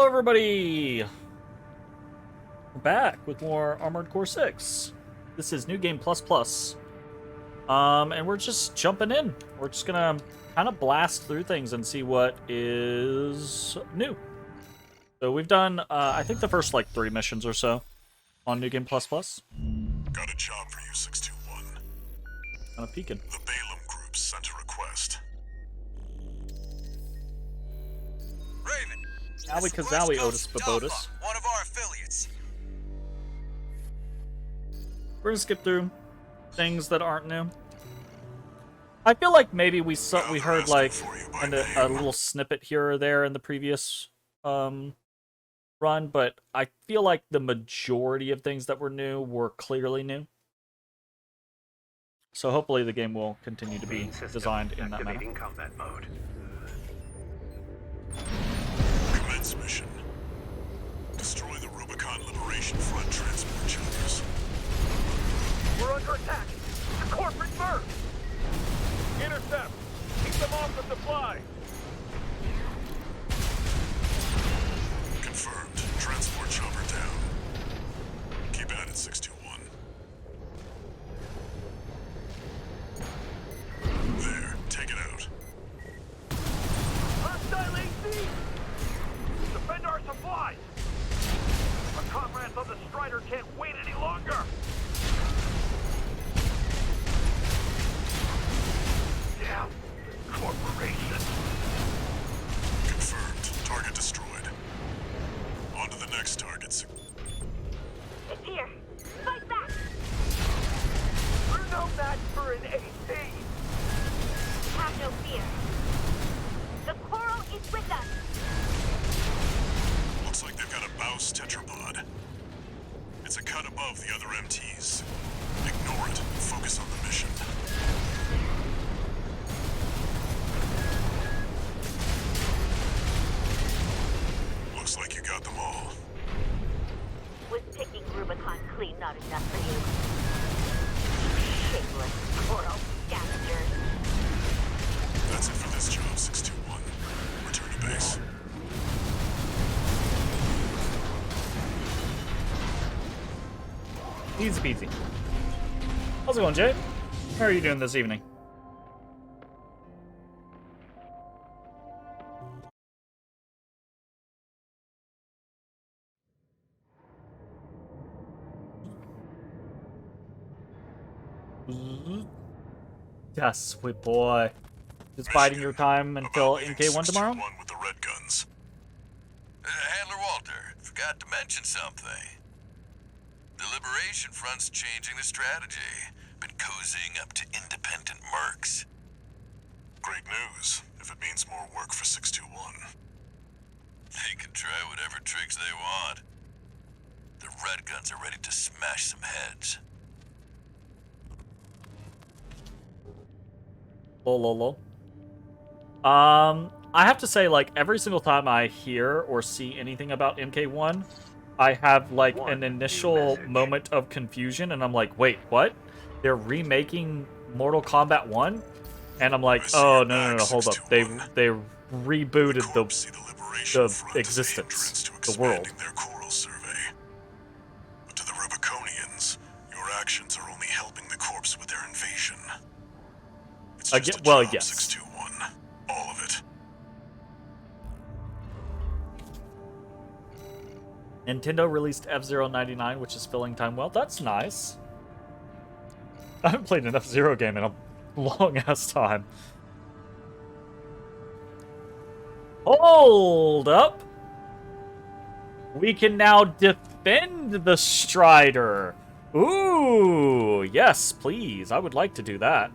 Hello, everybody! We're back with more Armored Core 6. This is New Game Plus Plus. And we're just jumping in. We're just gonna kind of blast through things and see what is new. So we've done, I think the first, like, 3 missions or so on New Game Plus Plus. Got a job for you, 621. Kind of peeking. The Balaam Group sent a request. Raven. Zowie Kazowie, Otis Babotis. One of our affiliates. We're gonna skip through things that aren't new. I feel like maybe we heard like a little snippet here or there in the previous run, but I feel like the majority of things that were new were clearly new. So hopefully the game will continue to be designed in that manner. Combat mode. Commence mission. Destroy the Rubicon Liberation Front transport choppers. We're under attack. The corporate merge. Intercept. Keep them off the supply. Confirmed. Transport chopper down. Keep at it, 621. There. Take it out. Hostile AC. Defend our supplies. Our comrades on the Strider can't wait any longer. Damn. Corporation. Confirmed. Target destroyed. On to the next targets. It's here. Fight back! We're no match for an AC. Have no fear. The Coral is with us. Looks like they've got a Baus tetrapod. It's a cut above the other MTs. Ignore it. Focus on the mission. Looks like you got them all. Was picking Rubicon clean not enough for you? Shameless Coral scavengers. That's it for this job, 621. Return to base. Easy peasy. How's it going, Jay? How are you doing this evening? Yes, sweet boy. Just biding your time until MK1 tomorrow? With the red guns. Handler Walter, forgot to mention something. The Liberation Front's changing the strategy. Been cozying up to independent mercs. Great news, if it means more work for 621. They can try whatever tricks they want. The Red Guns are ready to smash some heads. Lol. I have to say, like, every single time I hear or see anything about MK1, I have, like, an initial moment of confusion, and I'm like, wait, what? They're remaking Mortal Kombat 1? And I'm like, oh, no, hold up. They rebooted the existence, the world. Their coral survey. But to the Rubiconians, your actions are only helping the corps with their invasion. It's just a job, yes. 621. All of it. Nintendo released F-Zero 99, which is filling time well. That's nice. I haven't played an F-Zero game in a long-ass time. Hold up! We can now defend the Strider! Ooh, yes, please. I would like to do that.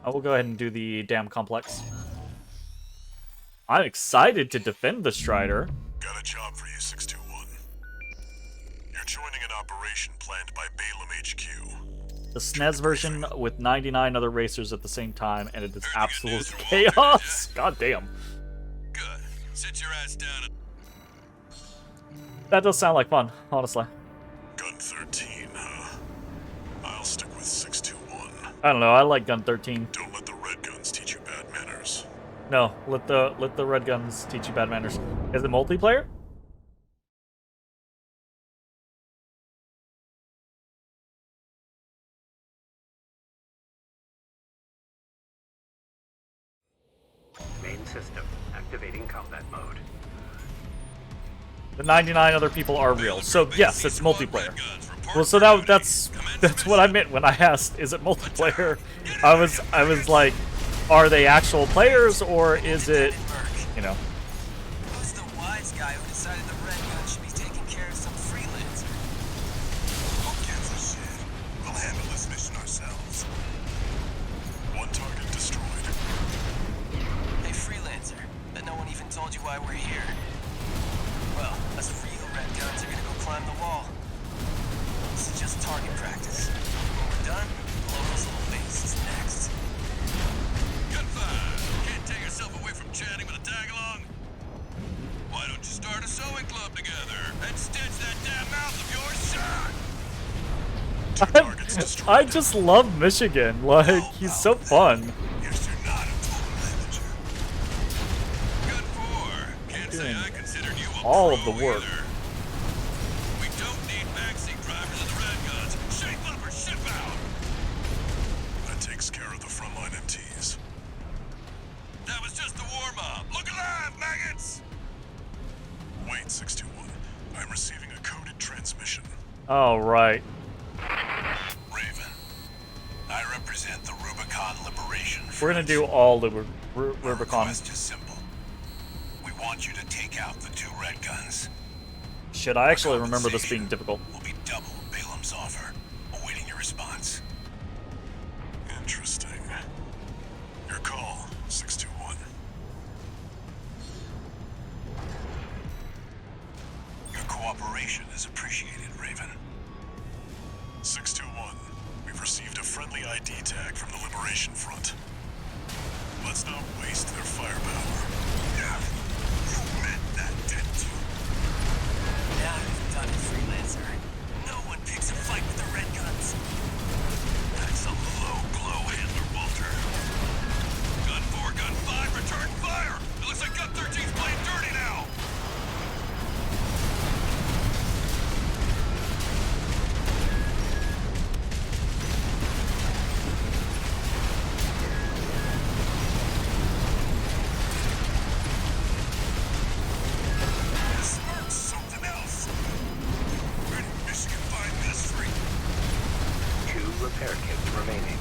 I will go ahead and do the damn complex. I'm excited to defend the Strider. Got a job for you, 621. You're joining an operation planned by Balaam HQ. The SNES version with 99 other racers at the same time, and it is absolute chaos. God damn. Good. Sit your ass down and... That does sound like fun, honestly. Gun 13, huh? I'll stick with 621. I don't know, I like Gun 13. Don't let the red guns teach you bad manners. No, let the red guns teach you bad manners. Is it multiplayer? Main system activating combat mode. The 99 other people are real. So yes, it's multiplayer. Well, so that's what I meant when I asked, is it multiplayer? I was like, are they actual players or is it, you know? Who's the wise guy who decided the red gun should be taking care of some freelancer? Who gives a shit? We'll handle this mission ourselves. One target destroyed. Hey, freelancer, but no one even told you why we're here. Well, us real red guns are gonna go climb the wall. This is just target practice. When we're done, the locals little base is next. Gunfire! Can't tear yourself away from chatting with a tag-along? Why don't you start a sewing club together and stitch that damn mouth of yours shut? Two targets destroyed. I just love Michigan. Like, he's so fun. Yes, you're not a total amateur. Good for. Can't say I considered you a all pro of the work. either. We don't need backseat drivers of the red guns. Shape up or ship out. That takes care of the frontline MTs. That was just the warm-up. Look alive, maggots! Wait, 621. I'm receiving a coded transmission. Oh, right. Raven, I represent the Rubicon Liberation Front. We're gonna do all the Our Rubicon. request is simple. We want you to take out the two red guns. Shit, I actually remember this being difficult. Will be double Balaam's offer. Awaiting your response. Interesting. Your call, 621. Your cooperation is appreciated, Raven. 621. We've received a friendly ID tag from the Liberation Front. Let's not waste their firepower. Yeah, you meant that, didn't you? Now you've done it, freelancer. No one picks a fight with the red guns. That's a low blow, Handler Walter. Gun 4, Gun 5, return fire! It looks like Gun 13's playing dirty now! This sparks something else. Where did Michigan find this freak? 2 repair kits remaining.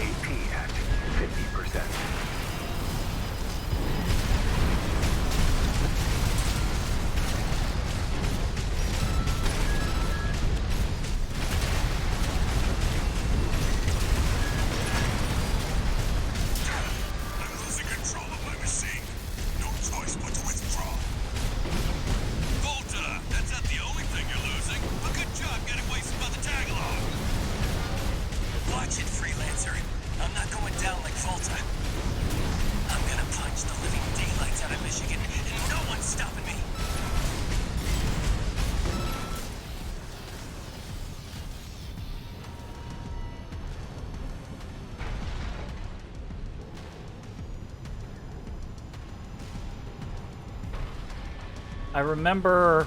AP at 50%. I'm losing control of my machine. No choice but to withdraw. Volta! That's not the only thing you're losing. A good job getting wasted by the tag-along. Watch it, freelancer. I'm not going down like Volta. I'm gonna punch the living daylights out of Michigan, and no one's stopping me. I remember.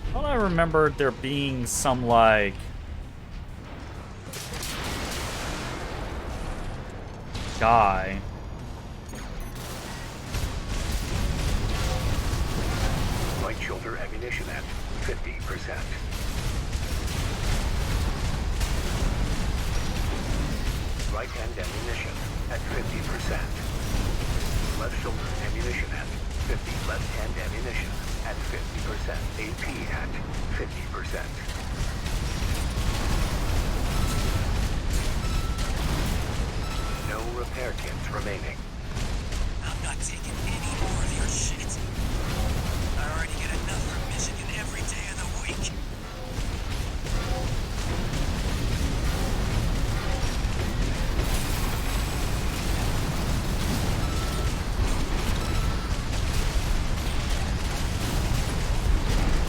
I thought I remembered there being some like guy. Right shoulder ammunition at 50%. Right hand ammunition at 50%. Left shoulder ammunition at 50. Left hand ammunition at 50%. AP at 50%. No repair kits remaining. I'm not taking any more of your shit. I already get enough from Michigan every day of the week.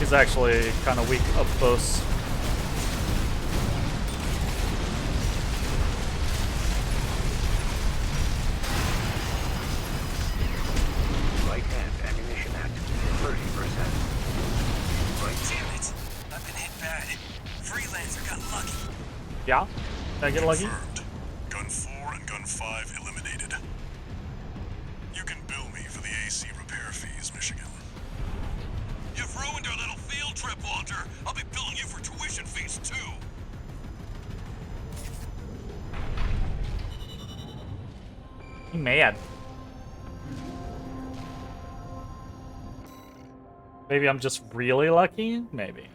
is actually kind of weak up close. Right hand ammunition at 30%. Damn it! I've been hit bad. Freelancer got lucky. Yeah? Did I get lucky? Confirmed. Gun 4 and Gun 5 eliminated. You can bill me for the AC repair fees, Michigan. You've ruined our little field trip, Walter. I'll be billing you for tuition fees, too. He mad. Maybe I'm just really lucky? Maybe.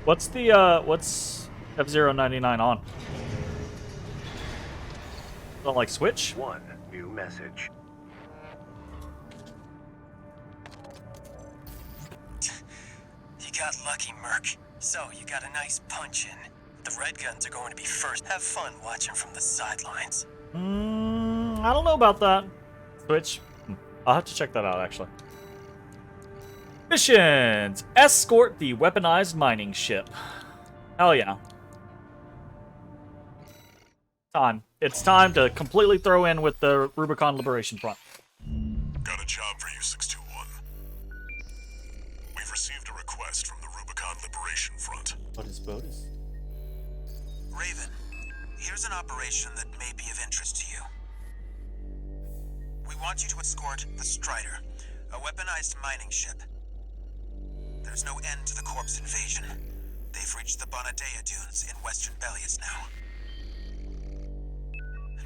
What's the, what's F-099 on? Don't like Switch? One new message. You got lucky, Merc. So, you got a nice punch in. The Red Guns are going to be first. Have fun watching from the sidelines. I don't know about that. Switch. I'll have to check that out, actually. Missions! Escort the weaponized mining ship. Hell yeah. Time. It's time to completely throw in with the Rubicon Liberation Front. Got a job for you, 621. We've received a request from the Rubicon Liberation Front. What is bonus? Raven, here's an operation that may be of interest to you. We want you to escort the Strider, a weaponized mining ship. There's no end to the Corpse invasion. They've reached the Bonadea Dunes in western Belius now.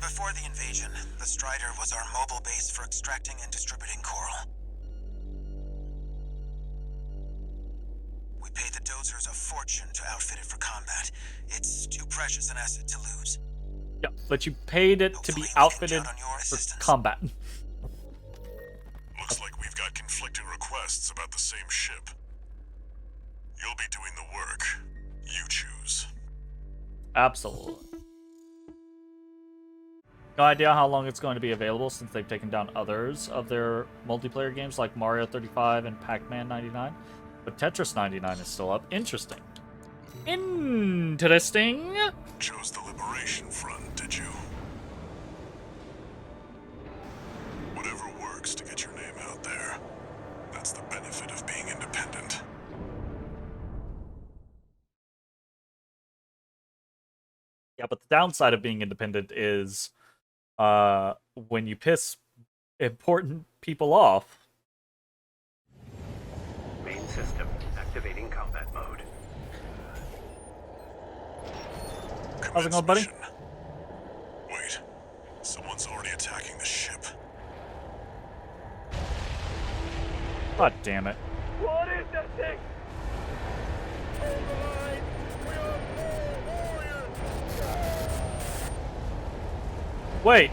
Before the invasion, the Strider was our mobile base for extracting and distributing coral. We paid the Dozers a fortune to outfit it for combat. It's too precious an asset to lose. Yeah, but you paid it to be Hopefully we can outfitted count on your for assistance. combat. Looks like we've got conflicting requests about the same ship. You'll be doing the work. You choose. Absolutely. No idea how long it's going to be available since they've taken down others of their multiplayer games like Mario 35 and Pac-Man 99. But Tetris 99 is still up. Interesting. Interesting. Chose the Liberation Front, did you? Whatever works to get your name out there. That's the benefit of being independent. Yeah, but the downside of being independent is when you piss important people off. Main system activating combat mode. How's it going, buddy? Mission. Wait, someone's already attacking the ship. God damn it. What is that thing? Hold the line! We are all warriors! Wait.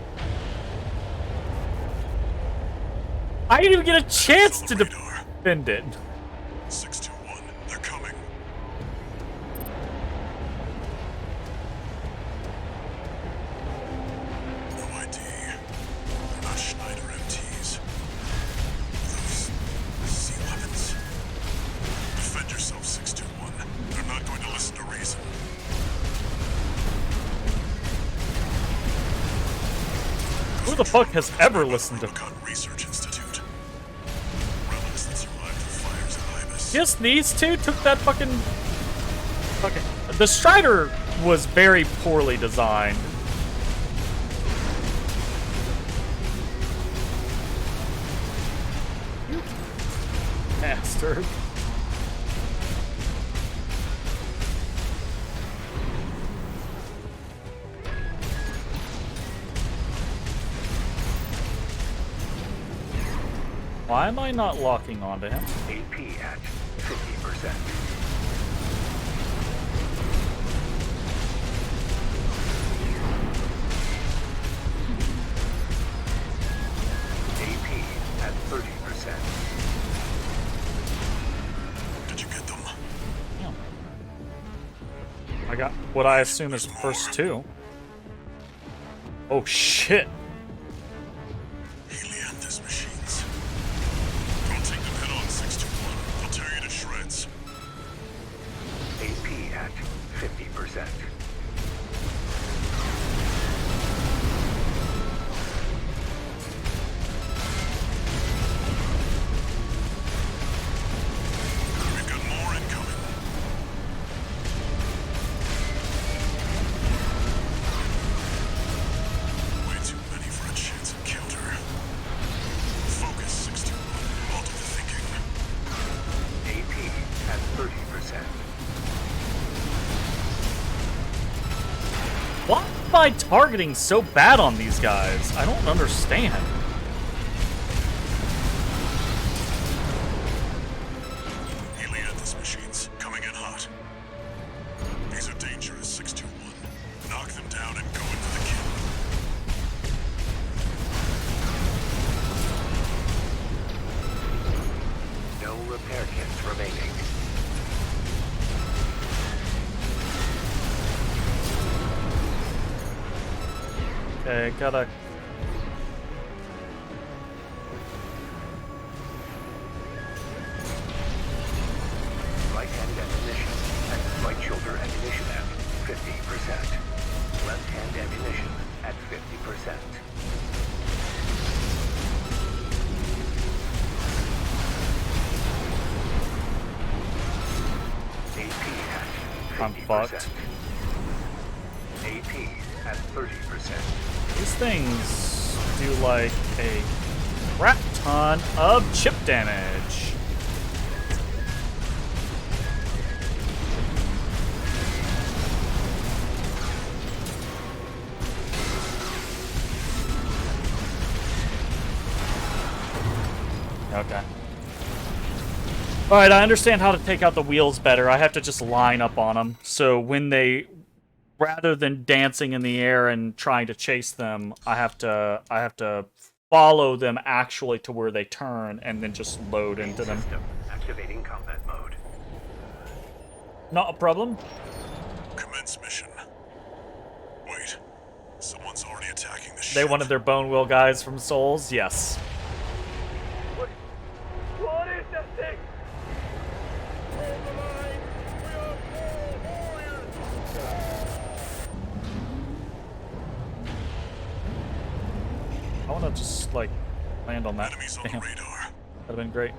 I didn't even get a chance to Radar. defend it. 621, they're coming. No ID. They're not Schneider MTs. Those C-11s. Defend yourself, 621. They're not going to listen to reason. Who the fuck has ever listened to Rubicon Research Institute. Relics that survived the fires at Ibis. just these two took that fucking... Okay. The Strider was very poorly designed. Bastard. Why am I not locking onto him? AP at 50%. AP at 30%. Did you get them? Yeah. I got what I assume is the first two. Oh shit. Helianthus machines. 50%. We've got more incoming. Way too many for a chance encounter. Focus 621. I'll do the thinking. AP at 30%. Why am I targeting so bad on these guys? I don't understand. Helianthus machines coming in hot. These are dangerous, 621. Knock them down and go in for the kill. No repair kits remaining. Okay, gotta... Right-hand ammunition and right shoulder ammunition at 50%. Left-hand ammunition at 50%. AP at 50%. I'm fucked. AP at 30%. These things do like a crap ton of chip damage. Okay. Alright, I understand how to take out the wheels better. I have to just line up on them. So when they... rather than dancing in the air and trying to chase them, I have to follow them actually to where they turn and then just load into them. System activating combat mode. Not a problem. Commence mission. Wait. Someone's already attacking the ship. They wanted their bone wheel guys from Souls? Yes. What is that thing? Hold the line! We are all warriors! I want to just, like, land on that. Enemies on Damn, the radar. that'd have been great.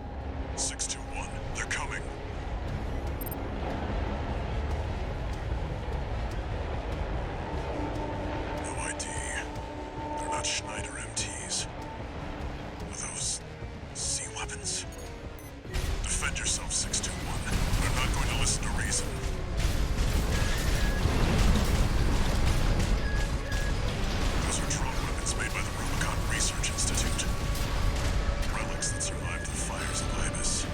621. They're coming. No ID. They're not Schneider MTs. Are those sea weapons? Defend yourself, 621. They're not going to listen to reason. Those are drone weapons made by the Rubicon Research Institute. Relics that survived the fires of Ibis.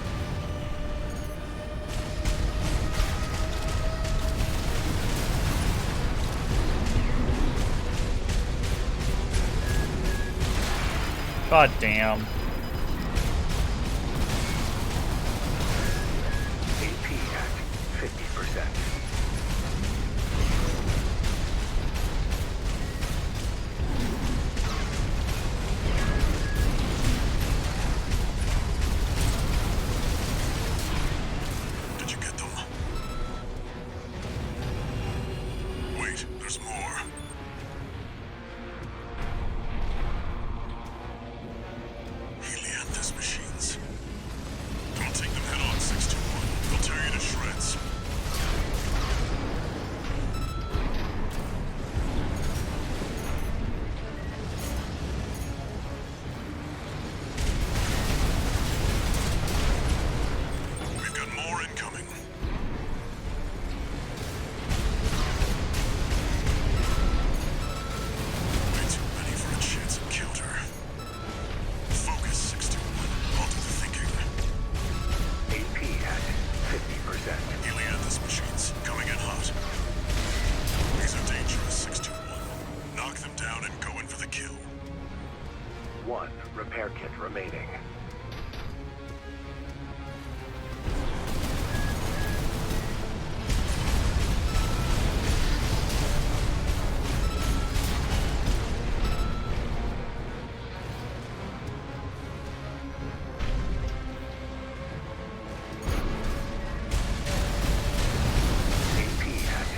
God damn. AP at 50%. Did you get them? Wait, there's more. Helianthus machines. Don't take them head on, 621. They'll tear you to shreds. We've got more incoming. Way too many for a chance encounter. Focus, 621. I'll do the thinking. AP at 50%. Helianthus machines coming in hot. These are dangerous, 621. Knock them down and go in for the kill. 1 repair kit remaining. AP at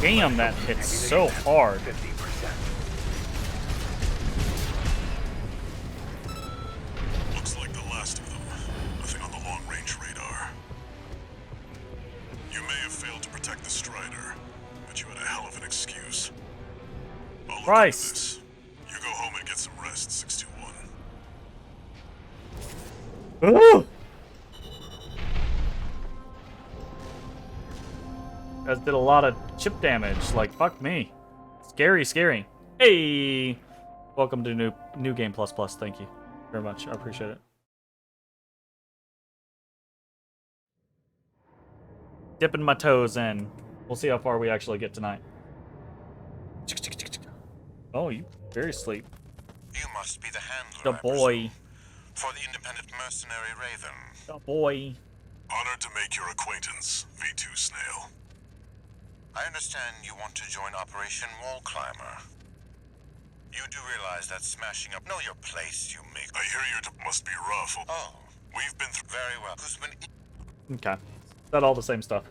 Damn, that hits so hard. 50%. Looks like the last of them. Nothing on the long-range radar. You may have failed to protect the Strider, but you had a hell of an excuse. I'll look into Christ. this. You go home and get some rest, 621. Ooh! Guys did a lot of chip damage. Like, fuck me. Scary, scary. Hey! Welcome to New Game Plus Plus. Thank you very much. I appreciate it. Dipping my toes in. We'll see how far we actually get tonight. Oh, you very asleep. You must be the handler, The boy. for the independent mercenary Raven. The boy. Honored to make your acquaintance, V2 Snail. I understand you want to join Operation Wall Climber. You do realize that smashing up... Know your place, you make... I hear you must be rough. Oh. We've been through... Very well. Okay. Is that all the same stuff?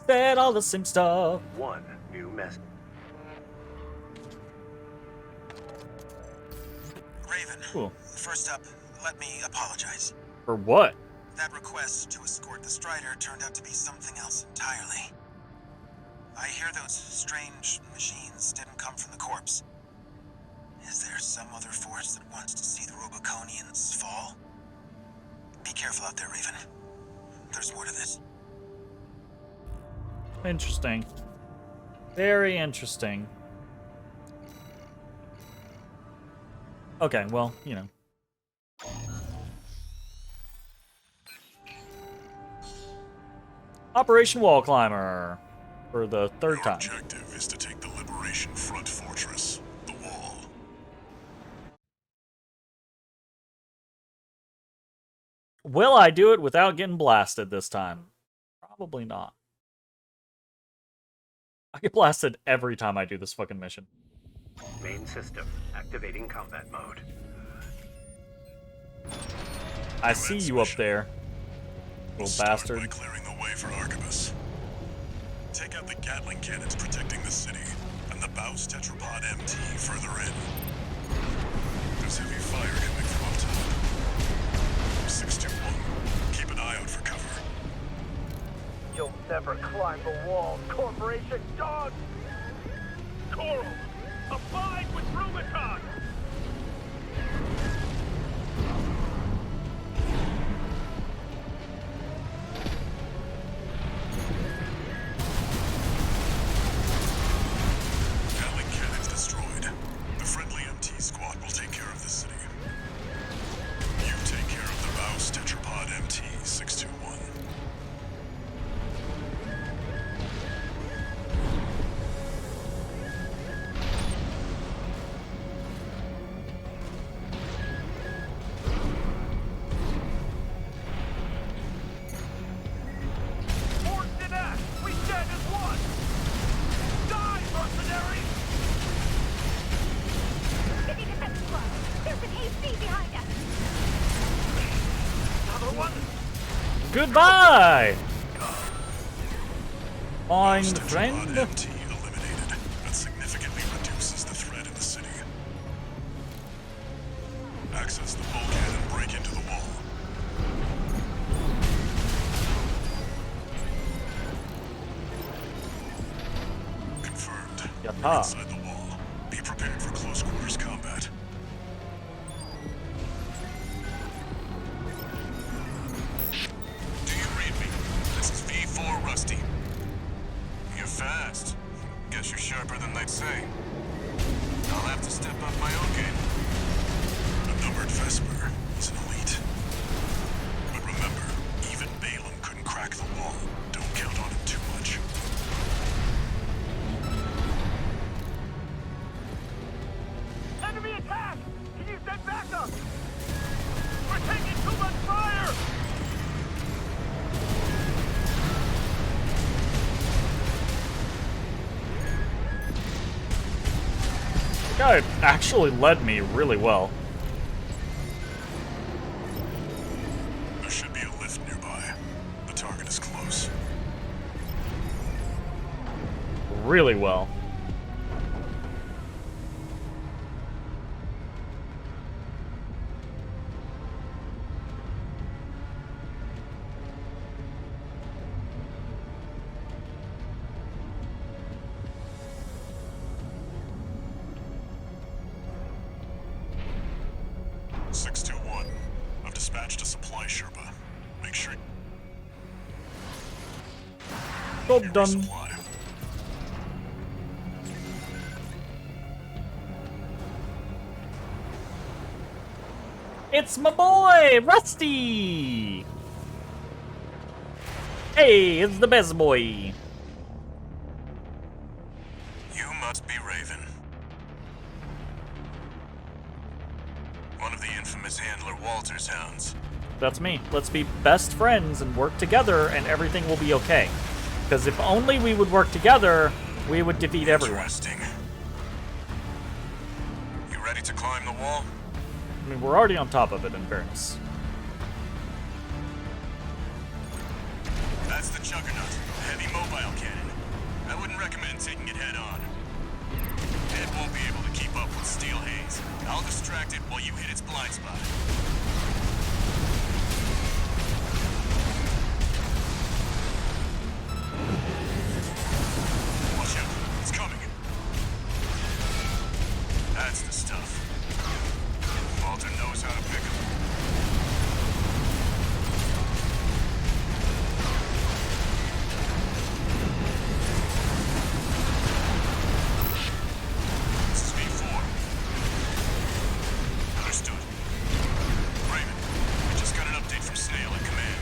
Said all the same stuff. One new message. Raven, Cool. first up, let me apologize. For what? That request to escort the Strider turned out to be something else entirely. I hear those strange machines didn't come from the corpse. Is there some other force that wants to see the Roboconians fall? Be careful out there, Raven. There's more to this. Interesting. Very interesting. Okay, well, you know. Operation Wall Climber. For the third Your time. objective is to take the Liberation Front fortress, the Wall. Will I do it without getting blasted this time? Probably not. I get blasted every time I do this fucking mission. Main system activating combat mode. I see you up there, We'll little start bastard. by clearing the way for Archibus. Take out the Gatling cannons protecting the city, and the Baus Tetrapod MT further in. There's heavy fire coming from up top. 621, keep an eye out for cover. You'll never climb the wall, Corporation dog! Coral, abide with Rubicon! Gatling cannons destroyed. The friendly MT squad will take care of the city. You take care of the Baus Tetrapod MT, 621. Forged in ash, we stand as one! Die, mercenaries! 50% slow. There's an AC behind us. Another one! Goodbye! Fine, Baus Tetrapod friend. MT eliminated. That significantly reduces the threat in the city. Access the bulkhead and break into the wall. Confirmed. You're Yatta. inside the wall. Be prepared for close quarters combat. Do you read me? This is V4 Rusty. You're fast. Guess you're sharper than they'd say. I'll have to step up my own game. A numbered Vesper is an elite. But remember, even Balaam couldn't crack the wall. Don't count on him too much. Enemy attack! Can you send backup? We're taking too much fire! The guy actually led me really well. target is close. Really well. I've dispatched a supply Sherpa. Make sure Job you done. resupply. It's my boy, Rusty! Hey, it's the best boy. You must be Raven. One of the infamous handler Walter's hounds. That's me. Let's be best friends and work together and everything will be okay. Because if only we would work together, we would defeat everyone. Interesting. You ready to climb the wall? I mean, we're already on top of it, in fairness. That's the Juggernaut, a heavy mobile cannon. I wouldn't recommend taking it head on. It won't be able to keep up with Steel Haze. I'll distract it while you hit its blind spot. Watch out, it's coming. That's the stuff. Walter knows how to pick 'em. This is V4. Understood. Raven, we just got an update from Snail at command.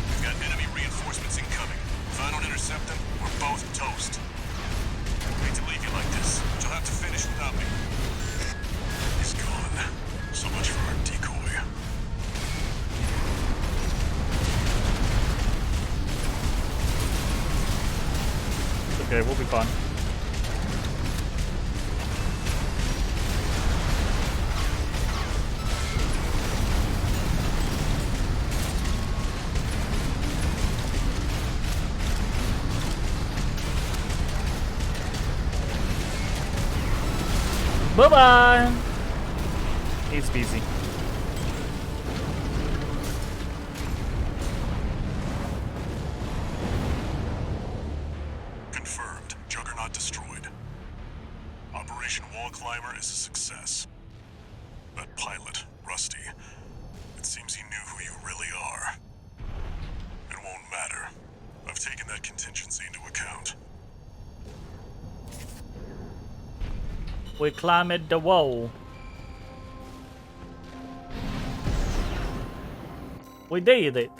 We've got enemy reinforcements incoming. If I don't intercept them, we're both toast. Hate to leave you like this, but you'll have to finish without me. He's gone. So much for our decoy. It's okay, we'll be fine. Bye-bye! He's busy. Confirmed. Juggernaut destroyed. Operation Wall Climber is a success. That pilot, Rusty, it seems he knew who you really are. It won't matter. I've taken that contingency into account. We climbed the wall. We did it.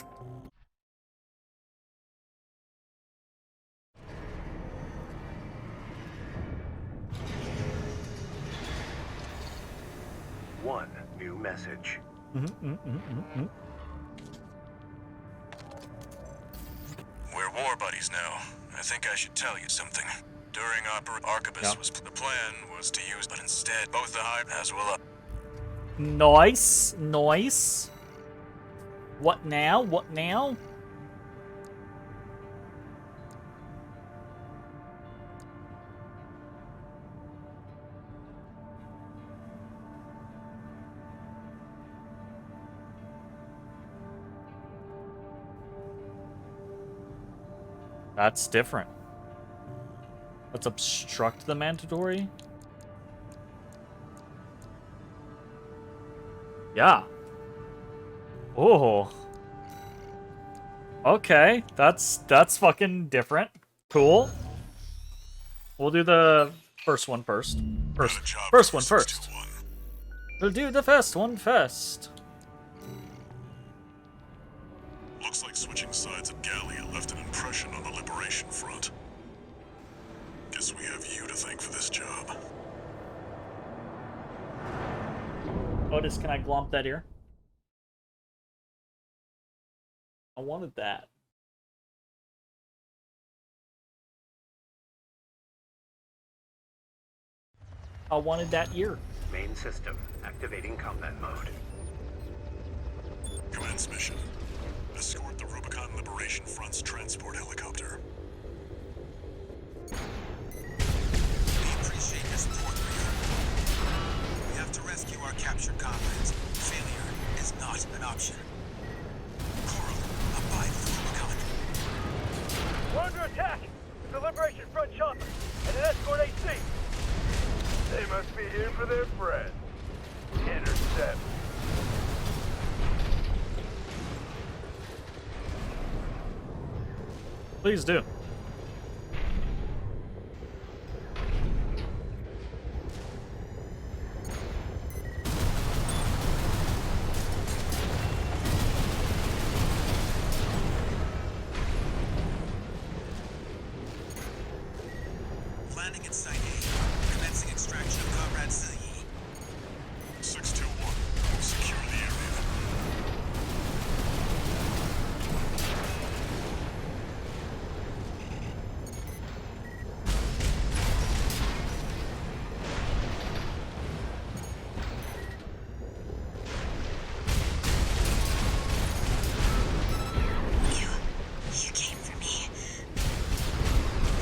One new message. We're war buddies now. I think I should tell you something. During Arquebus Yeah. the plan was to use, but instead both the Hive as well. Nice, nice. What now? What now? That's different. Let's obstruct the mandatory. Yeah. Oh. Okay, that's fucking different. Cool. We'll do the first one first. First one first. We'll do the first one first. Looks like switching sides at Gallia left an impression on the Liberation Front. Guess we have you to thank for this job. Otis, can I glomp that ear? I wanted that. I wanted that ear. Main system activating combat mode. Commence mission. Escort the Rubicon Operation Front's transport helicopter. We appreciate your support, Raven. We have to rescue our captured comrades. Failure is not an option. Coral, abide with Rubicon. We're under attack! The Liberation Front chopper and an escort AC! They must be here for their friend. Intercept. Please do. Landing at Site A. Commencing extraction of Comrade Silyi. 621. Secure the area. You came for me.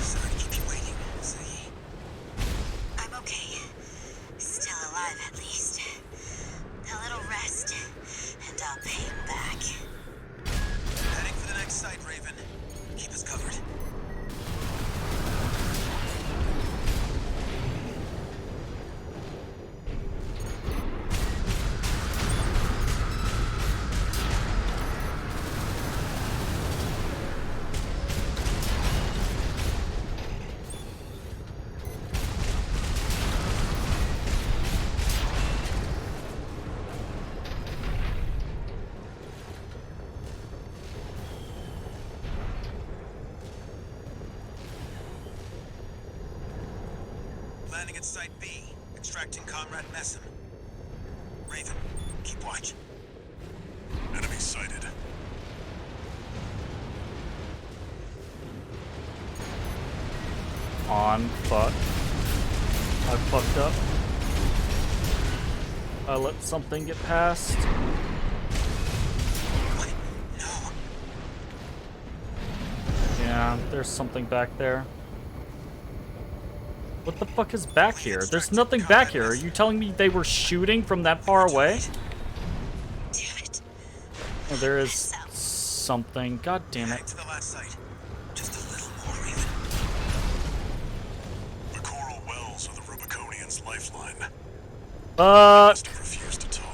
Sorry to keep you waiting, Silyi. I'm okay. Still alive, at least. A little rest, and I'll pay him back. Heading for the next site, Raven. Keep us covered. Landing at Site B. Extracting Comrade Messam. Raven, keep watch. Enemy sighted. On fuck. I fucked up. I let something get past. What? No. Yeah, there's something back there. What the fuck is back here? There's nothing back here. Are you telling me they were shooting from that far away? Damn it. Oh, there is something. God damn it. Heading to the last site. Just a little more, Raven. The coral wells are the Rubiconians' lifeline. Fuck. Must have refused to talk.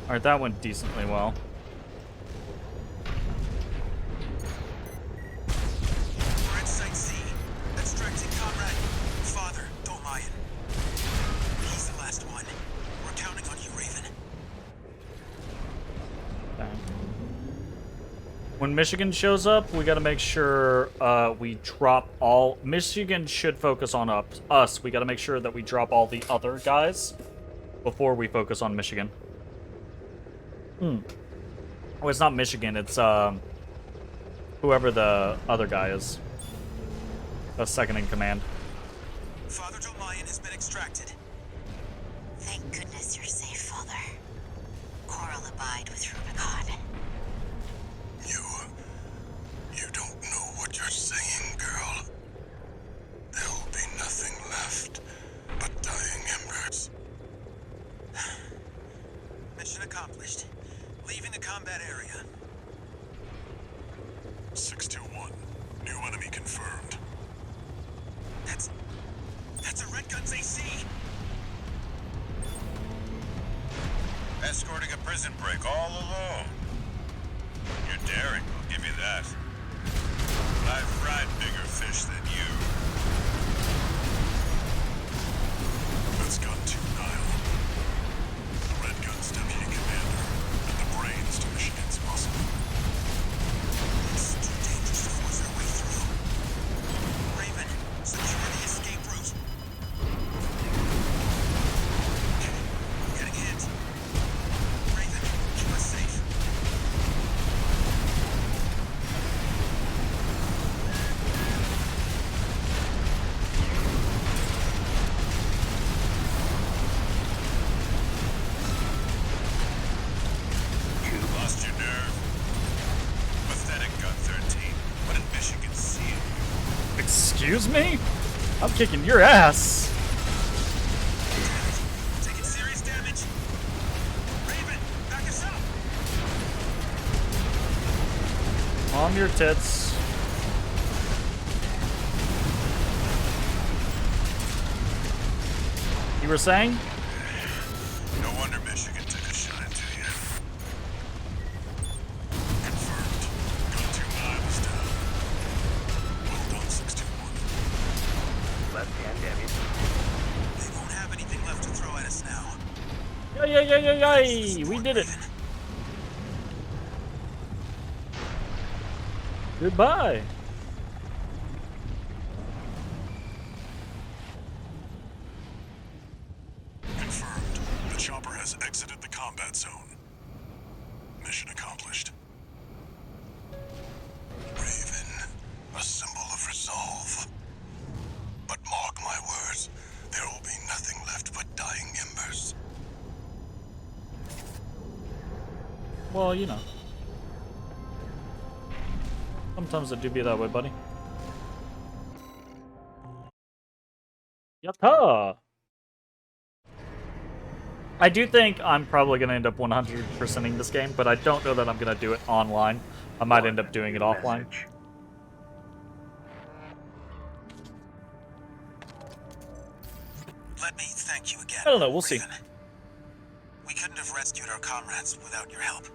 Alright, that went decently well. We're at Site C. Extracting Comrade Father Dolmayan. He's the last one. We're counting on you, Raven. Okay. When Michigan shows up, we gotta make sure we drop all... Michigan should focus on us. We gotta make sure that we drop all the other guys before we focus on Michigan. Oh, it's not Michigan, it's whoever the other guy is. The second in command. Father Dolmayan has been extracted. Thank goodness you're safe, Father. Coral abide with Rubicon. You don't know what you're saying, girl. There'll be nothing left but dying embers. Mission accomplished. Leaving the combat area. 621. New enemy confirmed. That's a Red Gun's AC. Escorting a prison break all alone. You're daring, I'll give you that. But I've fried bigger fish than you. That's Gun 2 Nile. The Red Gun's deputy commander, and the brains to Michigan's muscle. Excuse me? I'm kicking your ass. We're taking serious damage. Raven, back us up. On your tits. You were saying? No wonder Michigan took a shine to you. Confirmed. Got 2 miles down. Well done, 621. Left-hand damage. They won't have anything left to throw at us now. Yay! We did it. Goodbye. Confirmed. The chopper has exited the combat zone. Mission accomplished. Raven, a symbol of resolve. But mark my words, there will be nothing left but dying embers. Well, you know. Sometimes it do be that way, buddy. Yatta! I do think I'm probably going to end up 100%ing this game, but I don't know that I'm going to do it online. I might end up doing it offline. Message. Let me thank you again. I don't know, we'll see. Raven. We couldn't have rescued our comrades without your help.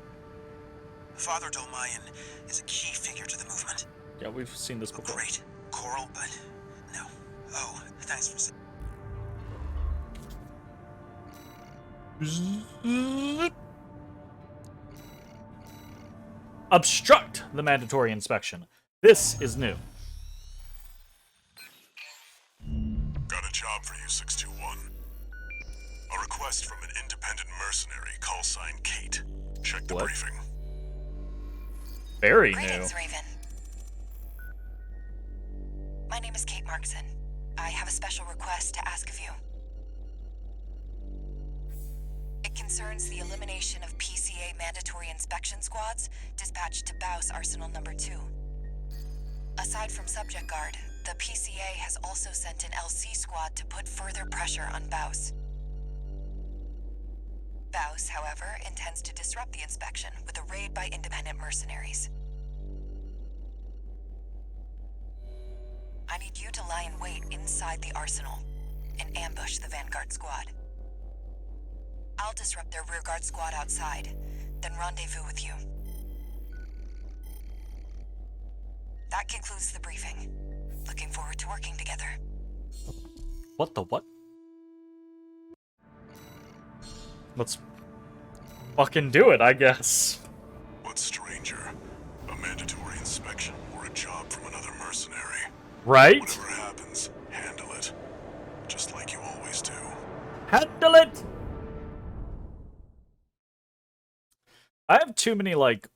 Father Dolmayan is a key figure to the movement. Yeah, we've seen this A before. great choral, but no. Oh, thanks for saying. Obstruct the mandatory inspection. This is new. Got a job for you, 621. A request from an independent mercenary, call sign Kate. Check the What? briefing. Very new. Greetings, Raven. My name is Kate Markson. I have a special request to ask of you. It concerns the elimination of PCA mandatory inspection squads dispatched to Baus Arsenal Number 2. Aside from Subject Guard, the PCA has also sent an LC squad to put further pressure on Baus. Baus, however, intends to disrupt the inspection with a raid by independent mercenaries. I need you to lie in wait inside the arsenal and ambush the Vanguard squad. I'll disrupt their rearguard squad outside, then rendezvous with you. That concludes the briefing. Looking forward to working together. What the what? Let's fucking do it, I guess. What's stranger? A mandatory inspection or a job from another mercenary? Right? Whatever happens, handle it. Just like you always do. Handle it! I have too many, like,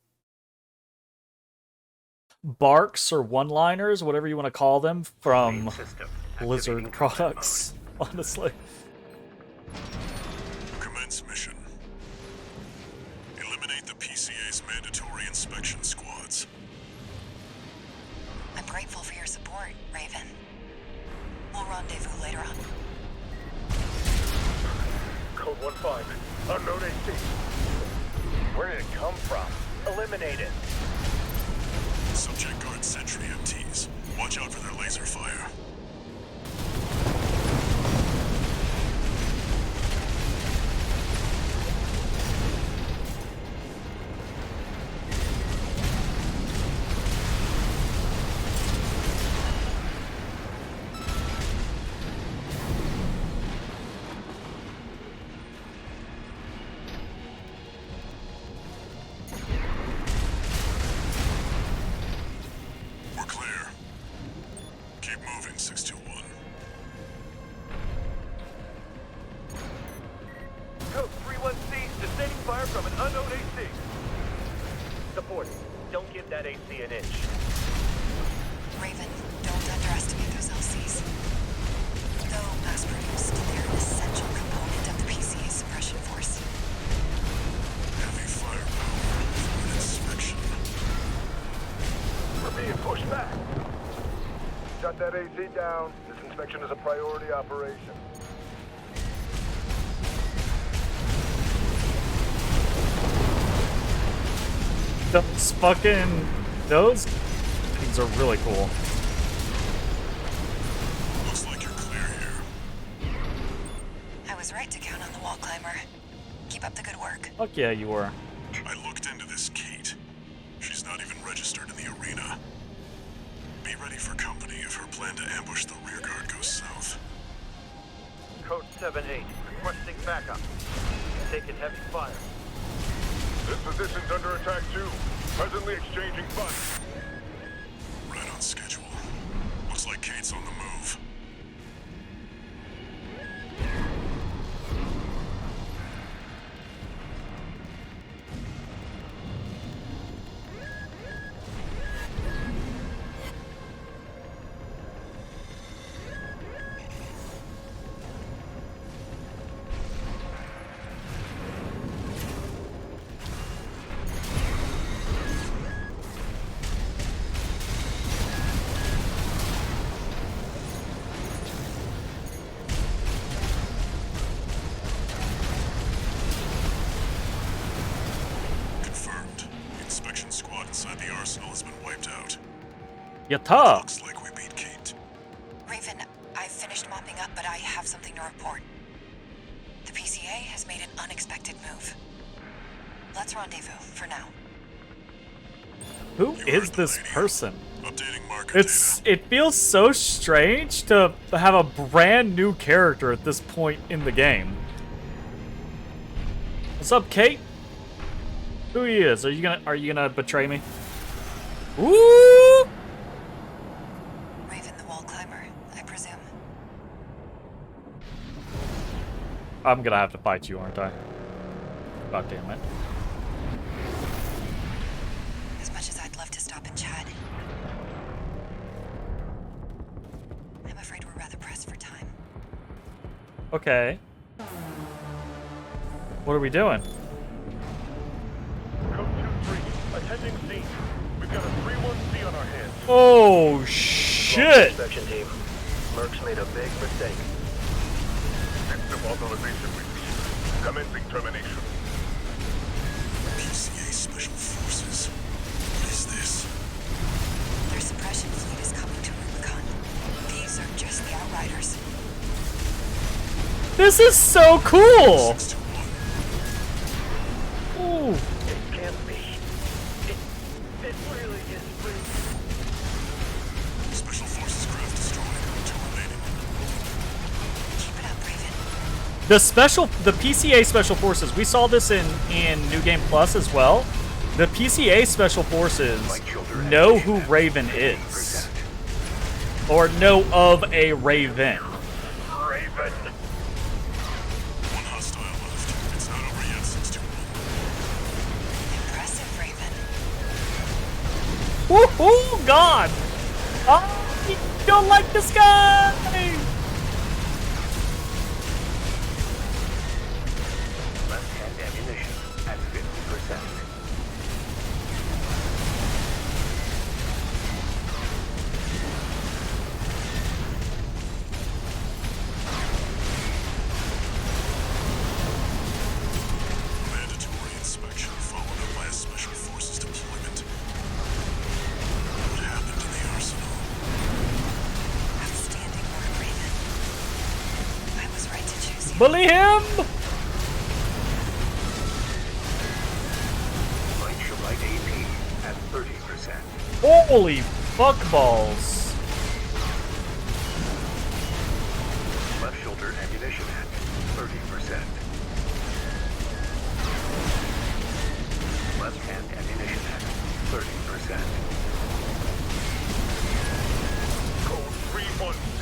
barks or one-liners, whatever you want to call them, from Main system. Blizzard Activating combat products, honestly. Commence mission. Eliminate the PCA's mandatory inspection squads. I'm grateful for your support, Raven. We'll rendezvous later on. Code 1-5. Unknown AC. Where did it come from? Eliminate it. Subject guard sentry MTs. Watch out for their laser fire. We're clear. Keep moving, 621. Code 31C, sustaining fire from an unknown AC. Support. Don't give that AC an inch. Raven, don't underestimate those LCs. Though mass-produced, they're an essential component of the PCA suppression force. Heavy firepower for an inspection. We're being pushed back. Shut that AC down. This inspection is a priority operation. Those things are really cool. Looks like you're clear here. I was right to count on the wall climber. Keep up the good work. Fuck yeah, you were. I looked into this Kate. She's not even registered in the arena. Be ready for company if her plan to ambush the rearguard goes south. Code 7-8, requesting backup. Taking heavy fire. This position's under attack too. Presently exchanging fire. Right on schedule. Looks like Kate's on the move. Yatta! Looks like we beat Kate. Raven, I've finished mopping up, but I have something to report. The PCA has made an unexpected move. Let's rendezvous for now. Who is this person? Updating market It feels so strange to have a brand new character at this point in the game. What's up, Kate? Who he is? Are you gonna betray me? Ooh! Raven, the wall climber, I presume. I'm gonna have to fight you, aren't I? God damn it. As much as I'd love to stop and chat, I'm afraid we're rather pressed for time. Okay. What are we doing? Code 2-3, attending scene. We've got a 3-1C on our hands. Oh shit! Section team. Merck's made a big mistake. System authorization received. Commencing termination. PCA Special Forces. What is this? Their suppression fleet is coming to Rubicon. These are just the Outriders. This is so cool! 621. Ooh. It can't be. It really is free. Special Forces craft destroyed. 2 remaining. Keep it up, Raven. The PCA Special Forces, we saw this in New Game Plus as well. The PCA Special Forces know who Raven is. Or know of a Raven. Raven. One hostile left. It's not over yet, 621. Impressive, Raven. Woohoo! God! I don't like this guy! Left-hand ammunition at 50%. Mandatory inspection followed up by a Special Forces deployment. What happened to the arsenal? Outstanding work, Raven. I was right to choose you. Bully him! Right AP at 30%. Holy fuck balls. Left shoulder ammunition at 30%. Left hand ammunition at 30%. Code 3-1C.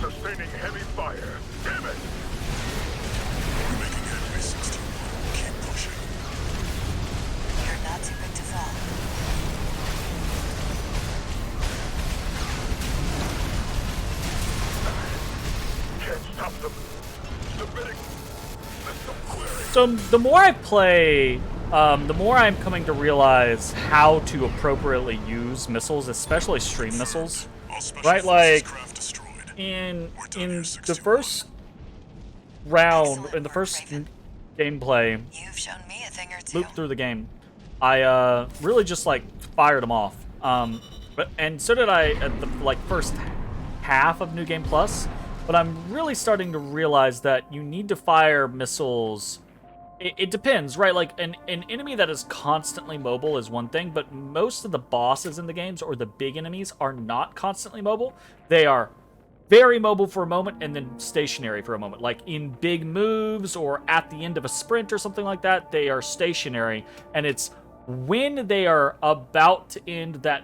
Sustaining heavy fire. Damn it! We're making headway, 621. Keep pushing. You're not too big to fall. Can't stop them. Submitting. System clearing. So the more I play, the more I'm coming to realize how to appropriately use missiles, especially stream missiles. All special Right, forces like craft destroyed. in We're done in here, the 61. first round, Excellent in the work, first Raven. gameplay, You've shown me a thing or two. loop through the game, I really just like fired them off. And so did I at the like first half of New Game Plus. But I'm really starting to realize that you need to fire missiles. It depends, right? Like an enemy that is constantly mobile is one thing, but most of the bosses in the games or the big enemies are not constantly mobile. They are very mobile for a moment and then stationary for a moment. Like in big moves or at the end of a sprint or something like that, they are stationary. And it's when they are about to end that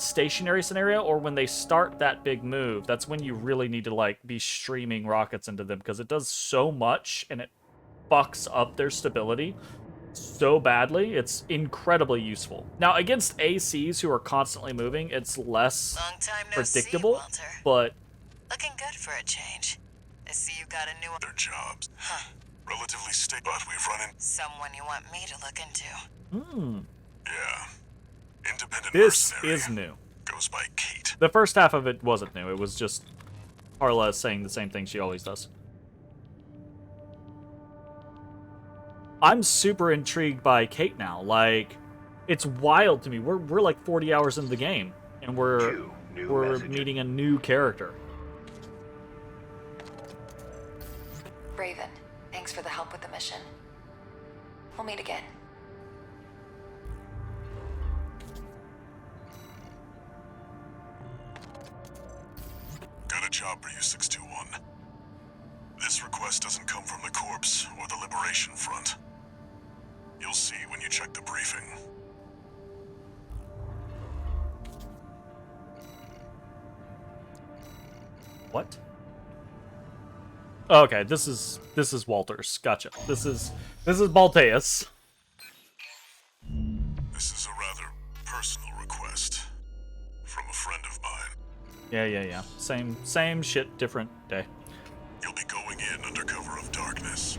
stationary scenario or when they start that big move, that's when you really need to like be streaming rockets into them because it does so much and it fucks up their stability so badly. It's incredibly useful. Now against ACs who are constantly moving, it's less Long time no predictable, see, Walter. but Looking good for a change. I see you got a new Their jobs. Relatively stable, but we've run in. someone you want me to look into. Yeah. Independent this mercenary. is new. Goes by Kate. The first half of it wasn't new. It was just Carla saying the same thing she always does. I'm super intrigued by Kate now. Like, it's wild to me. We're like 40 hours into the game, and we're Two new messages. meeting a new character. Raven, thanks for the help with the mission. We'll meet again. Got a job for you, 621. This request doesn't come from the Corps or the Liberation Front. You'll see when you check the briefing. What? Okay, this is Walters. Gotcha. This is Balteus. This is a rather personal request from a friend of mine. Yeah. Same shit, different day. You'll be going in under cover of darkness.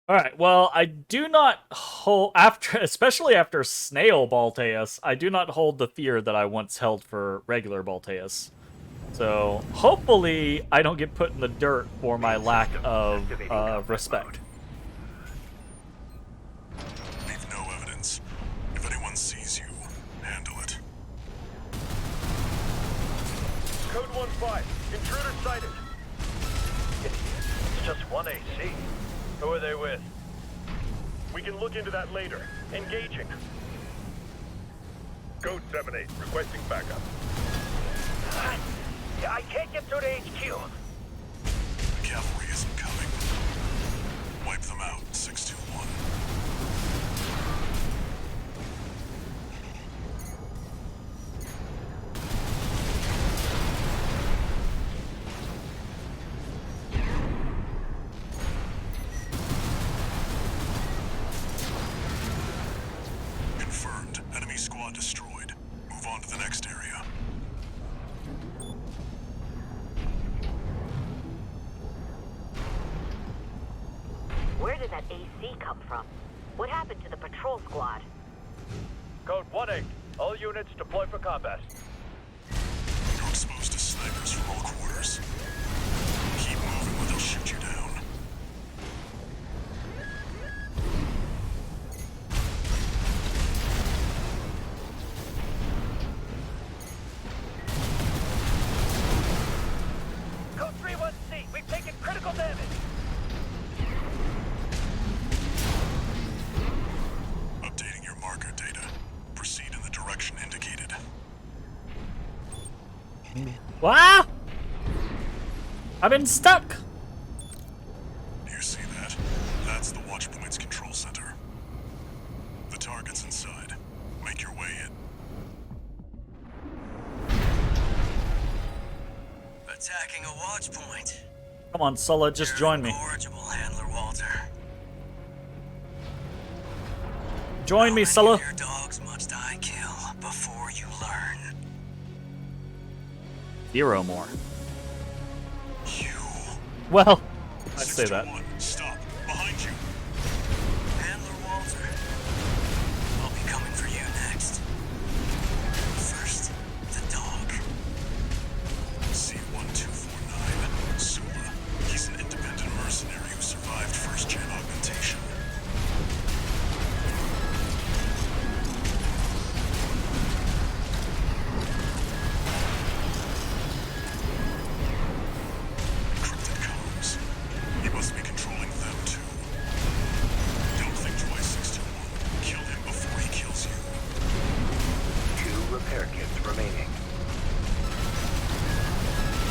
All right. Well, I do not hold especially after Snail Balteus, I do not hold the fear that I once held for regular Balteus. So hopefully, I don't get put in the dirt for my lack of respect. Leave no evidence. If anyone sees you, handle it. Code 1-5. Intruder sighted. It's just one AC. Who are they with? We can look into that later. Engaging. Code 7-8. Requesting backup. I can't get through to HQ. The cavalry isn't coming. Wipe them out, 621. Confirmed. Enemy squad destroyed. Move on to the next area. Where did that AC come from? What happened to the patrol squad? Code 1-8. All units deploy for combat. You're exposed to snipers from all quarters. Keep moving or they'll shoot you down. Code 3-1C. We've taken critical damage. Updating your marker data. Proceed in the direction indicated. Wow! I've been stuck. You see that? That's the Watchpoint's control center. The target's inside. Make your way in. Attacking a watch point. Come on, Sulla, just You're join an me. incorrigible handler, Walter. Join How me, many Sulla. of your dogs must I kill before you learn? 0 more. You. Well, I say that. 621, stop. Behind you. Handler Walter. I'll be coming for you next. First, the dog.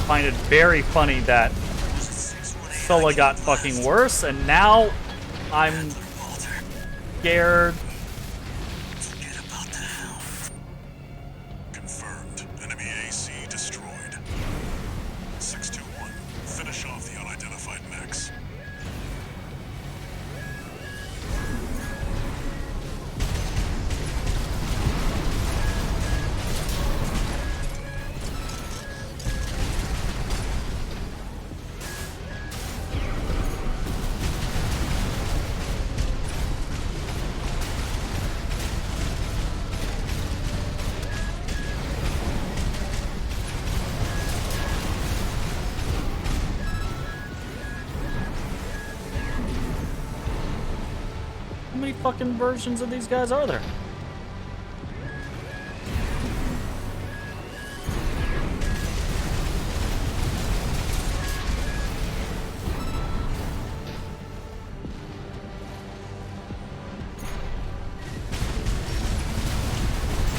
find it very funny that Sulla got fucking worse, and now I'm scared. Confirmed. Enemy AC destroyed. 621. Finish off the unidentified mechs. How many fucking versions of these guys are there?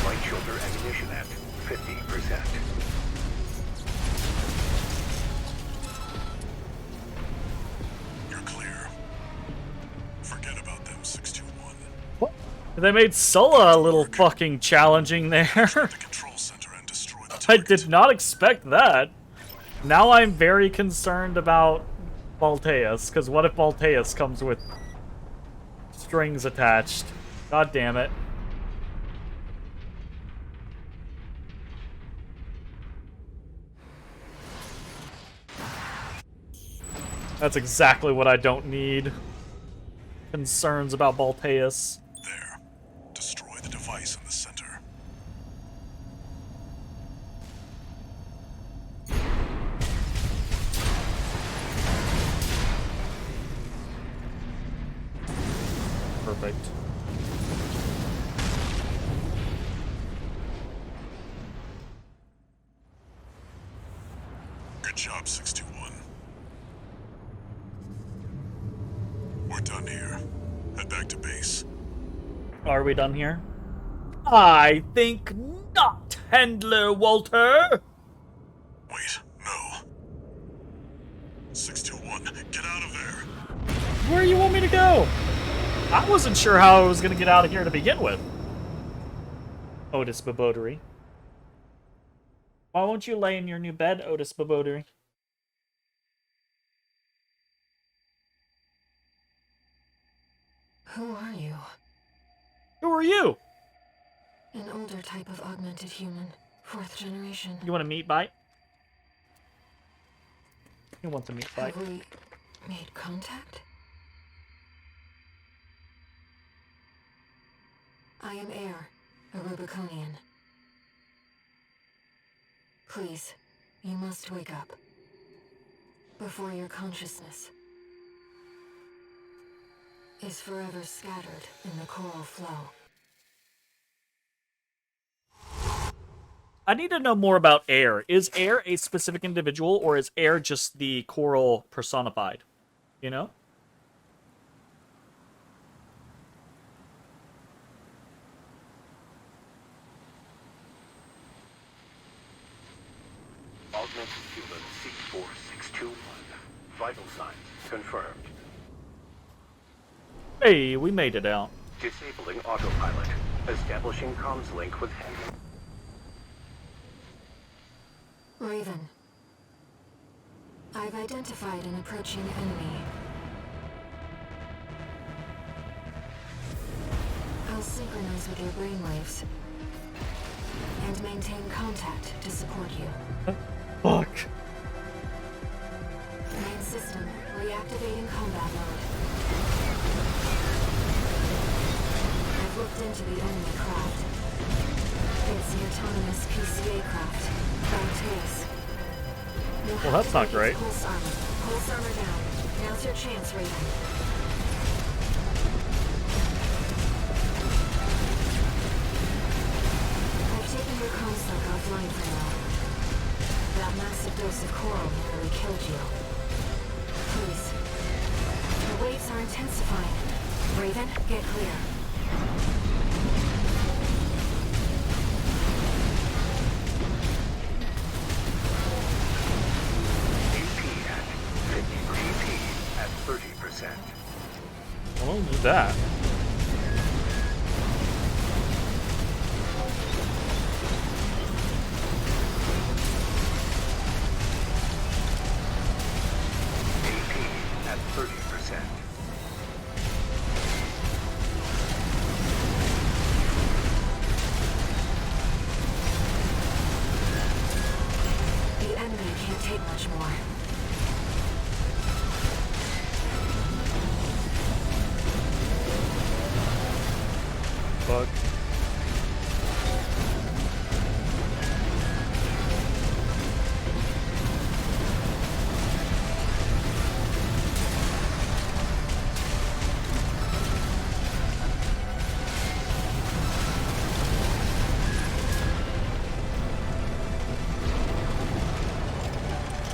Light shoulder ammunition at 50%. You're clear. Forget about them, 621. What? They made Sulla a little fucking challenging there. The control center and destroy the I target. did not expect that. Now I'm very concerned about Voltaeus, because what if Voltaeus comes with strings attached? God damn it. That's exactly what I don't need. Concerns about Voltaeus. There. Destroy the device in the center. Perfect. Good job, 621. We're done here. Head back to base. Are we done here? I think not, Handler Walter. Wait, no. 621, get out of there. Where do you want me to go? I wasn't sure how I was going to get out of here to begin with. Otis Babodary. Why won't you lay in your new bed, Otis Babodary? Who are you? Who are you? An older type of augmented human. 4th generation. You want a meat bite? You want the meat bite? Have we made contact? I am Air, a Rubiconian. Please, you must wake up. Before your consciousness is forever scattered in the coral flow. I need to know more about Air. Is Air a specific individual, or is Air just the coral personified? You know? Augmented human C4621. Vital signs confirmed. Hey, we made it out. Disabling autopilot. Establishing comms link with Henry. Raven. I've identified an approaching enemy. I'll synchronize with your brainwaves and maintain contact to support you. Fuck. Main system reactivating combat mode. I've looked into the enemy craft. It's the autonomous PCA craft. Voltaeus. Well, that's not great. Pulse armor. Pulse armor down. Now's your chance, Raven. I've taken your comstock offline for now. That massive dose of coral nearly killed you. Please. The waves are intensifying. Raven, get clear. Who's that? AP at 30%. The enemy can't take much more. Bug.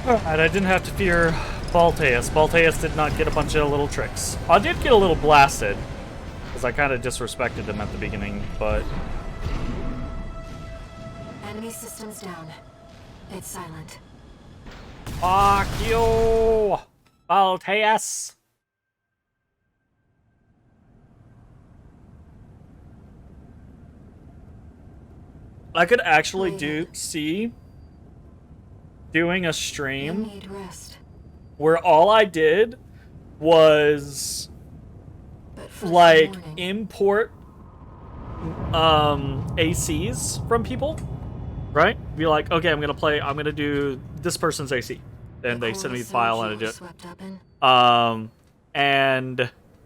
Alright, I didn't have to fear Balteus. Balteus did not get a bunch of little tricks. I did get a little blasted, because I kind of disrespected him at the beginning, but... Enemy systems down. It's silent. Fuck you! Balteus! I could actually see doing a You stream need rest. where all I did was But first like warning. import ACs from people, right? Be like, okay, I'm gonna do this person's AC. Then they send me the file and I do it. Swept up in, And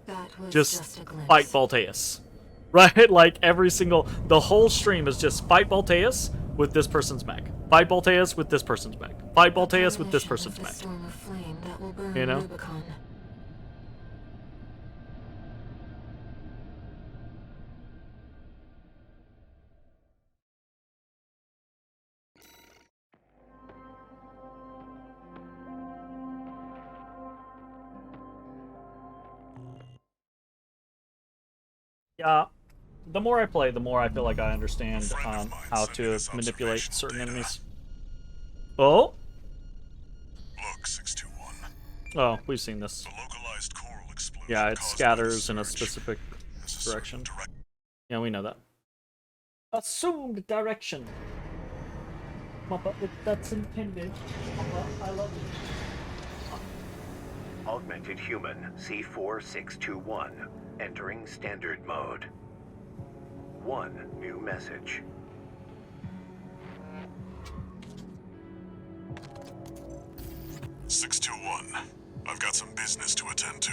that was just a glimpse. fight Balteus. Right? Like the whole stream is just fight Balteus with this person's mech. Fight Balteus with this person's mech. Fight Balteus with this Premonition person's of the mech. storm of flame that will burn You know? Rubicon. Yeah. The more I play, the more I feel like I understand friend of mine how sent me to this manipulate observational certain data. enemies. Oh? Look, 621. Oh, we've seen this. The localized coral explosion Yeah, it caused by the scatters in a surge. specific There's a certain direction. direct- Yeah, we know that. Assumed direction. Mappa, if that's intended. Mappa, I love you. Augmented human C4621 entering standard mode. One new message. I've got some business to attend to.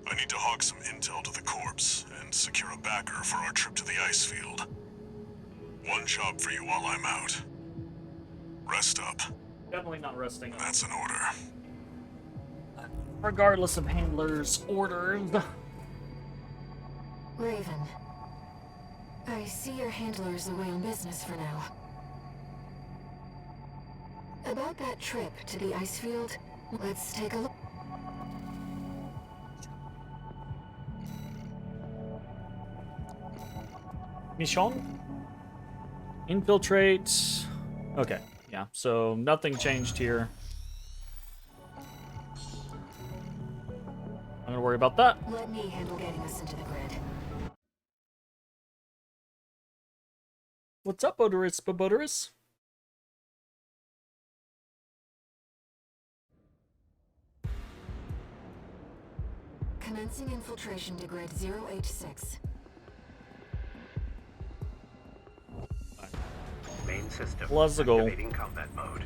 I need to hawk some intel to the corpse and secure a backer for our trip to the ice field. One job for you while I'm out. Rest up. Definitely not resting. That's an order. Regardless of handlers' orders. Raven, I see your handler's away on business for now. About that trip to the ice field, let's take a look. Mission? Infiltrate. Okay, yeah, so nothing changed here. I'm gonna worry about that. Let me handle getting us into the grid. What's up, Odorous Babodorous? Commencing infiltration to grid 086. Main system Let's go. activating combat mode.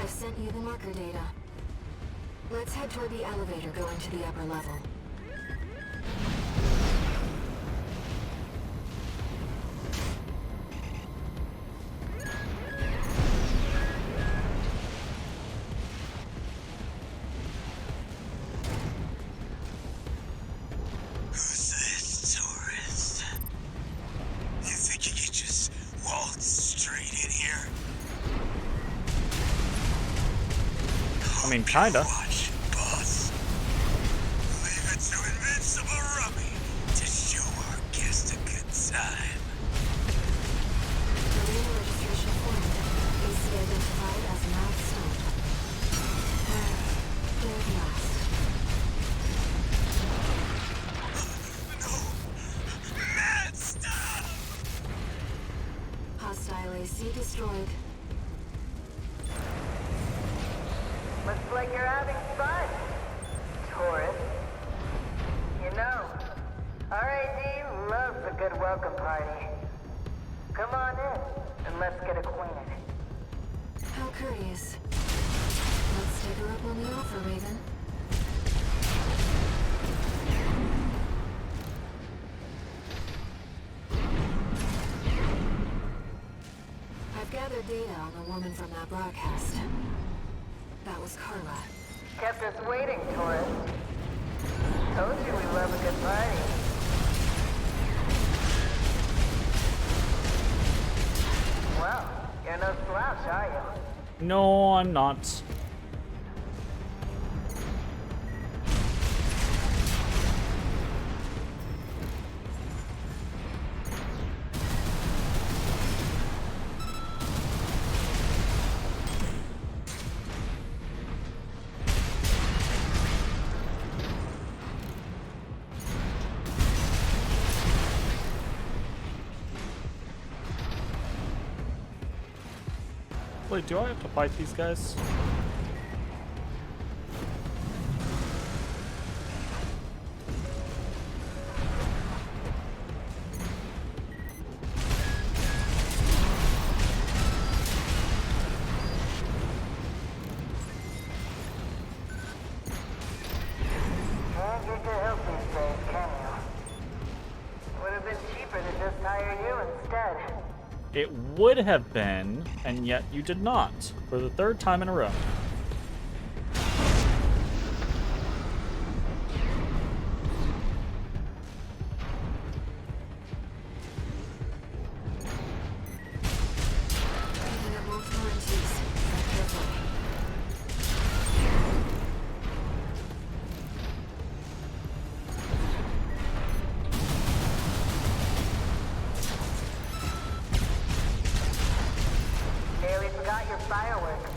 I've sent you the marker data. Let's head toward the elevator going to the upper level. Who's this tourist? You think you could just waltz straight in here? I mean, kinda. Watch, boss. Leave it to Invincible Rummy to show our guest a good time. Marine registration formed. AC identified as milestone. There at last. AC destroyed. Looks like you're having fun, tourist. You know, RAD loves a good welcome party. Come on in, and let's get acquainted. How courteous. Let's take her up on the offer, Raven. I've gathered data on the woman from that broadcast. That was Carla. Kept us waiting, tourist. Told you we love a good party. Well, you're no slouch, are you? No, I'm not. Wait, do I have to fight these guys? Can't get your help these days, can you? Would have been cheaper to just hire you instead. It would have been, and yet you did not, for the third time in a row. Picking up multiple MTs. Tread carefully. Nearly forgot your fireworks.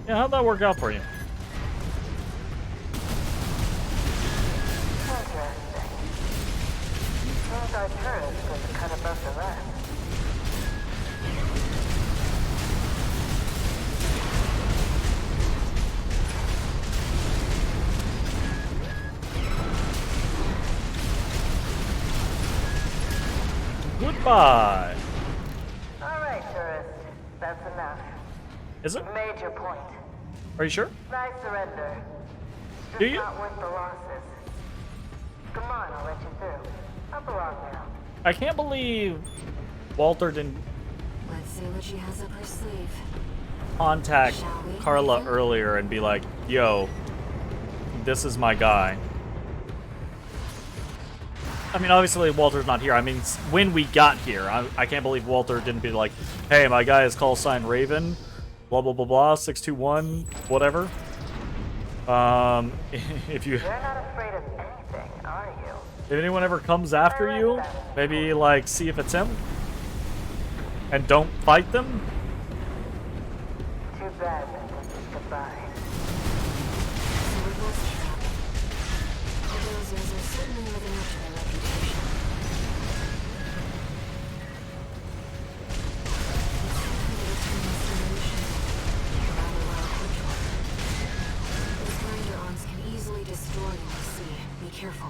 Yeah, how'd that work out for you? Interesting. Seems our tourists was cut above the rest. Goodbye. All right, tourist. That's enough. Is it? You've made your point. Are you sure? I surrender. Just Do you? not worth the losses. Come on, I'll let you through. Up along now. I can't believe Walter didn't Let's see what she has up her sleeve. contact Shall we, Carla Ethan? earlier and be like, yo, this is my guy. I mean, obviously Walter's not here. I mean, when we got here, I can't believe Walter didn't be like, hey, my guy is call sign Raven, blah, blah, blah, blah, 621, whatever. If you, You're not afraid of anything, are you? if anyone ever comes after you, maybe, like, see if it's him. And don't fight them. Too bad that this is goodbye. So we're both trapped. The Dozers are certainly living up to their reputation. Let's see if we can determine a solution. Rather well equipped one. Those grinder arms can easily destroy what we see. Be careful.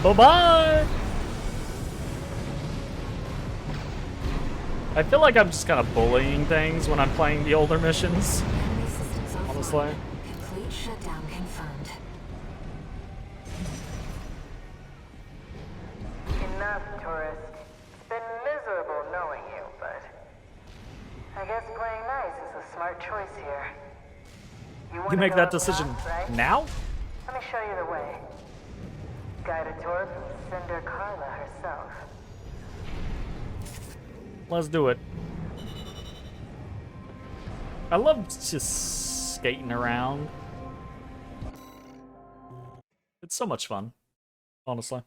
Bye-bye! I feel like I'm just kind of bullying things when I'm playing the older missions. Enemy systems offline. Honestly. Complete shutdown confirmed. Enough, tourist. It's been miserable knowing you, but I guess playing nice is a smart choice here. You wanna make go that up decision top, right? now? Let me show you the way. Guided tour from Cinder Carla herself. Let's do it. I love just skating around. It's so much fun, honestly.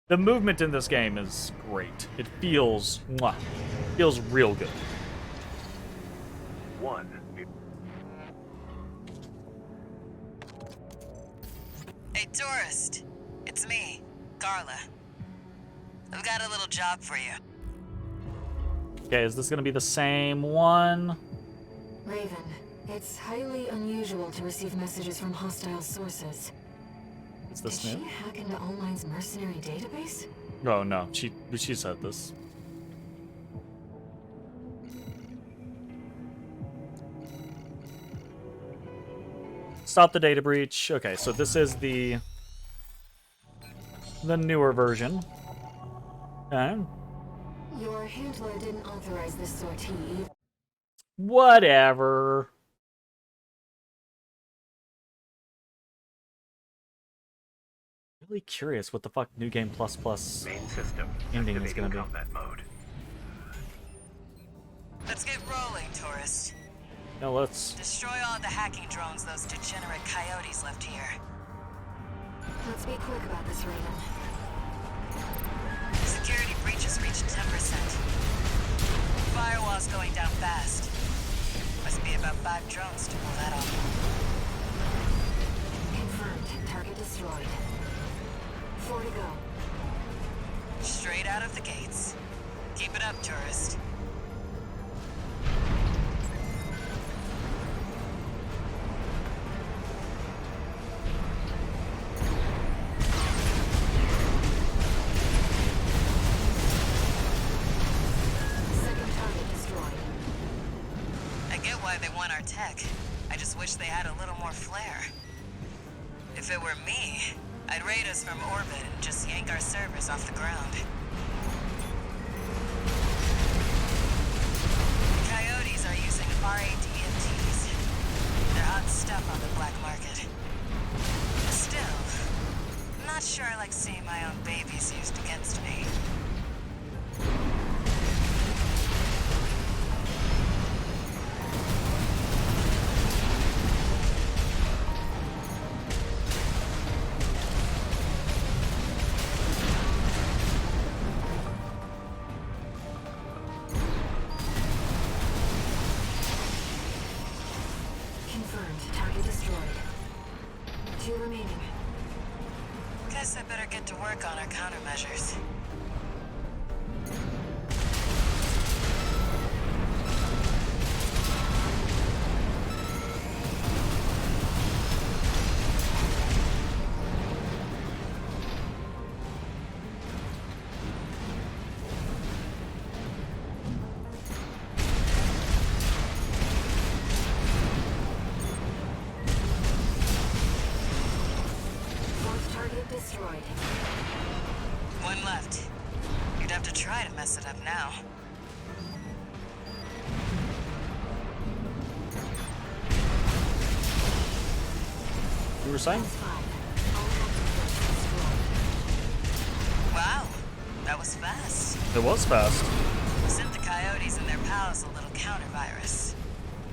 The movement in this game is great. It feels, mwah, feels real good. 1. Hey, tourist. It's me, Carla. I've got a little job for you. Okay, is this gonna be the same one? Raven, it's highly unusual to receive messages from hostile sources. Is Did this she new? hack into Allmine's mercenary database? Oh no, she said this. Stop the data breach. Okay, so this is the newer version. Okay. Your handler didn't authorize this sortie. Whatever. Really curious what the fuck New Game Plus Plus Main system. ending is Activating gonna be. combat mode. Let's get rolling, tourist. No, let's. Destroy all the hacking drones those degenerate coyotes left here. Let's be quick about this, Raven. Security breaches reached 10%. Firewall's going down fast. Must be about 5 drones to pull that off. Confirmed. Target destroyed. 4 to go. Straight out of the gates. Keep it up, tourist. Second target destroyed. I get why they want our tech. I just wish they had a little more flair. If it were me, I'd raid us from orbit and just yank our servers off the ground. Coyotes are using RADMTs. They're hot stuff on the black market. Still, I'm not sure I like seeing my own babies used against me. Confirmed. Target destroyed. 2 remaining. Guess I better get to work on our countermeasures. Fourth target destroyed. One left. You'd have to try to mess it up now. You were saying? 5. All active destroyed. Wow, that was fast. It was fast. Sent the coyotes and their pals a little counter-virus.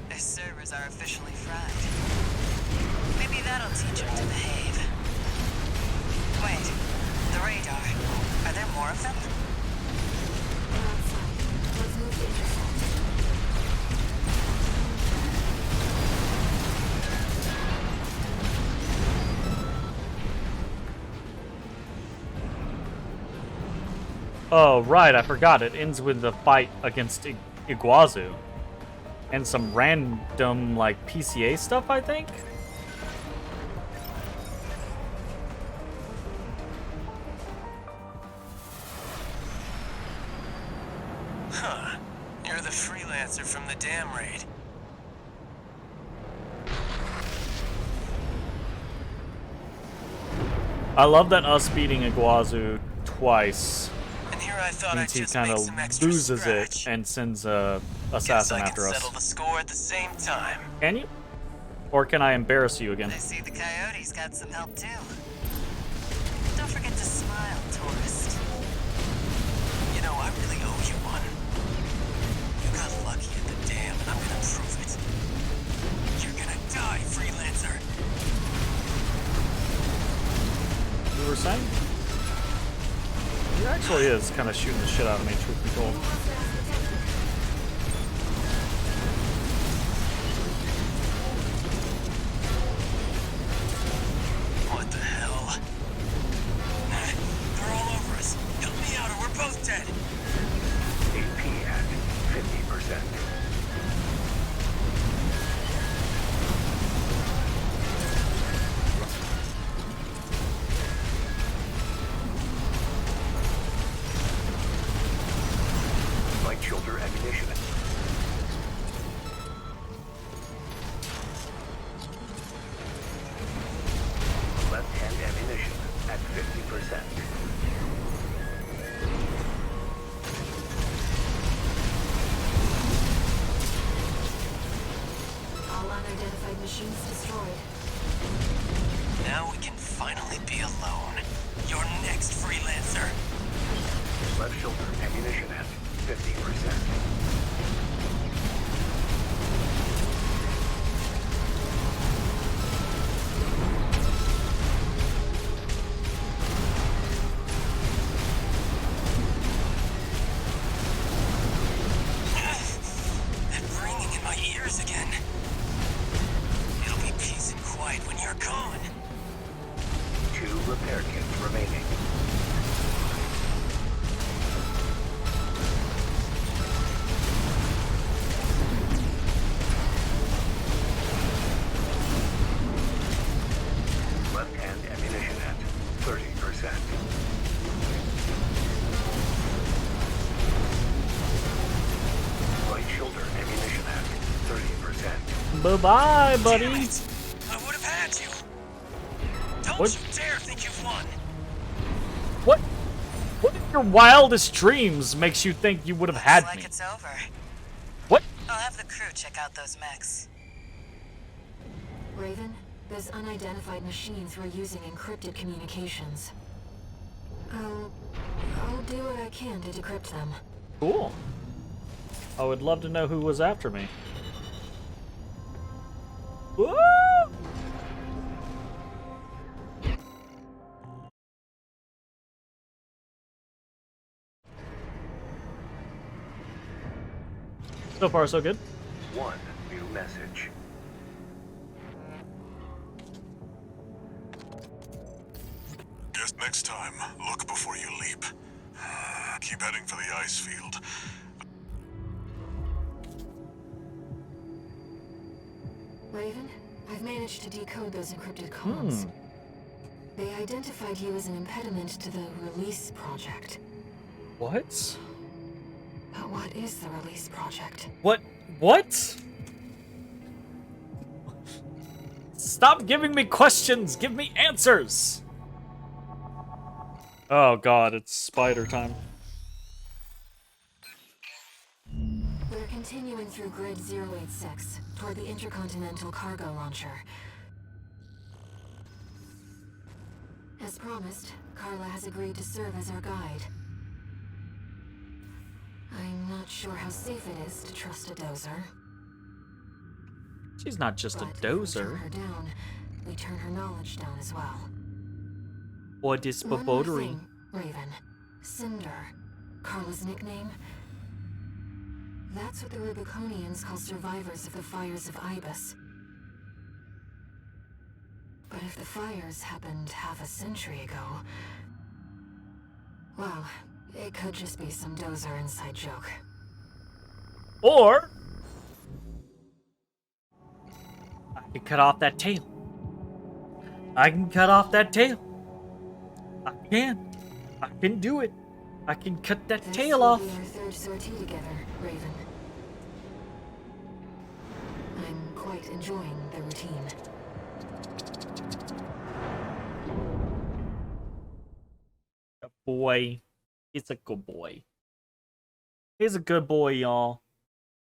Their servers are officially fried. Maybe that'll teach them to behave. Wait, the radar. Are there more of them? They're outside. Let's move to intercept. Oh, right, I forgot. It ends with the fight against Iguazu. And some random, like, PCA stuff, I think? freelancer from the dam raid. I love that us beating Iguazu twice And here I thought I'd means he just kind make of some extra loses scratch. it and sends Guess assassin I can after us. settle the score at the same time. Can you? Or can I embarrass you again? I see the coyotes got some help too. Don't forget to smile, tourist. You know, I really owe you one. You got lucky at the dam, and I'm gonna prove it. You're gonna die, freelancer. You were saying? He actually is kind of shooting the shit out of me, truth be told. What the hell? They're all over us. Help me out or we're both dead. AP at 50%. Light shoulder ammunition. Left-hand ammunition at 50%. All unidentified machines destroyed. Now we can finally be alone. You're next, freelancer. Left shoulder ammunition at 50%. That ringing in my ears again. It'll be peace and quiet when you're gone. 2 repair kits remaining. Left-hand ammunition at 30%. Right shoulder ammunition at 30%. Bye-bye, buddy. Damn it. I would have had you. Don't What? you dare think you've won. What in your wildest dreams makes you think you would have had Looks like me? it's over. What? I'll have the crew check out those mechs. Raven, those unidentified machines were using encrypted communications. I'll do what I can to decrypt them. Cool. I would love to know who was after me. Woo! So far, so good. 1 new message. Guess next time, look before you leap. Keep heading for the ice field. Raven, I've managed to decode those encrypted codes. They identified you as an impediment to the release project. What? But what is the release project? What? What? Stop giving me questions! Give me answers! Oh god, it's spider time. We're continuing through Grid 086 toward the Intercontinental Cargo Launcher. As promised, Carla has agreed to serve as our guide. I'm not sure how safe it is to trust a dozer. She's not just a But if we turn dozer. her down, we turn her knowledge down as well. Or One more disbobodery. thing, Raven. Cinder. Carla's nickname. That's what the Rubiconians call survivors of the fires of Ibis. But if the fires happened half a century ago... well, it could just be some dozer inside joke. Or I can cut off that tail. I can cut off that tail. I can do it. I can cut that This tail will off. be our third sortie together, Raven. I'm quite enjoying the routine. A boy. He's a good boy. He's a good boy, y'all.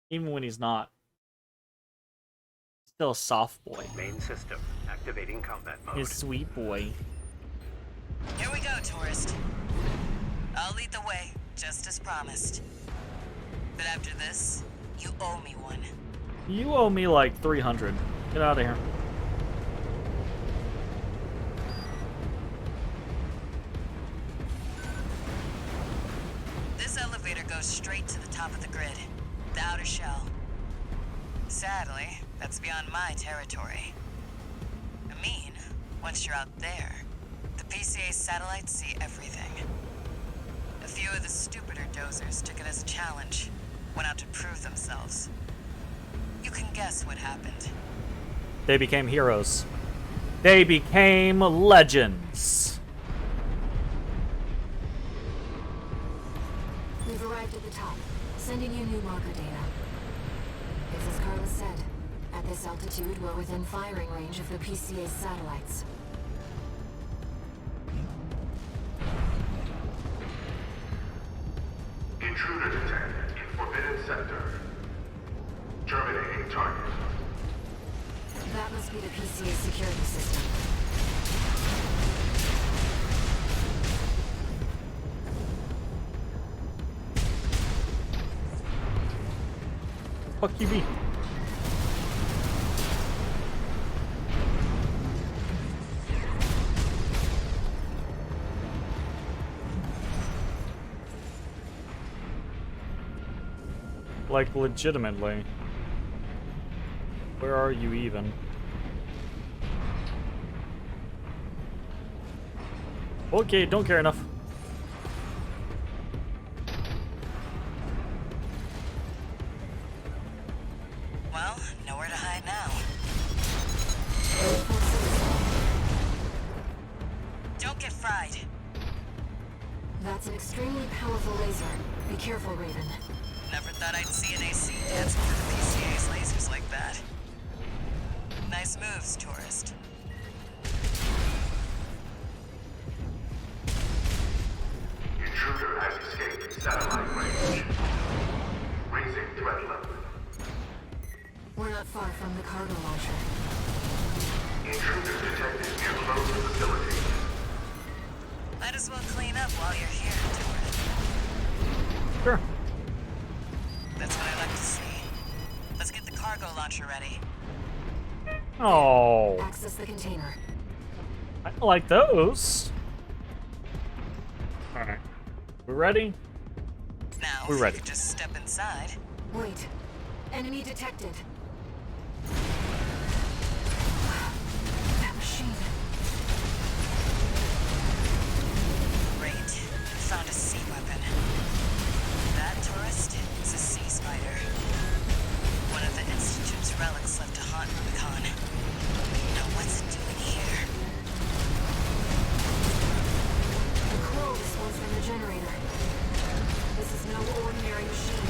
Even when he's not. Still a soft boy. Main system activating combat mode. He's a sweet boy. Here we go, tourist. I'll lead the way, just as promised. But after this, you owe me one. You owe me like 300. Get out of here. This elevator goes straight to the top of the grid, the outer shell. Sadly, that's beyond my territory. I mean, once you're out there, the PCA satellites see everything. A few of the stupider dozers took it as a challenge, went out to prove themselves. You can guess what happened. They became heroes. They became legends. We've arrived at the top, sending you new marker data. It's as Carlos said. At this altitude, we're within firing range of the PCA's satellites. Intruder detected in Forbidden Sector. Terminating target. That must be the PCA security system. Fuck you, be. Like, legitimately. Where are you even? Okay, don't care enough. Well, nowhere to hide now. Don't get fried. That's an extremely powerful laser. Be careful, Raven. Never thought I'd see an AC dancing through the PCA's lasers like that. Nice moves, tourist. Intruder has escaped satellite range. Raising threat level. We're not far from the cargo launcher. Intruder detected near closed facility. Might as well clean up while you're here, tourist. Sure. That's what I like to see. Let's get the cargo launcher ready. Oh, Access the container. I like those. All right, we ready? Now, We're if ready. you could just step inside. Wait. Enemy detected. That machine. Great. Found a sea weapon. That tourist is a sea spider. One of the Institute's relics left to haunt Rubicon. Now what's it doing here? The coral response from the generator. This is no ordinary machine.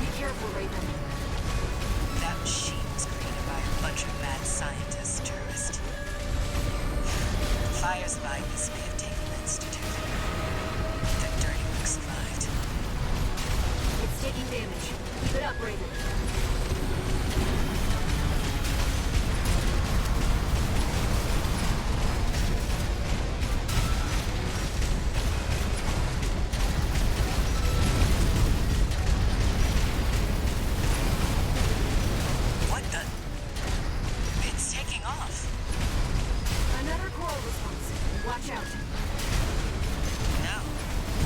Be careful, Raven. That machine was created by a bunch of mad scientists, tourist. The fire's virus may have taken the Institute. Their dirty work survived. It's taking damage. Keep it up, Raven. What the? It's taking off. Another coral response. Watch out. Now,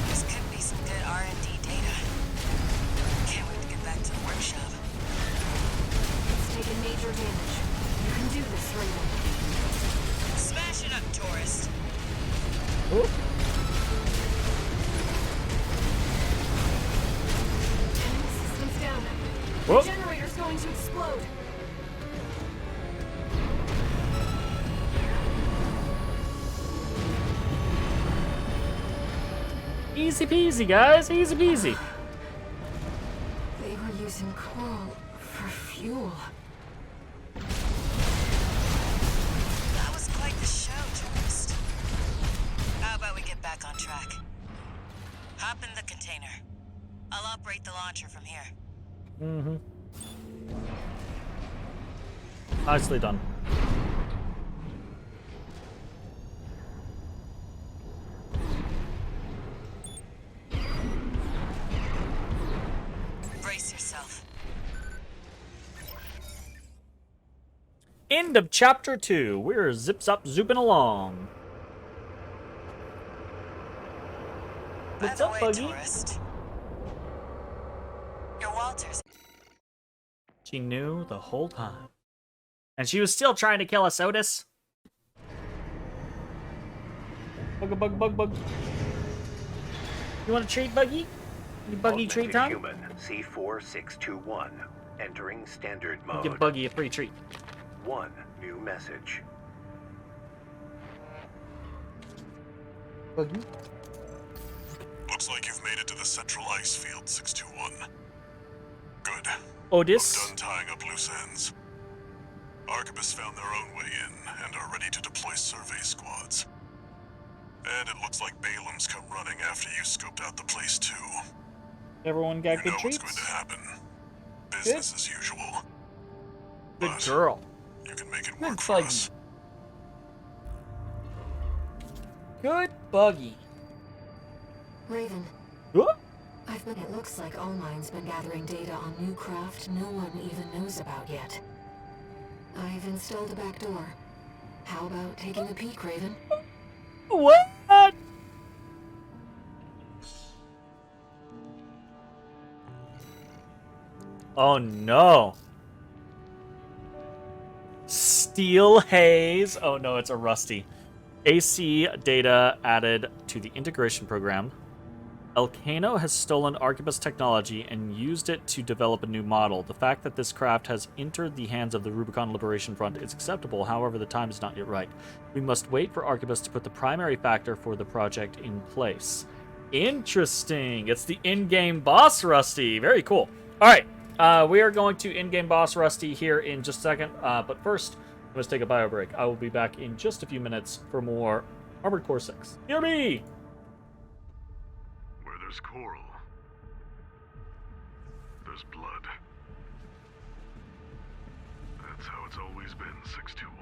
this could be some good R&D data. Can't wait to get back to the workshop. It's taken major damage. You can do this, Raven. Smash it up, tourist. Oop. Enemy systems down. Whoop. The generator's going to explode. Easy peasy, guys. Easy peasy. They were using coral for fuel. back on track. Hop in the container. I'll operate the launcher from here. Mm-hmm. Nicely done. Brace yourself. End of chapter 2. We're zip-zop-zooping along. By What's the up, way, Buggy? tourist. You're Walters. She knew the whole time. And she was still trying to kill us, Otis. Bug. You want a treat, Buggy? You Buggy treat time? Human C4621. Entering standard mode. Give Buggy a free treat. 1 new message. Buggy? Looks like you've made it to the central ice field, 621. Good. Otis? I'm done tying up loose ends. Arquebus found their own way in and are ready to deploy survey squads. And it looks like Balaam's come running after you scoped out the place too. Everyone got You good know treats? what's going to happen. Business as usual. Good But girl. you can make it Good work for Buggy. us. Good Buggy. Raven, Huh? it looks like Allmine's been gathering data on new craft no one even knows about yet. I've installed a back door. How about taking a peek, Raven? What? Oh no. Steel haze. Oh no, it's a rusty. AC data added to the integration program. Elcano has stolen Arquebus technology and used it to develop a new model. The fact that this craft has entered the hands of the Rubicon Liberation Front is acceptable, however, the time is not yet right. We must wait for Arquebus to put the primary factor for the project in place. Interesting. It's the in-game boss, Rusty. Very cool. All right. We are going to in-game boss Rusty here in just a second. But first, let's take a bio break. I will be back in just a few minutes for more Armored Core 6. Hear me! Where there's coral, there's blood. That's how it's always been, 621.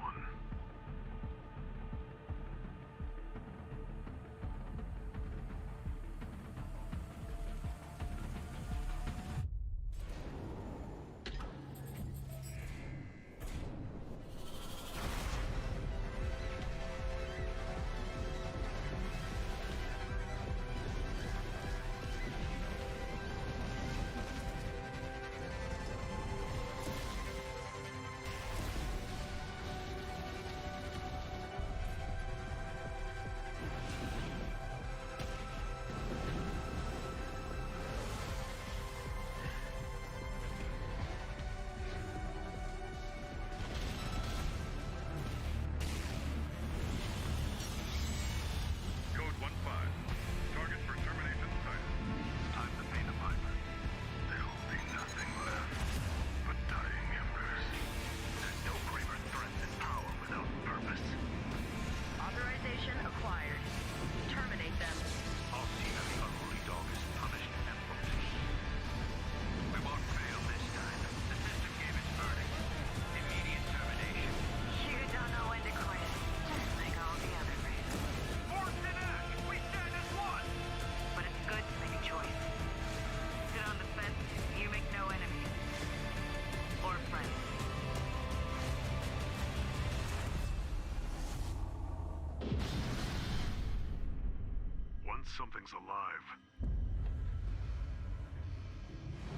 Something's alive.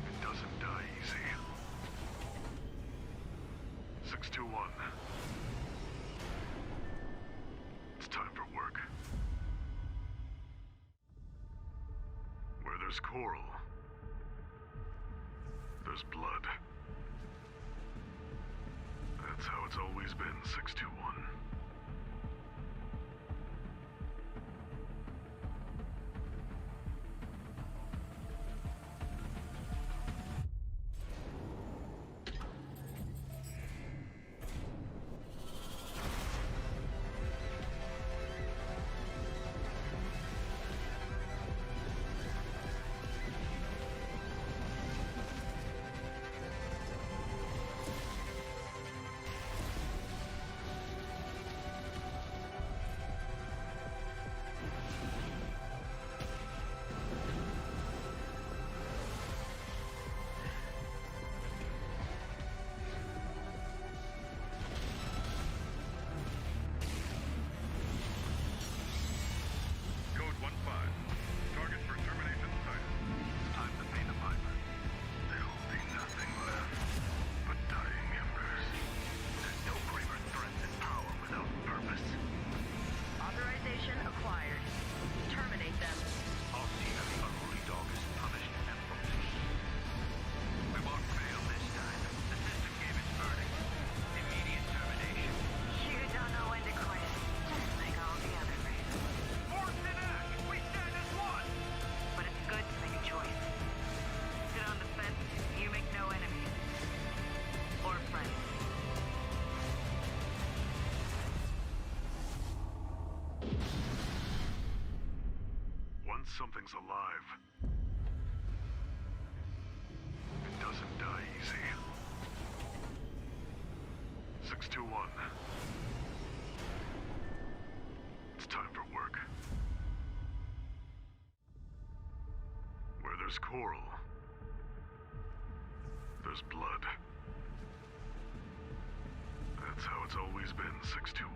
It doesn't die easy. 621. It's time for work. Where there's coral, there's blood. That's how it's always been, 621. something's alive, it doesn't die easy. 621. It's time for work. Where there's coral, there's blood. That's how it's always been, 621.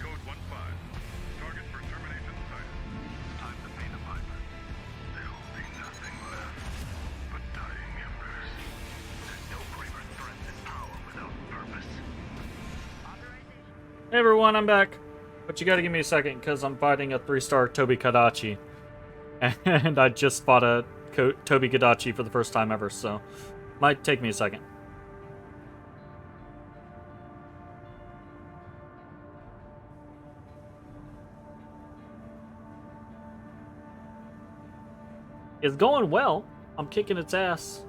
Code 1-5. Target for termination sighted. It's time to pay the piper. There'll be nothing left but dying embers. There's no greater threat than power without purpose. Hey everyone, I'm back. But you gotta give me a second, because I'm fighting a 3-star Tobi Kadachi. And I just fought a Tobi Kadachi for the first time ever, so might take me a second. It's going well. I'm kicking its ass.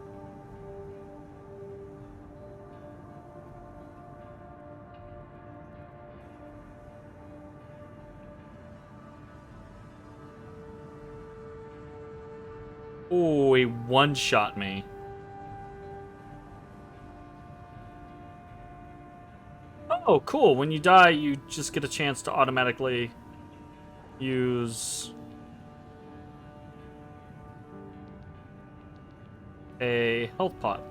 Oh, he one-shot me. Oh, cool. When you die, you just get a chance to automatically use a health pot.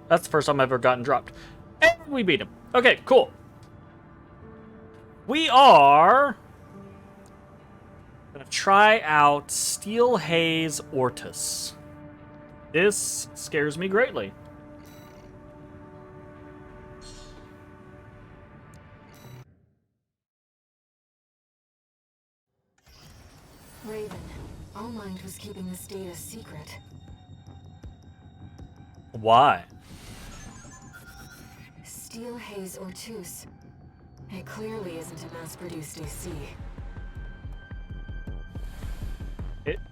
That's the first time I've ever gotten dropped. And we beat him. Okay, cool. We are gonna try out Steel Haze Ortis. This scares me greatly. Raven, Allmind was keeping this data secret. Why? Steel Haze Ortus. It clearly isn't a mass-produced AC.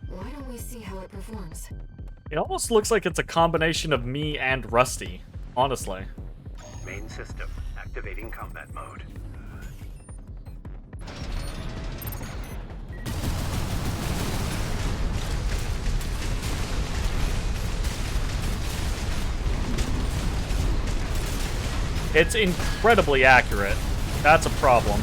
Why don't we see how it performs? It almost looks like it's a combination of me and Rusty, honestly. Main system activating combat mode. It's incredibly accurate. That's a problem.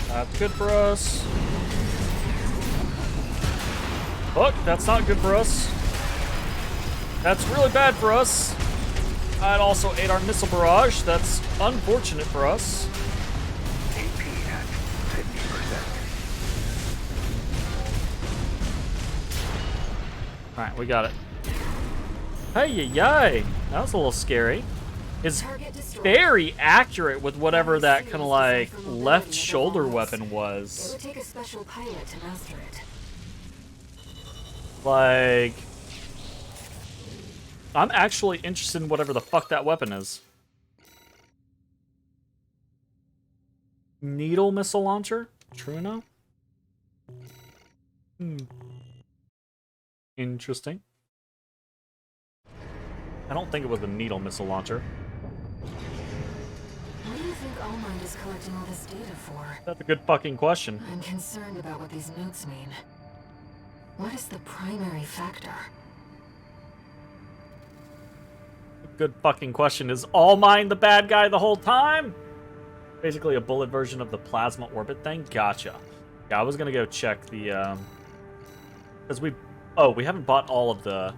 That's good for us. Look, that's not good for us. That's really bad for us. That also ate our missile barrage. That's unfortunate for us. AP at 50%. Alright, we got it. Hey, yay! That was a little scary. It's very accurate with whatever that kind of like left shoulder weapon It was. would take a special pilot to master it. Like, I'm actually interested in whatever the fuck that weapon is. Needle missile launcher? Truno? Interesting. I don't think it was a needle missile launcher. What do you think Allmind is collecting all this data for? That's a good fucking question. I'm concerned about what these notes mean. What is the primary factor? Good fucking question. Is All Mine the bad guy the whole time? Basically a bullet version of the plasma orbit thing. Gotcha. Yeah, I was gonna go check the because we haven't bought all of the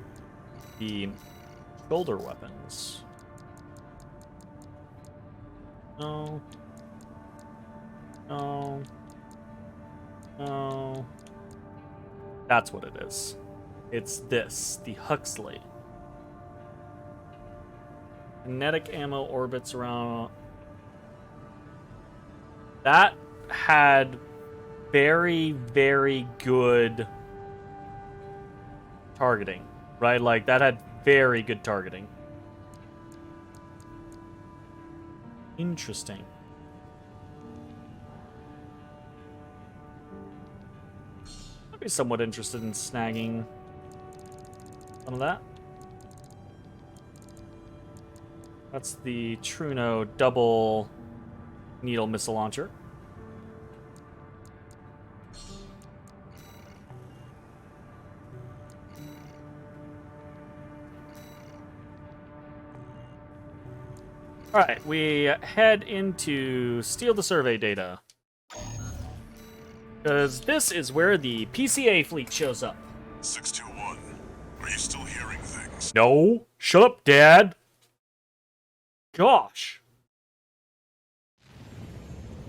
shoulder weapons. No. No. No. That's what it is. It's this, the Huxley. Kinetic ammo orbits around. That had very, very good targeting, right? Like, that had very good targeting. Interesting. I'd be somewhat interested in snagging some of that. That's the Truno double needle missile launcher. Alright, we head into steal the survey data. Because this is where the PCA fleet shows up. 621, are you still hearing things? No! Shut up, Dad! Gosh!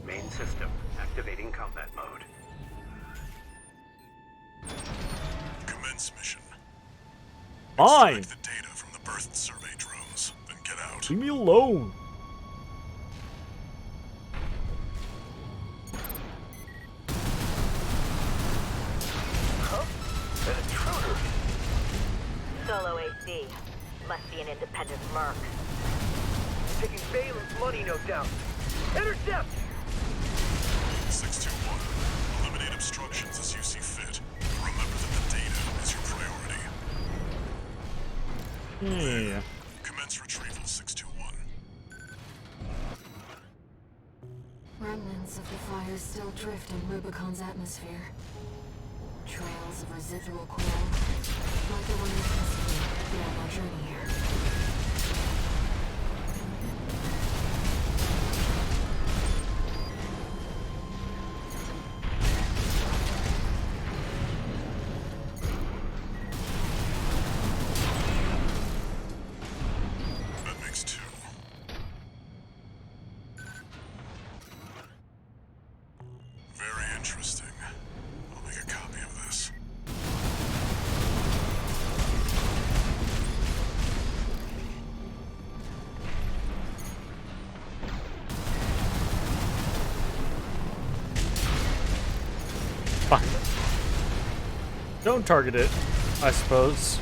Main system activating combat mode. Commence mission. Fine! Extract the data from the birth survey drones, then get out. Leave me alone! An intruder. Solo AC. Must be an independent merc. Taking Balin's money, no doubt. Intercept! 621, eliminate obstructions as you see fit. Remember that the data is your priority. Yeah. Commence retrieval, 621. Remnants of the fire still drift in Rubicon's atmosphere. Trails of residual coral, like the one we tested during our journey here. That makes 2. Very interesting. I'll make a copy of this. Fine. Don't target it, I suppose.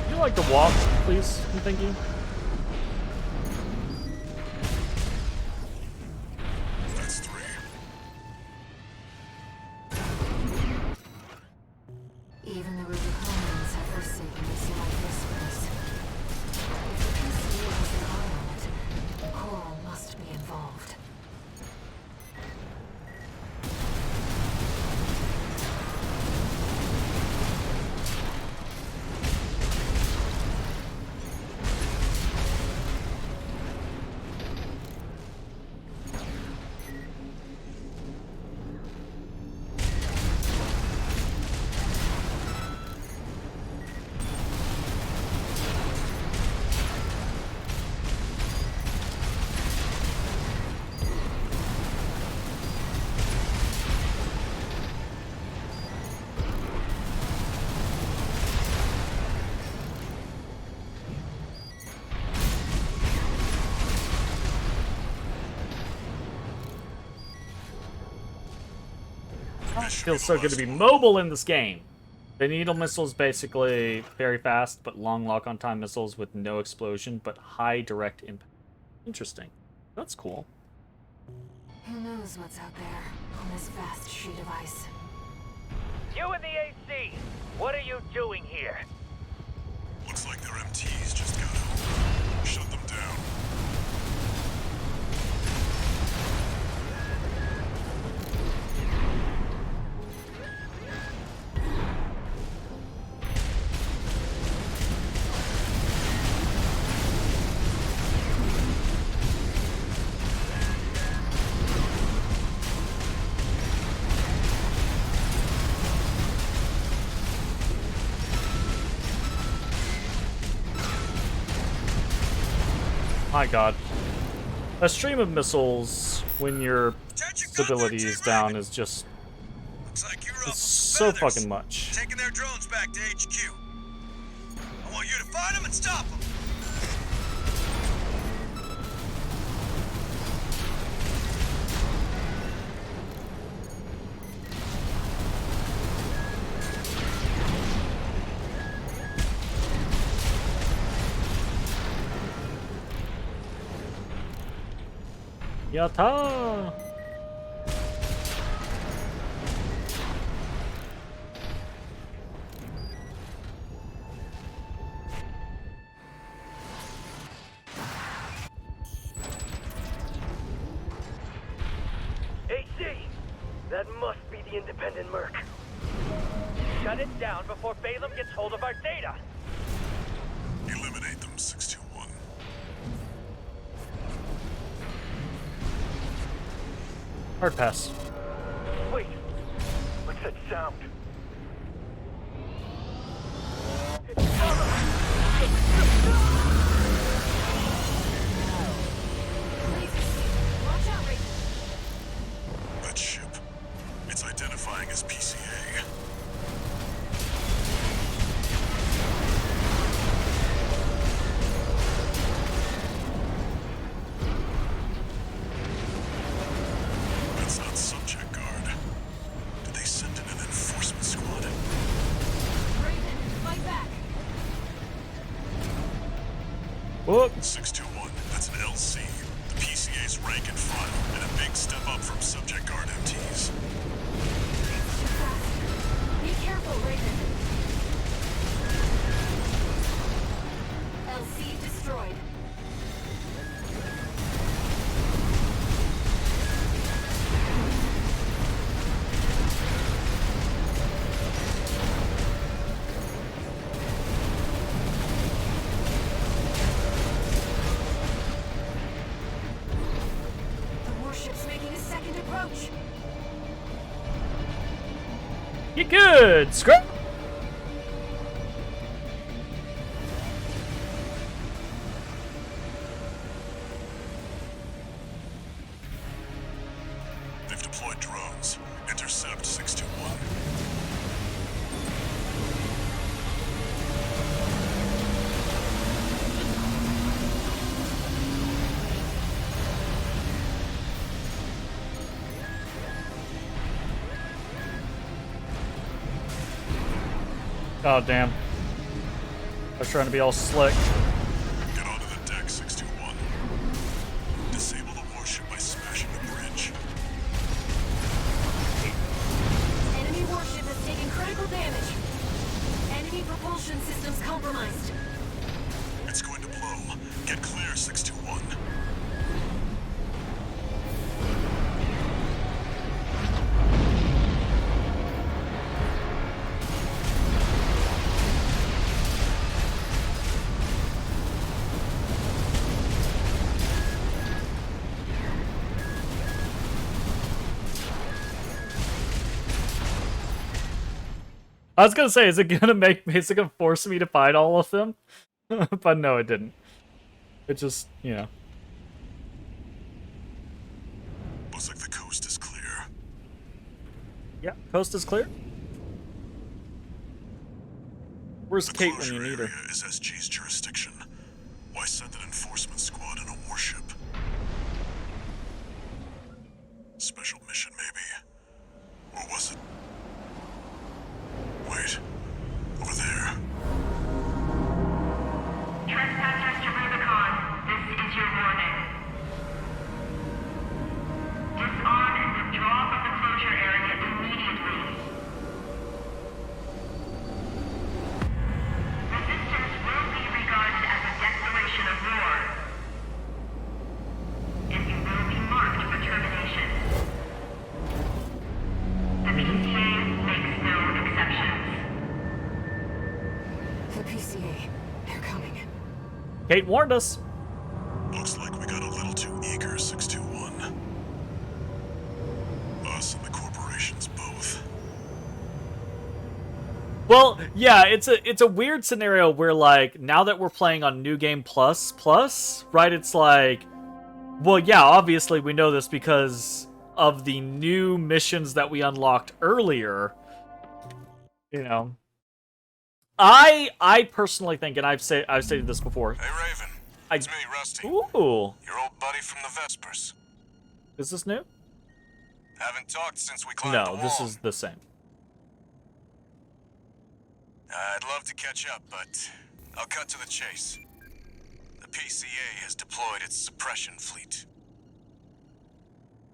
Would you like to walk, please? Thank you. That's 3. Even the Rubiconians have forsaken this life this space. If the PCA has an eye on it, the coral must be involved. Feels so good to be mobile in this game. The needle missiles basically very fast, but long lock-on time missiles with no explosion, but high direct impact. Interesting. That's cool. Who knows what's out there on this vast sheet of ice? You and the AC! What are you doing here? Looks like their MTs just got home. Shut them down. My god. A stream of missiles when your stability is down is just Looks like you it's ruffled so some feathers. fucking much. Taking their drones back to HQ. I want you to find them and stop them. Yatta! AC! That must be the independent merc. Shut it down before Balaam gets hold of our data. Eliminate them, 621. Hard pass. Wait, what's that sound? Watch out, Raven. That ship. It's identifying as PCA. That's not subject guard. Did they send in an enforcement squad? Raven, fight back. Whoop! 621. That's an LC. The PCA's rank and file, and a big step up from subject guard MTs. Be careful, Raven. LC destroyed. The warship's making a second approach. You good, Scrap? They've deployed drones. Intercept 621. Oh damn. I was trying to be all slick. Get onto the deck, 621. Disable the warship by smashing the bridge. Enemy warship has taken critical damage. Enemy propulsion systems compromised. It's going to blow. Get clear, 621. I was gonna say, is it gonna force me to fight all of them? But no, it didn't. It just, you know. Looks like the coast is clear. Yeah, coast is clear. Where's The Kate when closure you need her? area is SG's jurisdiction. Why send an enforcement squad in a warship? Special mission, maybe. Or was it? Wait. Over there. Trespassers to Rubicon, this is your warning. Disarm and withdraw from the closure area immediately. Resistance will be regarded as a declaration of war. And you will be marked for termination. The PCA makes no exceptions. The PCA. They're coming. Kate warned us. Looks like we got a little too eager, 621. Us and the corporations both. Well, yeah, it's a weird scenario where like now that we're playing on New Game Plus, right? It's like, well, yeah, obviously we know this because of the new missions that we unlocked earlier. You know, I personally think, and I've stated this before. Hey, Raven. It's me, Rusty. Ooh, Your old buddy from the Vespers. is this new? Haven't talked since we climbed the No, wall. this is the same. I'd love to catch up, but I'll cut to the chase. The PCA has deployed its suppression fleet.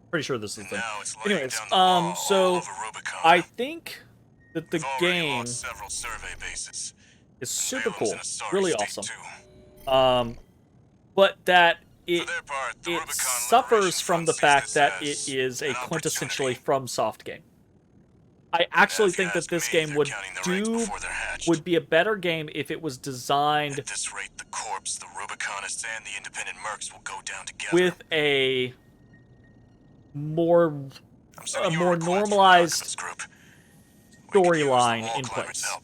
Pretty sure this is the. Now it's laying Anyways, down the law all so over Rubicon. I think that the We've already game lost several survey bases. is super Balem's cool, in a sorry really state, awesome. too. But that For it their part, the it Rubicon suffers Liberation from Front the sees fact this that as it is a an quintessentially opportunity. from soft game. I actually Ask- think that ask this me if game they're would counting the rates before they're hatched. would be a better game if it was designed At this rate, the Corps, the Rubiconists, and the independent mercs will go down together. with a more I'm sending you more request from the normalized Alchemist group. We could use the storyline wall in climbers' place. help.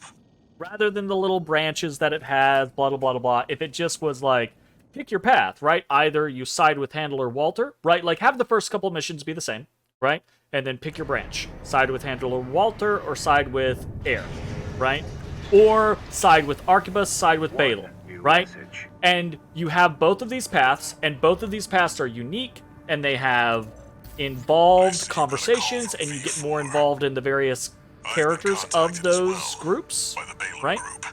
Rather than the little branches that it has, blah, blah, blah, blah, blah. If it just was like, pick your path, right? Either you side with Handler Walter, right? Like, have the first couple missions be the same, right? And then pick your branch. Side with Handler Walter or side with Air, right? Or side with Arquebus, side with Balaam, right? And you have both of these paths, and both of these paths are unique, and they have involved conversations, and you get more involved in the various characters of those groups, By the Balaam right? group.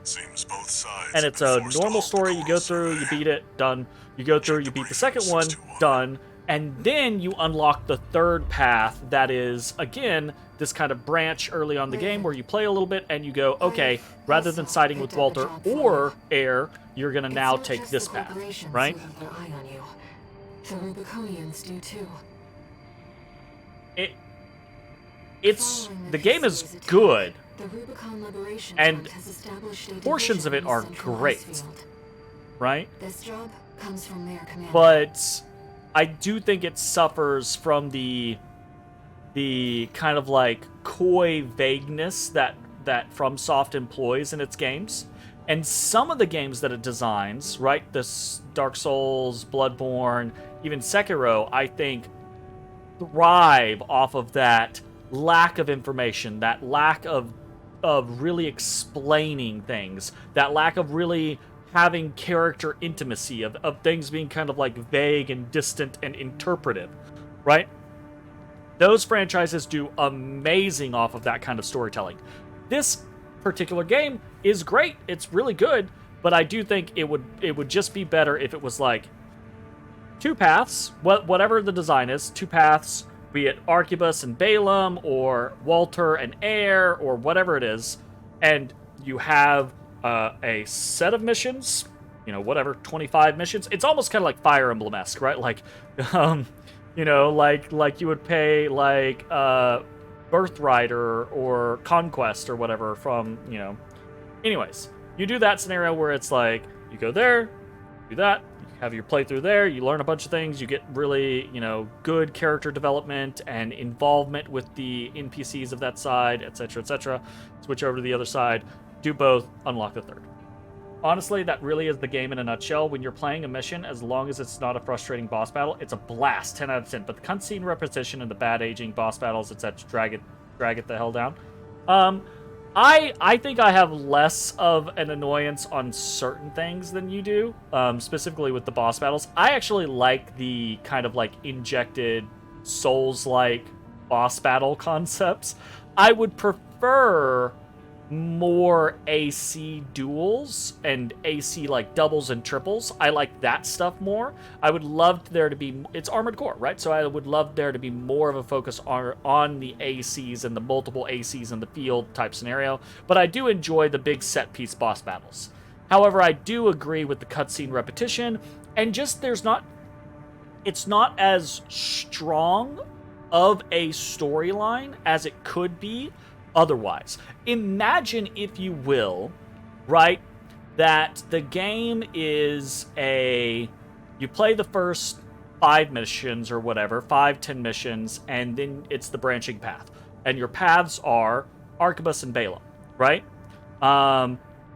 Seems both sides And have it's been a forced to normal halt story. the You go Coral through, you survey. beat it, done. You go through, you beat the second one, done. And then you unlock the third path that is, again, this kind of branch early on the game where you play a little bit and you go, okay, rather than siding with Walter or Air, you're going to now take this path, right? Their eye on you. The Rubiconians do too. It's Following the game is PCA's attack, good, the Rubicon Liberation and Front has established a portions of division it are in Central great. Icefield. right? This job comes from their commander. But I do think it suffers from the kind of like coy vagueness that FromSoft employs in its games. And some of the games that it designs, right, this Dark Souls, Bloodborne, even Sekiro, I think thrive off of that lack of information, that lack of really explaining things, that lack of really having character intimacy, of things being kind of like vague and distant and interpretive, right? Those franchises do amazing off of that kind of storytelling. This particular game is great. It's really good, but I do think it would just be better if it was like two paths, whatever the design is, two paths, be it Arquebus and Balaam or Walter and Air or whatever it is, and you have a set of missions, whatever, 25 missions. It's almost kind of like Fire Emblem-esque, right? Like, like you would pay like Birthright or Conquest or whatever from, Anyways, you do that scenario where it's like, you go there, do that, you have your playthrough there, you learn a bunch of things, you get really, good character development and involvement with the NPCs of that side, etc., etc. Switch over to the other side, do both, unlock the third. Honestly, that really is the game in a nutshell. When you're playing a mission, as long as it's not a frustrating boss battle, it's a blast, 10 out of 10. But the cutscene repetition and the bad aging boss battles, etc., drag it the hell down. I think I have less of an annoyance on certain things than you do, specifically with the boss battles. I actually like the kind of like injected Souls-like boss battle concepts. I would prefer more AC duels and AC like doubles and triples. I like that stuff more. I would love there to be, it's Armored Core, right? So I would love there to be more of a focus on the ACs and the multiple ACs in the field type scenario. But I do enjoy the big set piece boss battles. However, I do agree with the cutscene repetition and just it's not as strong of a storyline as it could be otherwise. Imagine, if you will, right, that the game is you play the first 5 missions or whatever, 5-10 missions, and then it's the branching path. And your paths are Arquebus and Balaam, right?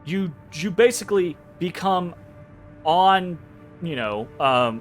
You basically become on,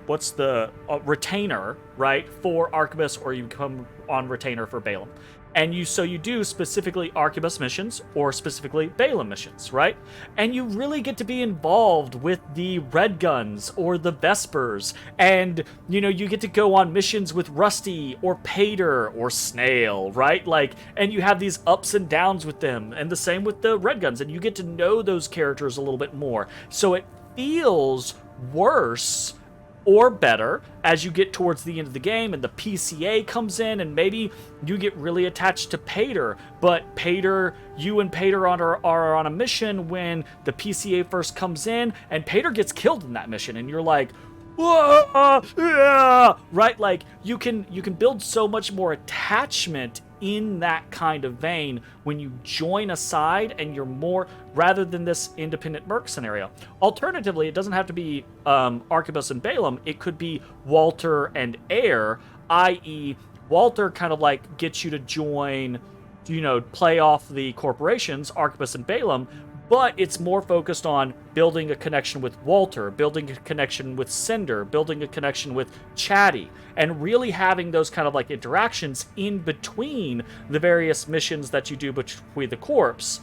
what's the retainer, right, for Arquebus, or you become on retainer for Balaam. And you do specifically Arquebus missions or specifically Balaam missions, right? And you really get to be involved with the Red Guns or the Vespers. And, you get to go on missions with Rusty or Pater or Snail, right? And you have these ups and downs with them. And the same with the Red Guns. And you get to know those characters a little bit more. So it feels worse or better as you get towards the end of the game and the PCA comes in, and maybe you get really attached to Pater, but Pater, you and Pater are on a mission when the PCA first comes in, and Pater gets killed in that mission, and you're like, whoa, yeah, right? You can build so much more attachment in that kind of vein when you join a side and you're more, rather than this independent merc scenario. Alternatively, it doesn't have to be Arquebus and Balaam. It could be Walter and Air, i.e. Walter kind of gets you to join, play off the corporations, Arquebus and Balaam, but it's more focused on building a connection with Walter, building a connection with Cinder, building a connection with Chatty, and really having those kind of interactions in between the various missions that you do between the corps.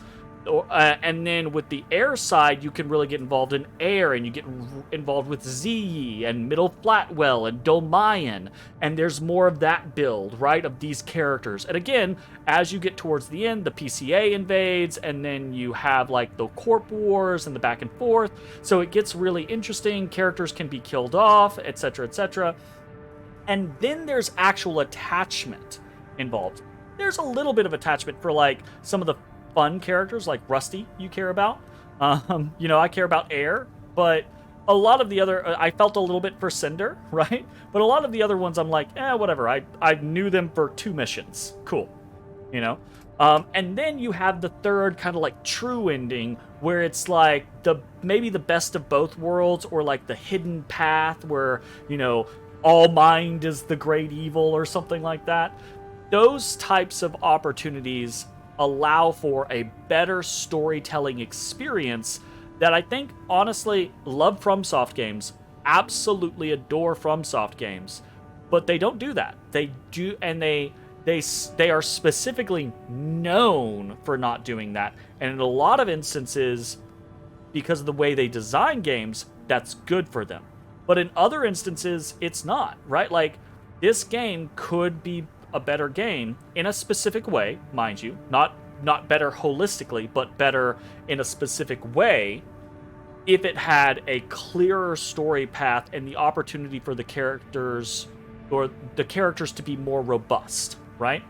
And then with the Air side, you can really get involved in Air, and you get involved with Z and Middle Flatwell and Domayan, and there's more of that build, right, of these characters. And again, as you get towards the end, the PCA invades, and then you have the Corp Wars and the back and forth, so it gets really interesting. Characters can be killed off, etc., etc. And then there's actual attachment involved. There's a little bit of attachment for some of the fun characters like Rusty you care about. I care about Air, but a lot of the other, I felt a little bit for Cinder, right? But a lot of the other ones I'm whatever. I knew them for 2 missions. Cool. And then you have the third kind of true ending where it's maybe the best of both worlds, or the hidden path where, all mind is the great evil or something like that. Those types of opportunities allow for a better storytelling experience that I think, honestly, love FromSoft games, absolutely adore FromSoft games, but they don't do that. They do, and they are specifically known for not doing that. And in a lot of instances, because of the way they design games, that's good for them. But in other instances, it's not, right? This game could be a better game in a specific way, mind you, not better holistically, but better in a specific way, if it had a clearer story path and the opportunity for the characters to be more robust, right?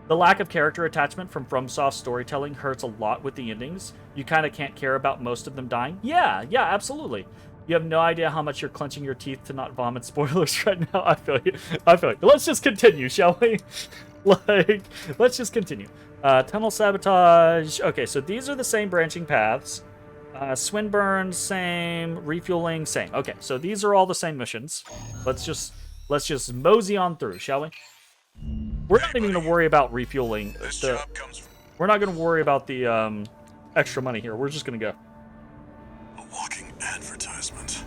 The lack of character attachment from FromSoft storytelling hurts a lot with the endings. You kind of can't care about most of them dying. Yeah, absolutely. You have no idea how much you're clenching your teeth to not vomit spoilers right now. I feel you. Let's just continue, shall we? Let's just continue. Tunnel sabotage. Okay, so these are the same branching paths. Swinburne, same. Refueling, same. Okay, so these are all the same missions. Let's just mosey on through, shall we? We're not even going to worry about refueling. We're not going to worry about the extra money here. We're just going to go. A walking advertisement.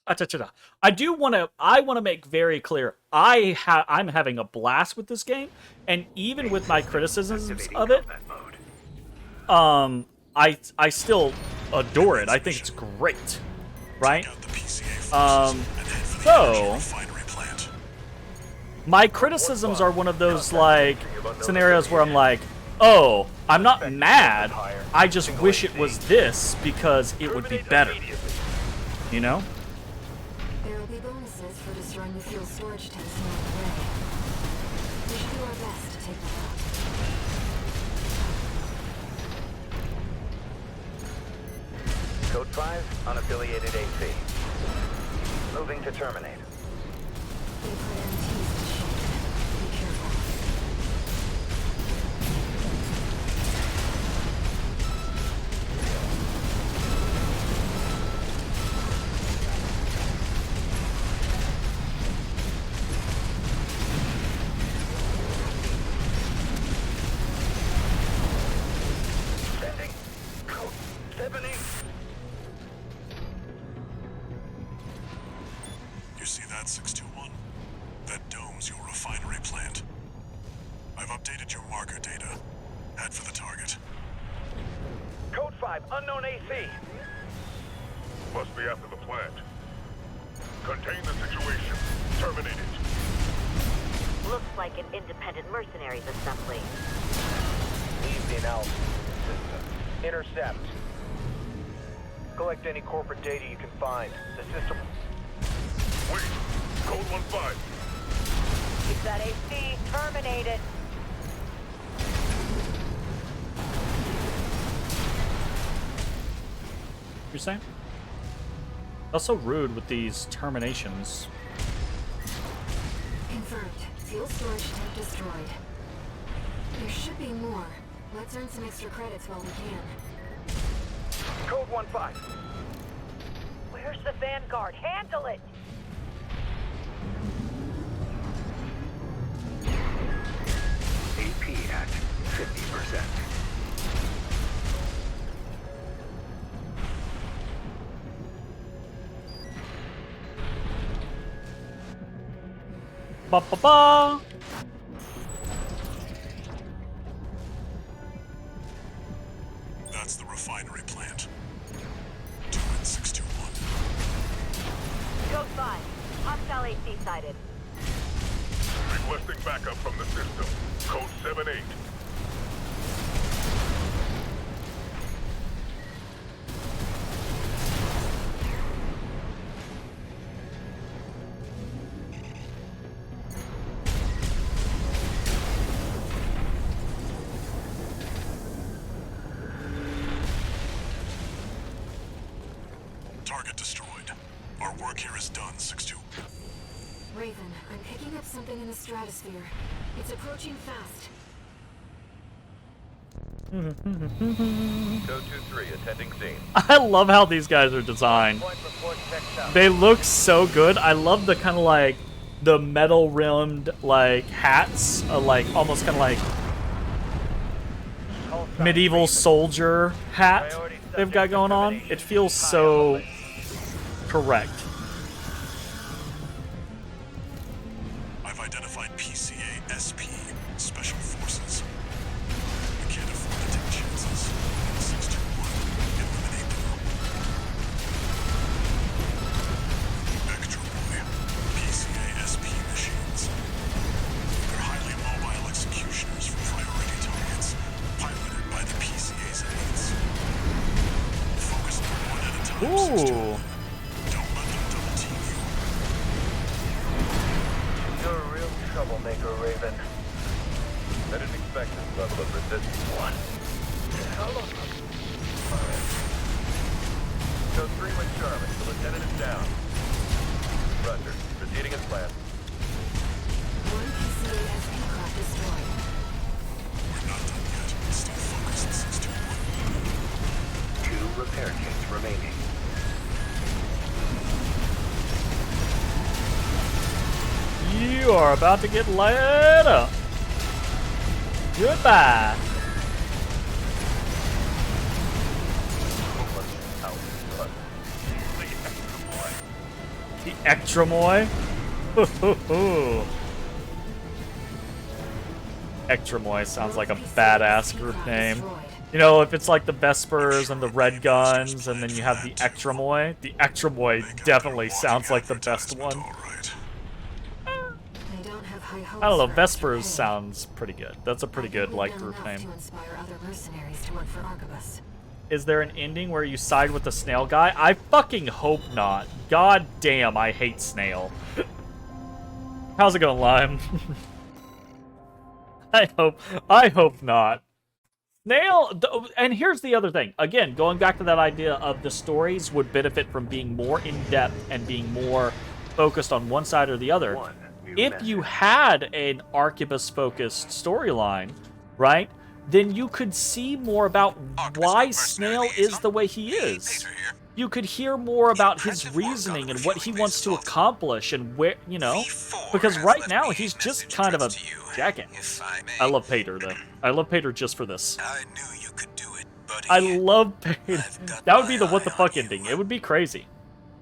I want to make very clear, I'm having a blast with this game, and even with my criticisms of it, I still adore it. I think it's great, right? So my criticisms are one of those scenarios where I'm oh, I'm not mad. I just wish it was this because it would be better. There will be bonuses for destroying the fuel storage tanks along the way. We should do our best to take them out. Code 5, unaffiliated AC. Moving to terminate. They put MTs to shit. Be careful. You see that, 621? That dome's your refinery plant. I've updated your marker data. Head for the target. Code 5, unknown AC. Must be after the plant. Contain the situation. Terminate it. Looks like an independent mercenaries assembly. Leave the analysis system. Intercept. Collect any corporate data you can find. The system... Wait. Code 1-5. Keep that AC terminated. You're saying? That's so rude with these terminations. Confirmed. Fuel storage tank destroyed. There should be more. Let's earn some extra credits while we can. Code 1-5. Where's the Vanguard? Handle it! AP at 50%. Ba ba ba. That's the refinery plant. Turret 621. Code 5. Hostile AC sighted. Requesting backup from the system. Code 7-8. Target destroyed. Our work here is done, 6-2. Raven, I'm picking up something in the stratosphere. It's approaching fast. Code 2-3, attending scene. I love how these guys are designed. Point report checked out. They look so good. I love the kind of like the metal rimmed like hats, like almost kind of like Call sign medieval Raven. soldier hat Priority they've got subject going on. determination. It feels High so elevation. correct. I've identified PCA SP, Special Forces. We can't afford to take chances. 621, eliminate them. Extra Boy, PCA SP machines. They're highly mobile executioners for priority targets, piloted by the PCA's elites. Focus them one at a time, 621. Ooh. Don't let them double team you. You're a real troublemaker, Raven. I didn't expect this level of resistance. What? How long? Code 3 with Charlie. The lieutenant is down. Roger. Proceeding as planned. One PCASP craft destroyed. We're not done yet. Stay focused, 621. 2 repair kits remaining. You are about to get lit up. Goodbye. The Ectromoy. Ectromoy sounds like a badass group name. You know, if it's like the Vespers and the Red Guns, and then you have the Ectromoy definitely sounds like the best one. All right. They don't have high hopes I don't know, for extra Vespers pay. sounds pretty good. That's a pretty I think good, we've like, done group enough name. to inspire other mercenaries to work for Arquebus. Is there an ending where you side with the snail guy? I fucking hope not. God damn, I hate snail. How's it going, Lime? I hope not. Snail, and here's the other thing. Again, going back to that idea of the stories would benefit from being more in-depth and being more focused on one side or the other. One new If message. you had an Arquebus-focused storyline, right, then you could see more about why Snail is the way he is. You could hear more about his reasoning and what he wants to accomplish and where, you know, because right now he's just kind of a jackass. I love Pater, though. I love Pater just for this. I knew you could do it, buddy. I love Pater. I've got That would be my the what the eye fuck on you. ending. It would be crazy.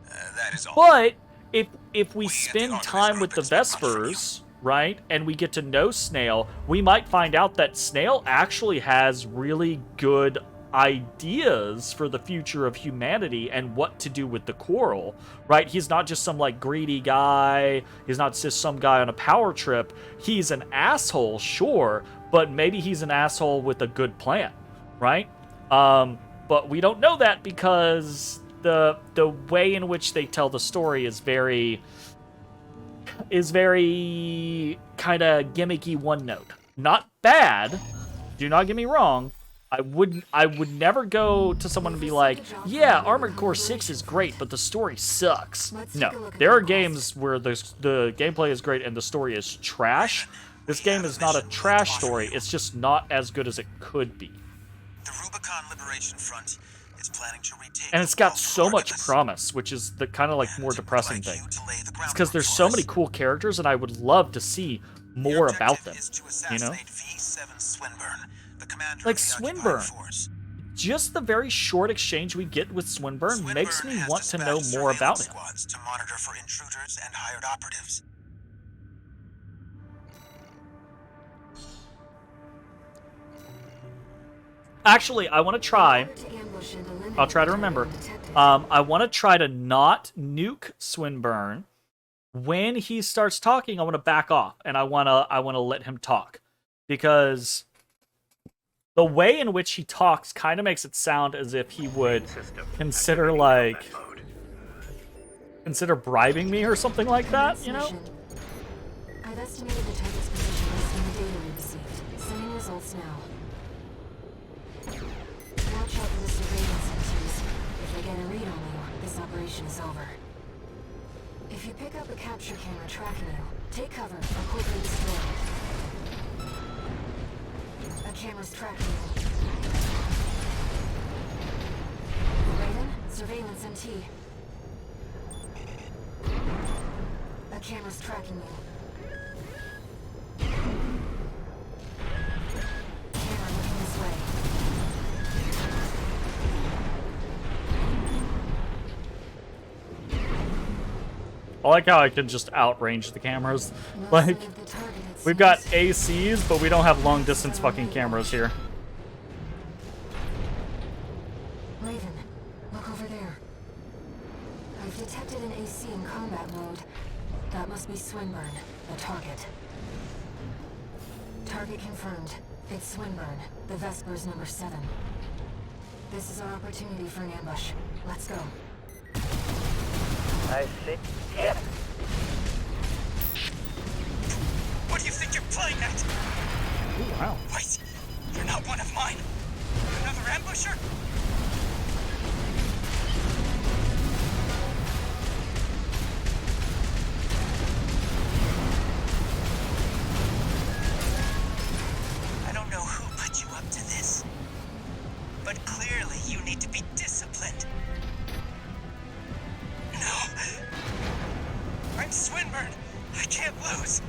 That is all. But if we spend time with the Vespers, right, and we get to know Snail, we might find out that Snail actually has really good ideas for the future of humanity and what to do with the Quarrel, right? He's not just some like greedy guy. He's not just some guy on a power trip. He's an asshole, sure, but maybe he's an asshole with a good plan, right? But we don't know that because the way in which they tell the story is very kind of gimmicky, one note. Not bad. Do not get me wrong. I would never go to someone and be like, yeah, Armored Core 6 is great, but the story sucks. No, there are games where the gameplay is great and the story is trash. This game is not a trash story. It's just not as good as it could be. The Rubicon Liberation Front is planning to retake. And it's got so much promise, which is the kind of like more depressing thing. It's because there's so many cool characters, and I would love to see more about them. You know, like Swinburne. Just the very short exchange we get with Swinburne makes me want to know more about him. To monitor for intruders and hired operatives. Actually, I want to try. I'll try to remember. I want to try to not nuke Swinburne. When he starts talking, I want to back off, and I want to let him talk, because the way in which he talks kind of makes it sound as if he would consider bribing me or something like that, you know? I've estimated the target's position based on the data we received. Sending results now. Watch out for the surveillance sensors. If they get a read on you, this operation is over. If you pick up a capture camera tracking you, take cover or quickly destroy it. A camera's tracking you. Raven, surveillance MT. A camera's tracking you. Camera looking this way. I like how I can just outrange the cameras. Like, we've got ACs, but we don't have long-distance fucking cameras here. Raven, look over there. I've detected an AC in combat mode. That must be Swinburne, the target. Target confirmed. It's Swinburne, the Vespers number 7. This is our opportunity for an ambush. Let's go. I see. Yeah. What do you think you're playing at? Ooh, wow. Wait, you're not one of mine. Another ambusher? I don't know who put you up to this, but clearly you need to be disciplined. No. I'm Swinburne. I can't lose.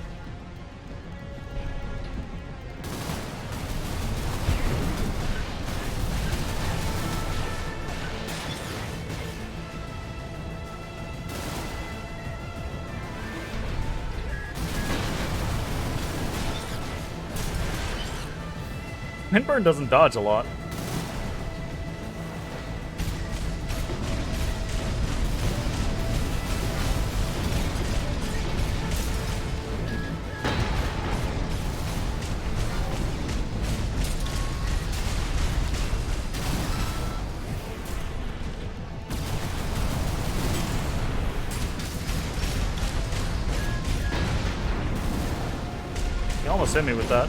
Swinburne doesn't dodge a lot. He almost hit me with that.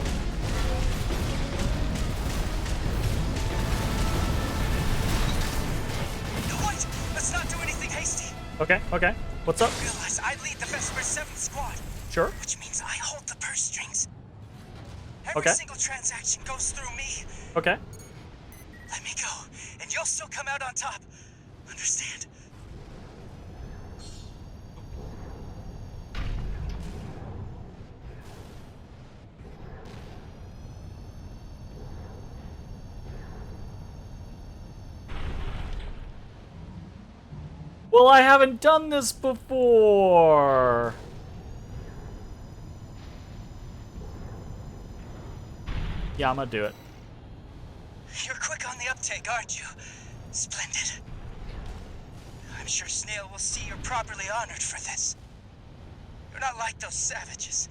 No, wait! Let's not do anything hasty. Okay, okay. What's up? Realize I lead the Vesper 7 squad. Sure. Which means I hold the purse strings. Every Okay. single transaction goes through me. Okay. Let me go, and you'll still come out on top. Understand? Well, I haven't done this before. Yeah, I'm gonna do it. You're quick on the uptake, aren't you? Splendid. I'm sure Snail will see you're properly honored for this. You're not like those savages.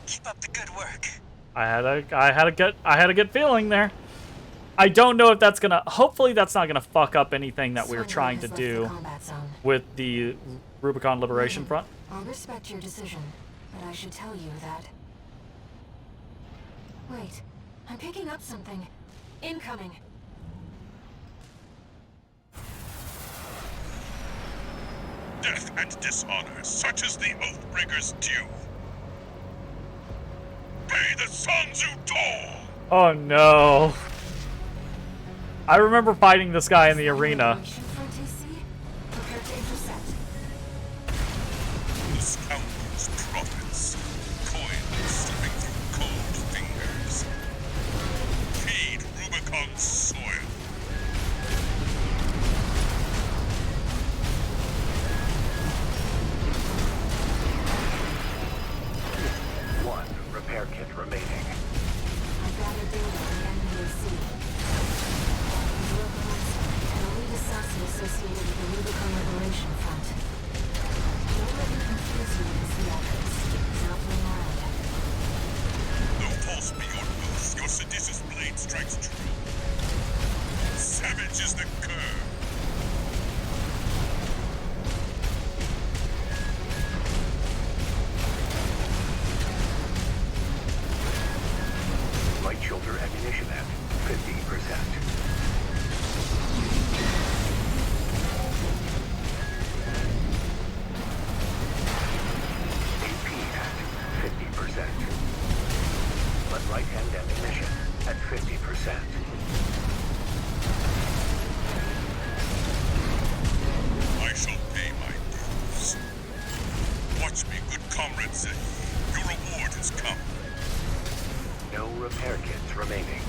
Keep up the good work. I had a good feeling there. I don't know if that's gonna. Hopefully, that's not gonna fuck up anything that we were Swindler trying to has left the do combat zone. with the Rubicon Liberation Front. I'll respect your decision, but I should tell you that... Wait, I'm picking up something. Incoming. Death and dishonor, such as the Oathbreaker's due. Pay the Sanzu toll! Oh no! I remember fighting this guy in the arena. Prepare to intercept. The scoundrel's profits. Coin slipping through cold fingers. Feed Rubicon's soil. One repair kit remaining. I've gathered data on the NBAC. These locals and a lead assassin associated with the Rubicon Liberation Front. Don't let me confuse you with his theatrics. He's not playing around. Though false be your oath, your seditious blade strikes true. Savage is the curve. Light shoulder ammunition at 50%. AP at 50%. But right hand ammunition at 50%. I shall pay my dues. Watch me, good comrade Zay. Your reward has come. No repair kits remaining.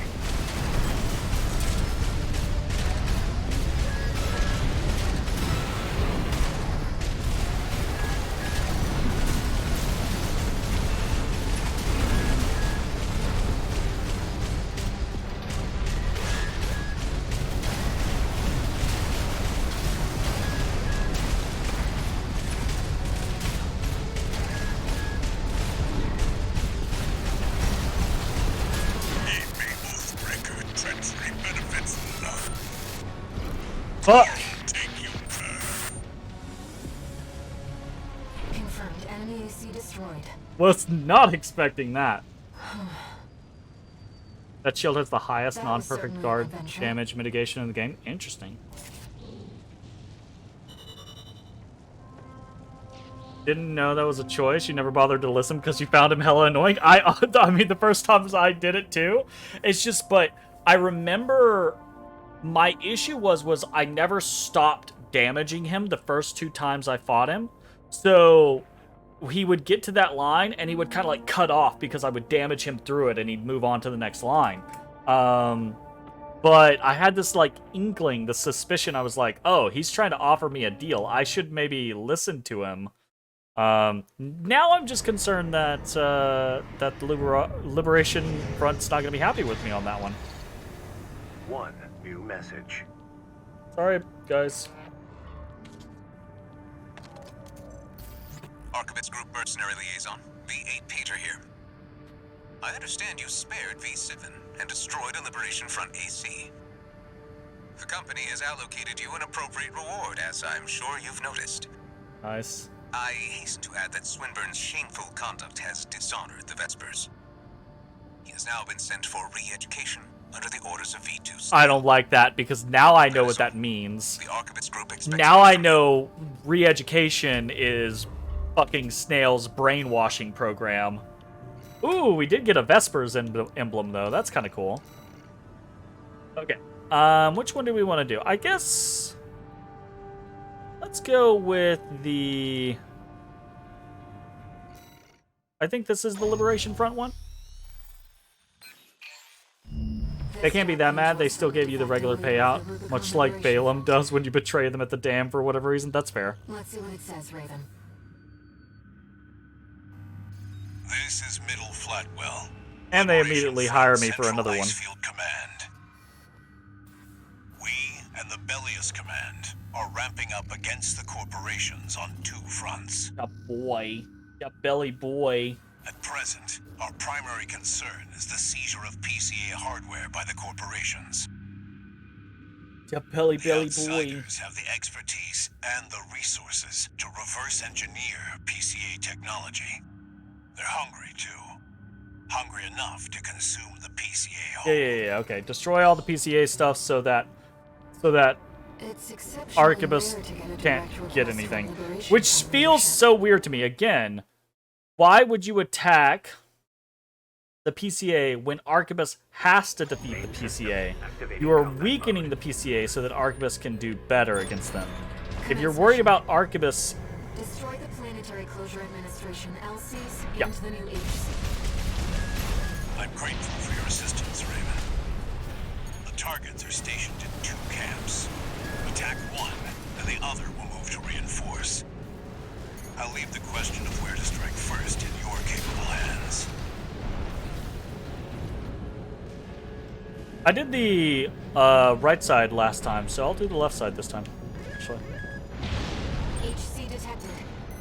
Fuck! Confirmed. Enemy AC destroyed. Was not expecting that. That shield has the highest That was non-perfect certainly guard an adventure. damage mitigation in the game. Interesting. Didn't know that was a choice. You never bothered to listen because you found him hella annoying. I mean, the first times I did it too. It's just, but I remember my issue was I never stopped damaging him the first 2 times I fought him. So he would get to that line and he would kind of like cut off because I would damage him through it and he'd move on to the next line. But I had this like inkling, the suspicion. I was like, oh, he's trying to offer me a deal. I should maybe listen to him. Now I'm just concerned that that the Liberation Front's not gonna be happy with me on that one. One new message. Sorry, guys. Archivist Group Mercenary Liaison, V8 Peter here. I understand you spared V7 and destroyed a Liberation Front AC. The company has allocated you an appropriate reward, as I'm sure you've noticed. Nice. I hasten to add that Swinburne's shameful conduct has dishonored the Vespers. He has now been sent for re-education under the orders of V2. I don't like that because now I know what that means. The Archivist Group expects Now I know re-education is fucking Snail's brainwashing program. Ooh, we did get a Vespers emblem though. That's kind of cool. Okay. Which one do we want to do? I guess let's go with the... I think this is the Liberation Front one. They can't be that mad. They still gave you the regular payout, much like Balaam does when you betray them at the dam for whatever reason. That's fair. Let's see what it says, Raven. This is Middle Flatwell. And they Liberation immediately Front hire me for Central another one. Icefield Command. We and the Bellius Command are ramping up against the corporations on 2 fronts. Yeah, boy. Yeah, belly boy. At present, our primary concern is the seizure of PCA hardware by the corporations. Yeah, belly The boy. outsiders have the expertise and the resources to reverse engineer PCA technology. They're hungry, too. Hungry enough to consume the PCA whole. Yeah, okay. Destroy all the PCA stuff so that It's exceptionally Arquebus rare to get a can't direct get request from anything. Liberation Which Corporation. feels so weird to me. Again, why would you attack the PCA when Arquebus has to defeat the PCA? You are weakening the PCA so that Arquebus can do better against them. If you're worried about Arquebus, Destroy the Planetary Closure Administration LCs Yeah. and the new HC. I'm grateful for your assistance, Raven. The targets are stationed in 2 camps. Attack one, and the other will move to reinforce. I'll leave the question of where to strike first in your capable hands. I did the right side last time, so I'll do the left side this time. Actually, HC detected.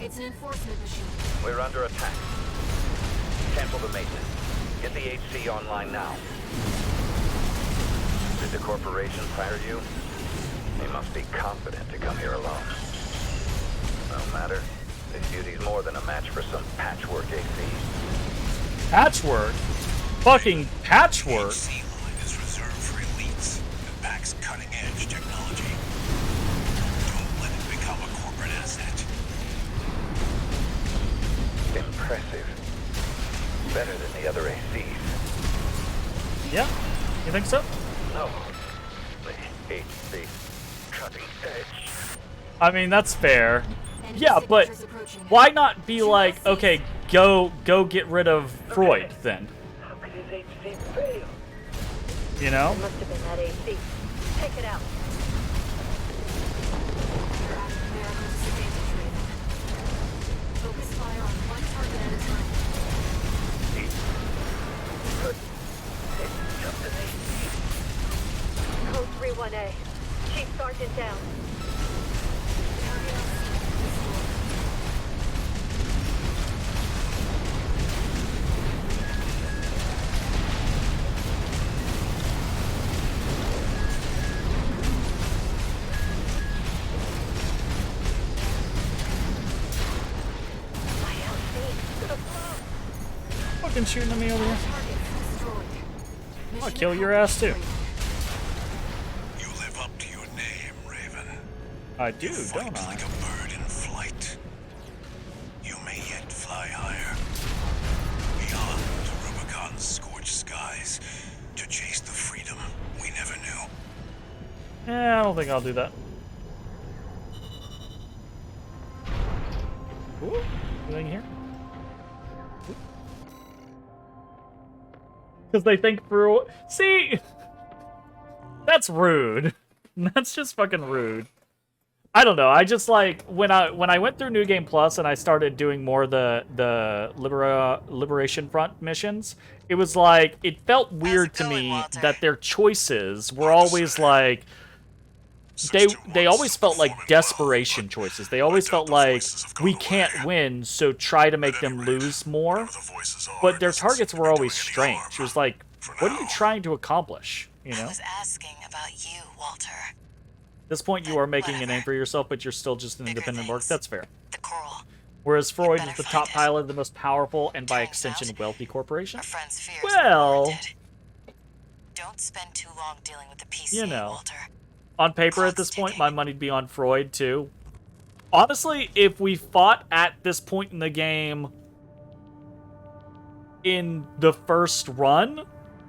It's an enforcement machine. We're under attack. Cancel the maintenance. Get the HC online now. Did the corporations hire you? They must be confident to come here alone. No matter. This duty's more than a match for some patchwork AC. patchwork, fucking patchwork. HC line is reserved for elites and packs cutting-edge technology. Don't let it become a corporate asset. Impressive. Better than the other ACs. Yeah, you think so? No. The HC cutting edge. I mean, that's fair. Enemy Yeah, but signatures approaching. why not be like, okay, go get rid of Freud then? How could his HC fail? You know? Must have been that AC. Take it out. You're at numerical disadvantage, Raven. Focus fire on one target at a time. Code 31A. Chief Sergeant down. Target LC destroyed. Fucking shooting at me over here. Target destroyed. I'll Mission kill your ass too. accomplished, You live up to your name, Raven. I do, Fight don't I? like a bird in flight. You may yet fly higher. Beyond Rubicon's scorched skies to chase the freedom we never knew. Yeah, I don't think I'll do that. Ooh, anything here? Because they think through. See, that's rude. That's just fucking rude. I don't know. I just like when I went through New Game Plus and I started doing more of the Liberation Front missions. It was like it felt weird to going, me Walter? that their choices were always like they always felt like desperation choices. They always felt like we can't win, so try to make them lose more. But their targets were always strange. It was like, what are you trying to accomplish? You I know? was asking about you, Walter. At this point, you are making a name for yourself, but you're still just an Bigger independent work. things. That's fair. The coral. Whereas Freud better is the find top it. pilot of the most powerful and by Turns extension out, wealthy corporation. Our friend's fears Well, were warranted. Don't spend too long dealing with the PCA, you know. Walter. On paper at this point, my money'd be on Freud too. Honestly, if we fought at this point in the game in the first run,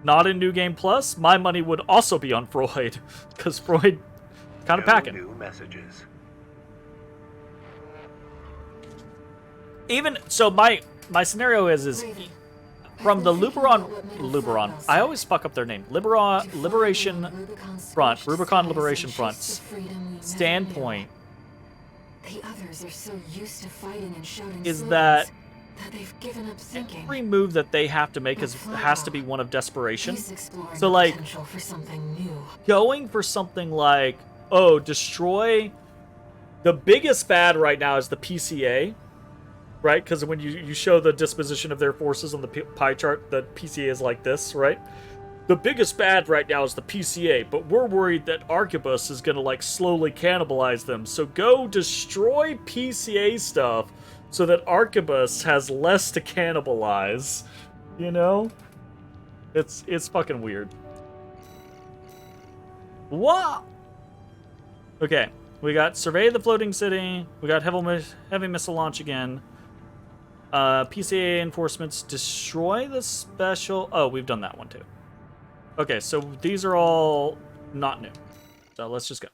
not in New Game Plus, my money would also be on Freud. Because Freud kind of packing. New messages. Even so, my scenario is Raven, from the Luberon. I always fuck up their name. Liberation Front, Rubicon Liberation Front's standpoint The others are so used to fighting and shouting is slogans that they've given up thinking. every move that they have to make has to be one of desperation. He's exploring So, the like, potential for something new. going for something like, oh, destroy... The biggest bad right now is the PCA, right? Because when you show the disposition of their forces on the pie chart, the PCA is like this, right? The biggest bad right now is the PCA, but we're worried that Arquebus is going to, like, slowly cannibalize them. So go destroy PCA stuff so that Arquebus has less to cannibalize, you know? It's fucking weird. What? Okay, we got Survey the Floating City. We got Heavy Missile Launch again. PCA enforcements. Destroy the special... Oh, we've done that one too. Okay, so these are all not new. So let's just go.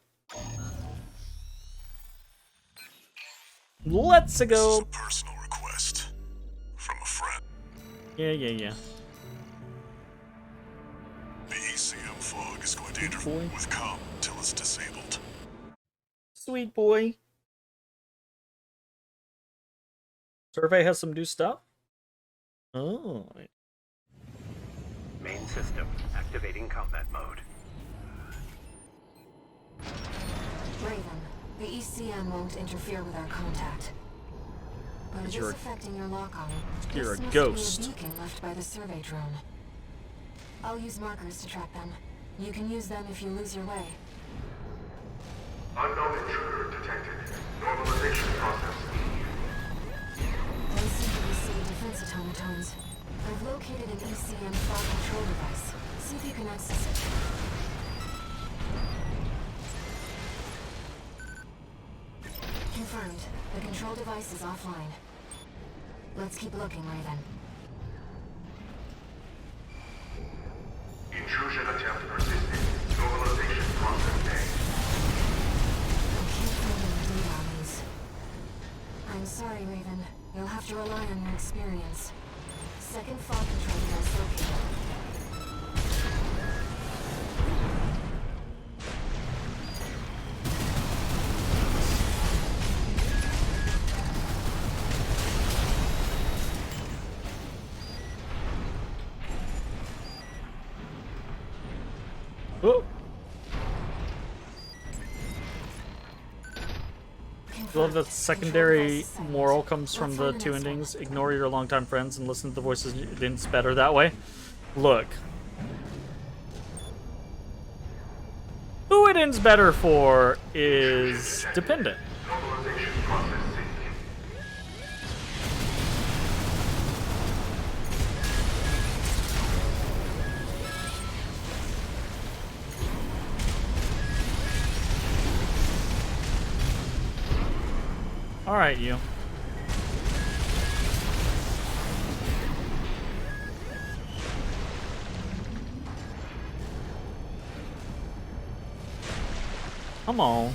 Let's This is go. a personal request from a friend. Yeah. The ECM fog is going to Good interfere boy. with comm until it's disabled. Sweet boy. Survey has some new stuff. Oh. Main system activating combat mode. Raven, the ECM won't interfere with our contact. But it is You're- affecting your lock-on. you're This a must ghost. be a beacon left by the survey drone. I'll use markers to track them. You can use them if you lose your way. Unknown intruder detected. Normalization process. They seem to be city defense automatons. I've located an ECM fog control device. See if you can access it. Confirmed. The control device is offline. Let's keep looking, Raven. Intrusion attempt persisting. Normalization process A. I can't find any data on these. I'm sorry, Raven. You'll have to rely on your experience. Second fog control device located. Oh. I love that secondary moral comes from the two endings. Ignore your longtime friends and listen to the voices. It's better that way. Look. Who it ends better for is dependent. Normalization process C. Alright, you. Come on.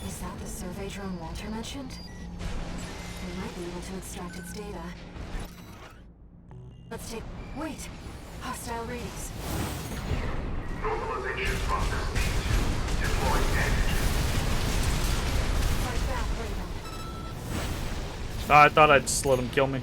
Is that the survey drone Walter mentioned? We might be able to extract its data. Let's take... Wait! Hostile readings. Normalization process B2. Deploying antigen. Fight back, Raven. Oh, I thought I'd just let him kill me.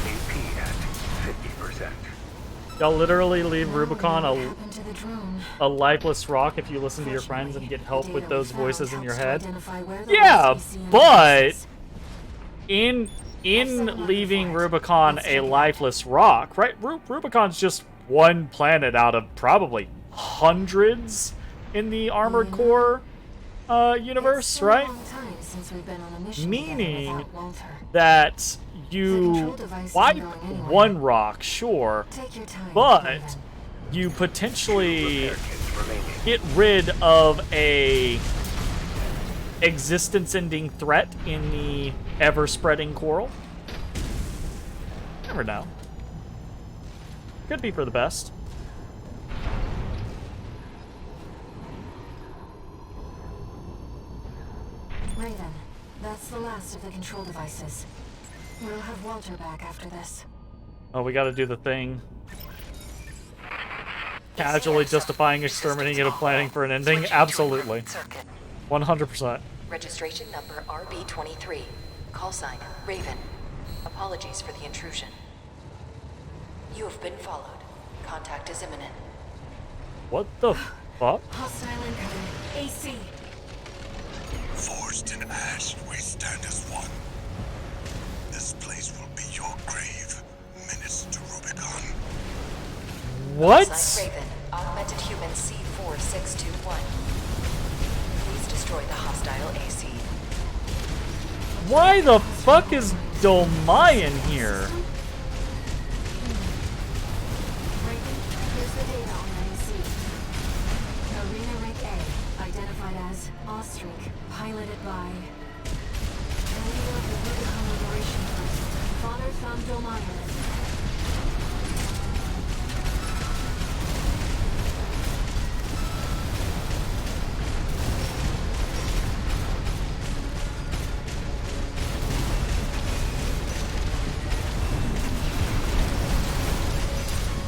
AP at 50%. They'll literally leave Rubicon What happened to the drone? a lifeless rock if you listen to your friends and get help with those voices in your head. Yeah, Yeah, but in leaving Rubicon a lifeless rock, right? Rubicon's just one planet out of probably hundreds in the Armored Core universe, right? Meaning that you wipe one rock, sure, but you potentially get rid of a existence-ending threat in the ever-spreading coral. Never know. Could be for the best. Raven, that's the last of the control devices. We'll have Walter back after this. Oh, we gotta do the thing. Casually justifying exterminating and planning for an ending? Absolutely. 100%. Registration number RB23. Call sign Raven. Apologies for the intrusion. You have been followed. Contact is imminent. What the fuck? Hostile incoming. AC. Forged in ash, we stand as one. This place will be your grave. Menace to Rubicon. What? Sign Raven. Augmented human C4621. Please destroy the hostile AC. Why the fuck is Dolmayan here? Raven, here's the data on the AC. Arena Rank A, identified as Ostrich, piloted by leader of the Rubicon Liberation Front, Father Thumb Dolmayan.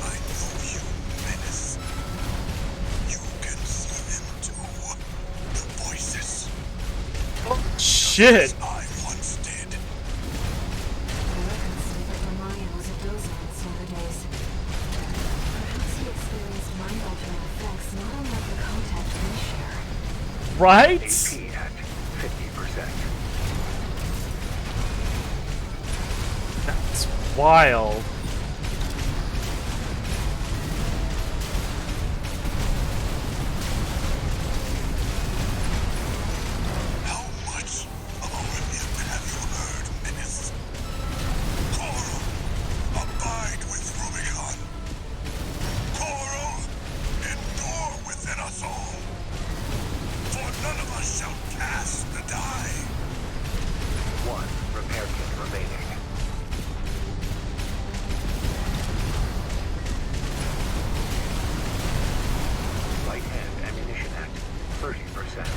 I know you, Menace. You can see them too. The voices. Shit. I once did. The records say that Dolmayan was a dozer in Solar days. Perhaps he experienced mind-altering effects not unlike the contact we share. Right? AP at 50%. That's wild. How much of our him have you heard, Menace? Coral, abide with Rubicon. Coral, endure within us all. For none of us shall cast the die. One repair kit remaining. Right hand ammunition at 30%.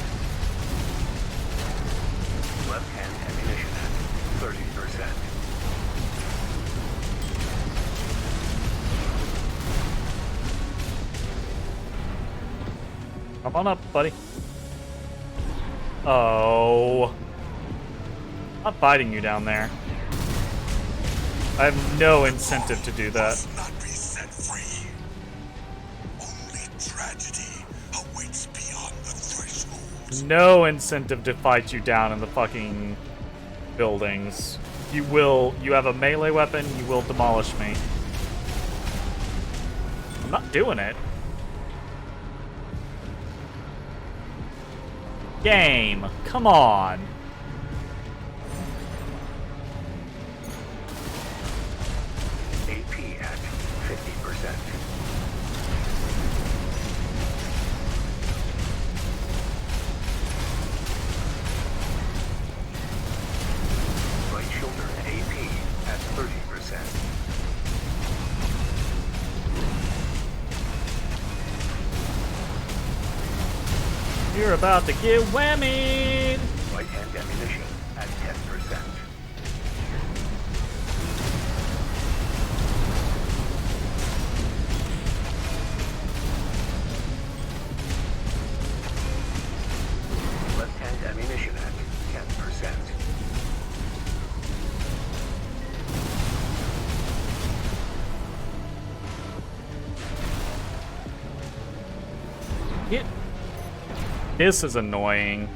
Left hand ammunition at 30%. Come on up, buddy. Oh. I'm fighting you down there. I have no incentive to do that. Must not be set free. Only tragedy awaits beyond the threshold. No incentive to fight you down in the fucking buildings. You have a melee weapon, you will demolish me. I'm not doing it. Game, come on. AP at 50%. Right shoulder AP at 30%. You're about to get whammied. Right hand ammunition at 10%. Left hand ammunition at 10%. This is annoying.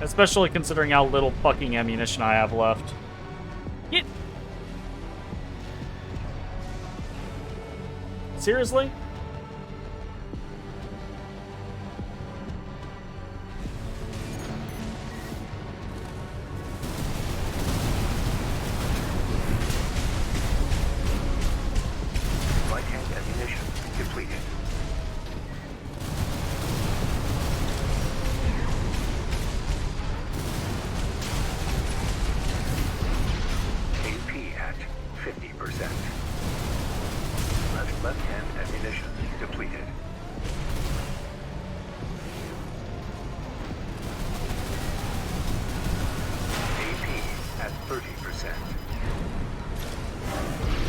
Especially considering how little fucking ammunition I have left. Get. Seriously? Light hand ammunition depleted. AP at 50%. Left hand ammunition depleted. AP at 30%.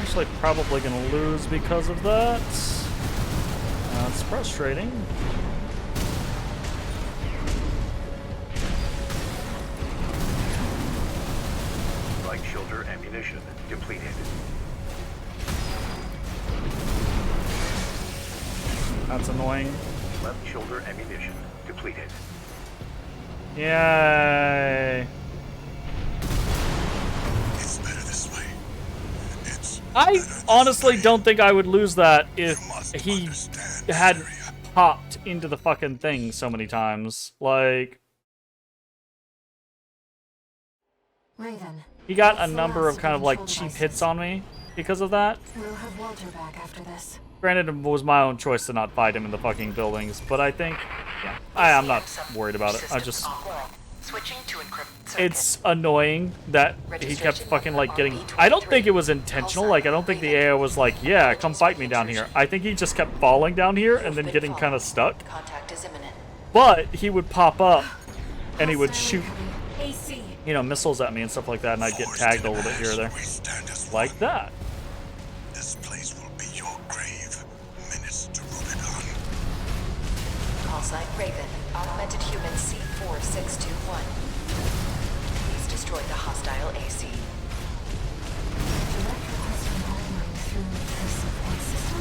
Actually, probably gonna lose because of that. That's frustrating. Right shoulder ammunition depleted. That's annoying. Left shoulder ammunition depleted. Yay. It's better this way. It's I better this honestly way. don't think I would lose that if You must he understand, had Syria. popped into the fucking thing so many times. Like, Raven. he got a it's the number last of kind of like control cheap hits devices. on me because of that. We'll have Walter back after this. Granted, it was my own choice to not fight him in the fucking buildings, but I think, yeah, I'm not worried about it. I just, Switching to encrypt circuit. it's annoying that he kept fucking like getting. I don't think it was intentional. Like, I don't think the AI was like, yeah, come fight me down here. I think he just kept falling down here and then getting kind of stuck. Contact is imminent. But he would pop up and he would shoot, AC. you know, missiles at me and stuff like that, and I'd get tagged a little bit here or there, We stand as like one. that. This place will be your grave. Minutes to Rubicon. Call sign Raven. Augmented human C4621. Please destroy the hostile AC. Direct request from Hotline through the support system.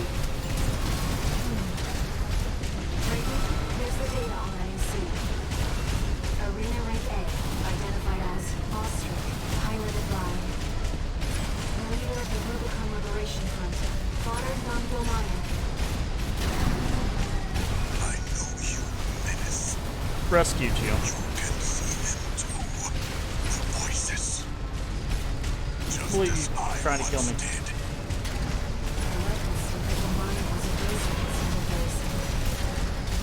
Raven, here's the data on AC. Arena Rank A, identified as Ostrich, piloted by the leader of the Rubicon Liberation Front, Goddard Nonvilmaya. I know you, Menace. Rescued you. You can see them too. The voices. Just Believe as you I trying to kill once me. did. The records state that Vilmaya was a wizard in some ways.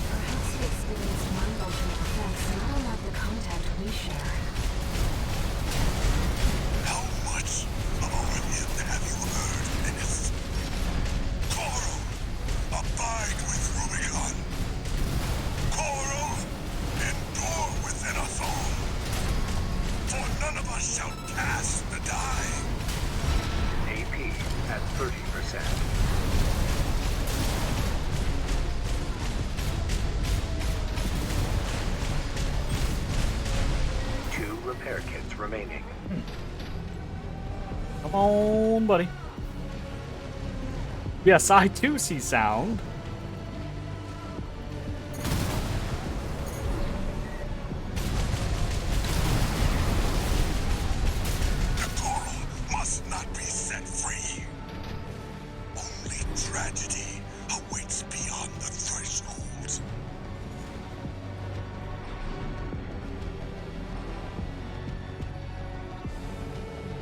Perhaps he experienced mind-altering effects not unlike the contact we share. How much about him have you heard, Menace? Coral, abide with Rubicon. Coral, endure within us all. For none of us shall cast the die. AP at 30%. Two repair kits remaining. Come on, buddy. Yes, I too see sound. The Coral must not be set free. Only tragedy awaits beyond the threshold.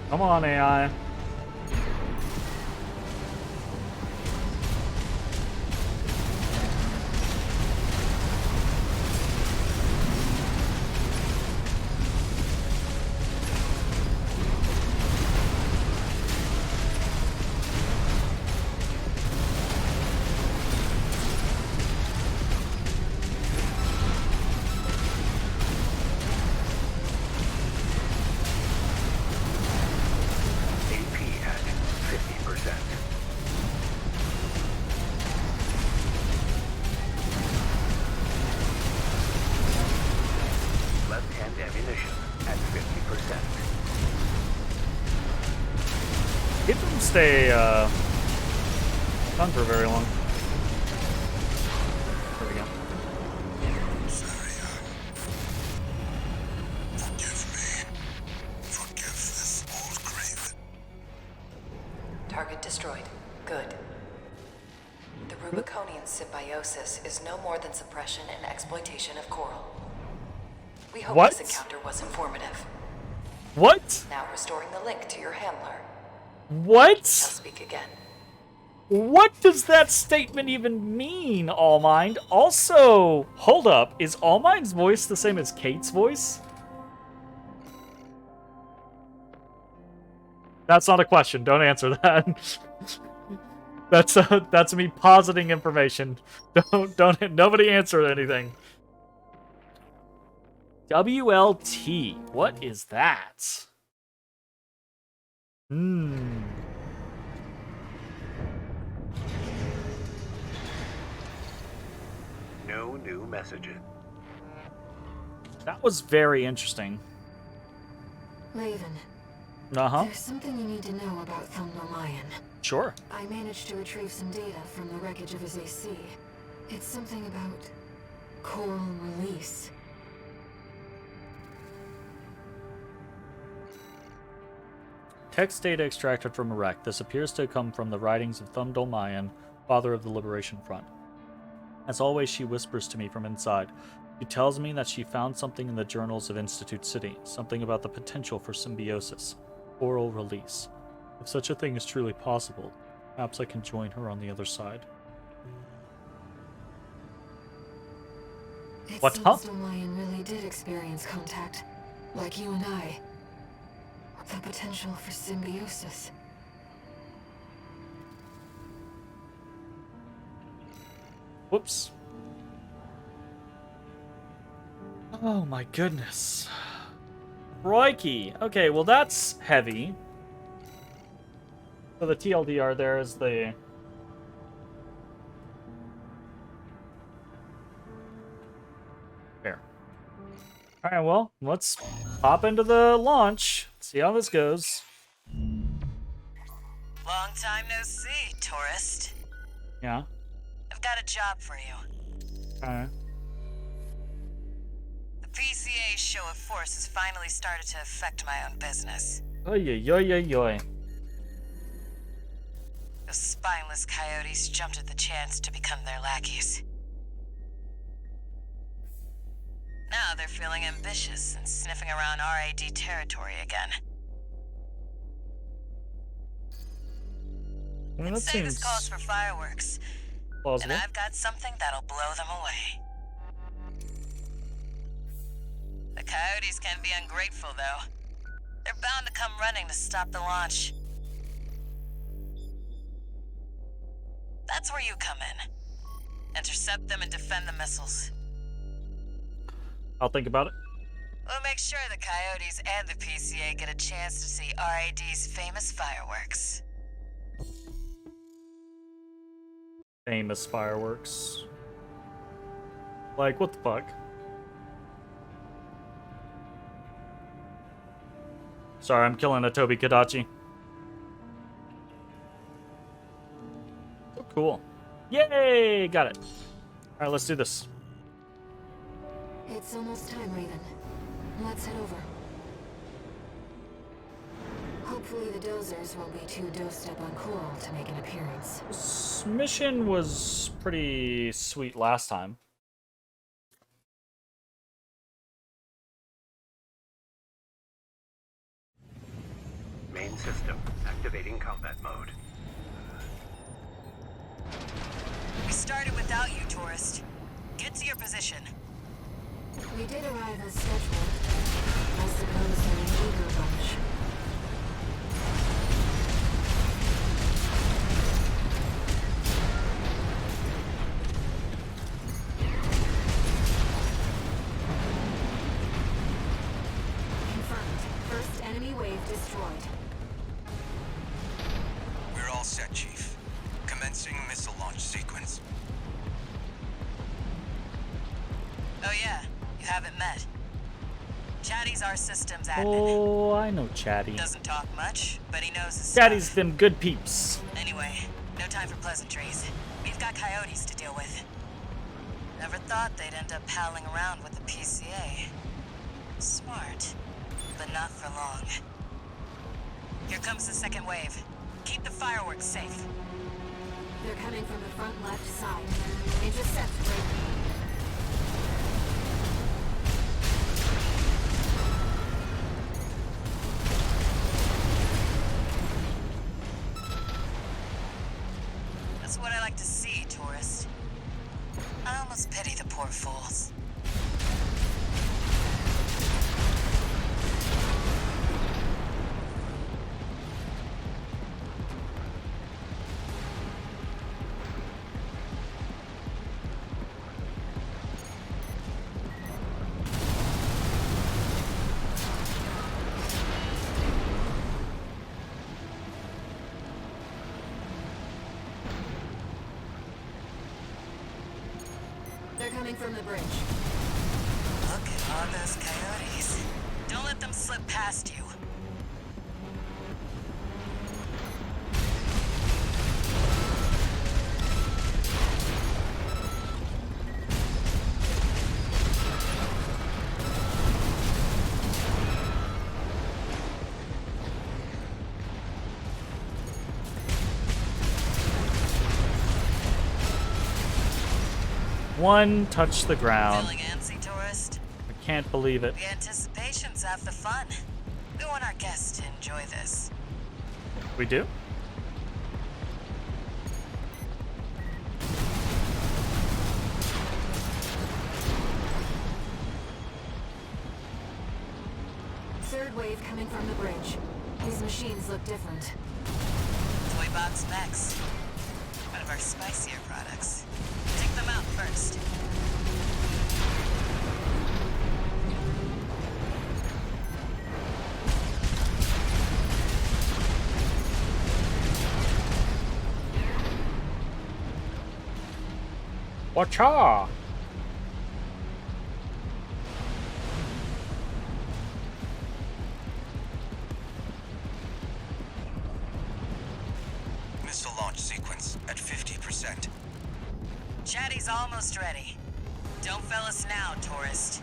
Come on, AI. hate them stay done for very long. There we go. Forgive me. Forgive this old craven. Target destroyed. Good. The Rubiconian symbiosis is no more than suppression and exploitation of coral. We hope What? this encounter was informative. What? Now restoring the link to your handler. What? I'll speak again. What does that statement even mean, Allmind? Also, hold up, is Allmind's voice the same as Kate's voice? That's not a question. Don't answer that. That's me positing information. Don't nobody answer anything. WLT. What is that? Hmm. No new messages. That was very interesting. Raven, Uh-huh. there's something you need to know about Thumnomayan. Sure. I managed to retrieve some data from the wreckage of his AC. It's something about coral release. Text data extracted from a wreck. This appears to come from the writings of Thumnomayan, father of the Liberation Front. As always, she whispers to me from inside. She tells me that she found something in the journals of Institute City, something about the potential for symbiosis, oral release. If such a thing is truly possible, perhaps I can join her on the other side. It What, seems huh? Thumnomayan really did experience contact, like you and I. The potential for symbiosis. Whoops. Oh my goodness. Crikey. Okay, well that's heavy. So the TLDR there is the... There. Alright, well, let's hop into the launch. See how this goes. Long time no see, tourist. Yeah. I've got a job for you. Alright. The PCA's show of force has finally started to affect my own business. Oy, oy, oy, oy, oy. Those spineless coyotes jumped at the chance to become their lackeys. Now they're feeling ambitious and sniffing around RAD territory again. Well, I'd that say this seems calls for fireworks, plausible. and I've got something that'll blow them away. The coyotes can be ungrateful, though. They're bound to come running to stop the launch. That's where you come in. Intercept them and defend the missiles. I'll think about it. We'll make sure the coyotes and the PCA get a chance to see RAD's famous fireworks. Famous fireworks. Like, what the fuck? Sorry, I'm killing a Toby Kadachi. Oh, cool. Yay! Got it. Alright, let's do this. It's almost time, Raven. Let's head over. Hopefully the dozers won't be too dosed up on coral to make an appearance. This mission was pretty sweet last time. Main system activating combat mode. We started without you, tourist. Get to your position. We did arrive as scheduled. I suppose they're an eager bunch. Confirmed. First enemy wave destroyed. We're all set, Chief. Commencing missile launch sequence. Oh yeah, you haven't met. Chat Chatty's our systems admin. Oh, I know Chatty. Doesn't talk much, but he knows his Chatty's stuff. them good peeps. Anyway, no time for pleasantries. We've got coyotes to deal with. Never thought they'd end up palling around with the PCA. Smart, but not for long. Here comes the second wave. Keep the fireworks safe. They're coming from the front left side. Intercept Raven. That's what I like to see, tourist. I almost pity the poor fools. They're coming from the bridge. Look at all those coyotes. Don't let them slip past you. One touch the ground. Feeling antsy, tourist? I can't believe it. The anticipation's half the fun. We want our guests to enjoy this. We do? Third wave coming from the bridge. These machines look different. Toy Box Max. One of our spicier products. Take them out first. Watcha! Missile launch sequence at 50%. Chatty's almost ready. Don't fail us now, tourist.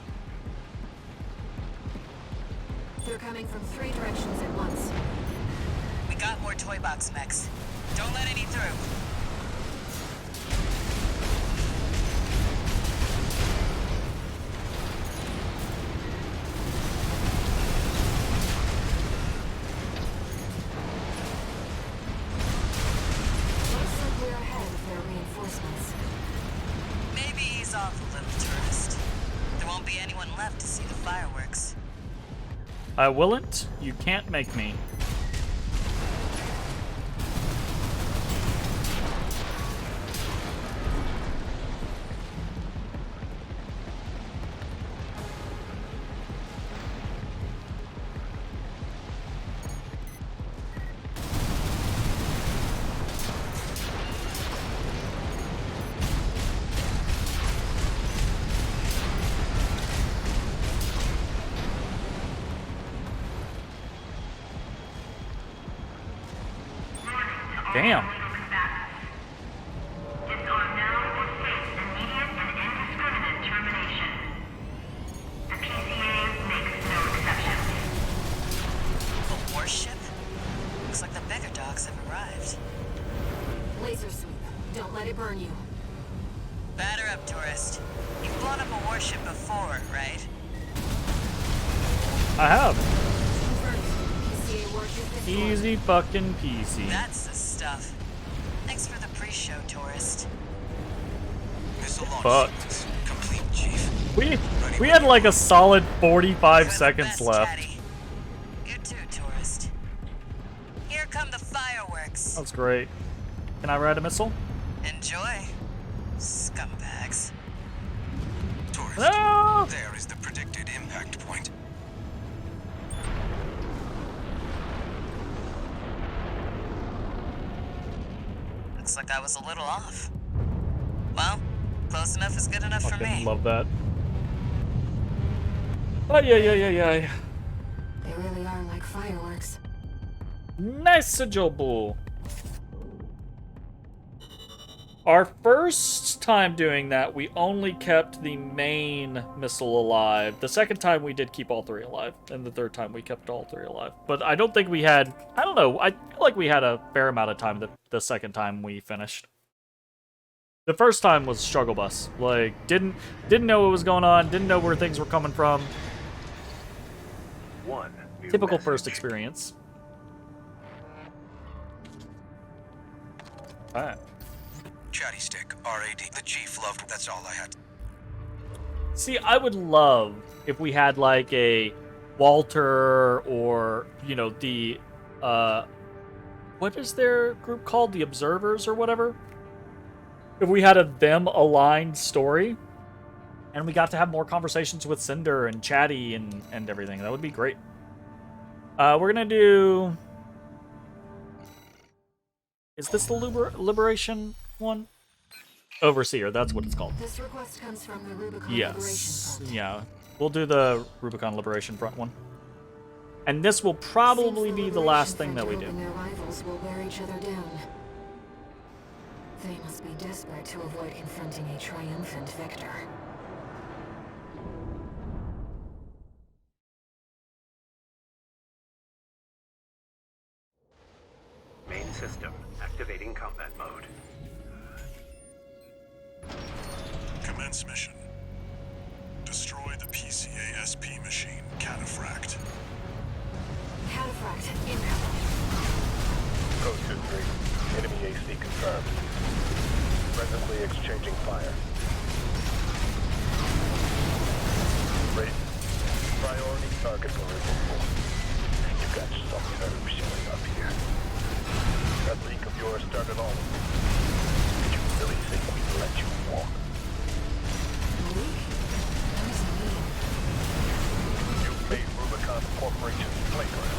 They're coming from 3 directions at once. We got more Toy Box Mechs. Don't let any through. Looks like we're ahead of their reinforcements. Maybe ease off a little, tourist. There won't be anyone left to see the fireworks. I willn't. You can't make me. Damn. Disarm now or face immediate and indiscriminate termination. The PCA makes no exceptions. A warship? Looks like the bigger dogs have arrived. Laser sweep. Don't let it burn you. Batter up, tourist. You've blown up a warship before, right? I have. Confirmed. PCA warship destroyed. Easy fucking peasy. That's the stuff. Thanks for the pre-show, tourist. Missile launch Fucked. sequence complete, Chief. We had like a solid 45 You're the seconds best, left. Chatty. You too, tourist. Here come the fireworks. That's great. Can I ride a missile? Enjoy, scumbags. Tourist, No! there is the predicted impact point. Looks like I was a little off. Well, close enough is good enough for Fucking me. love that. Oh, yeah. They really are like fireworks. Nice job. Our first time doing that, we only kept the main missile alive. The second time, we did keep all three alive. And the third time, we kept all three alive. But I don't think we had... I don't know. I feel like we had a fair amount of time the second time we finished. The first time was struggle bus. Like, didn't know what was going on. Didn't know where things were coming from. One. New Typical message. first experience. Alright. Chatty stick, RAD. The chief loved. That's all I had. See, I would love if we had like a Walter or, you know, the what is their group called? The Observers or whatever? If we had a them aligned story and we got to have more conversations with Cinder and Chatty and everything, that would be great. We're gonna do... Is this the Liberation one? Overseer, that's what it's called. This request comes from the Rubicon Yes. Liberation Front. Yeah. We'll do the Rubicon Liberation Front one. And this will probably be the last thing that we do. And their rivals will wear each other down. They must be desperate to avoid confronting a triumphant victor. Main system. Activating combat mode. Commence mission. Destroy the PCA SP machine, Cataphract. Cataphract incoming. Code 2-3. Enemy AC confirmed. Presently exchanging fire. Raid. Priority target for removal. You got some nerve showing up here. That leak of yours started all of this. Did you really think we'd let you walk? You've made Rubicon Corporation's playground.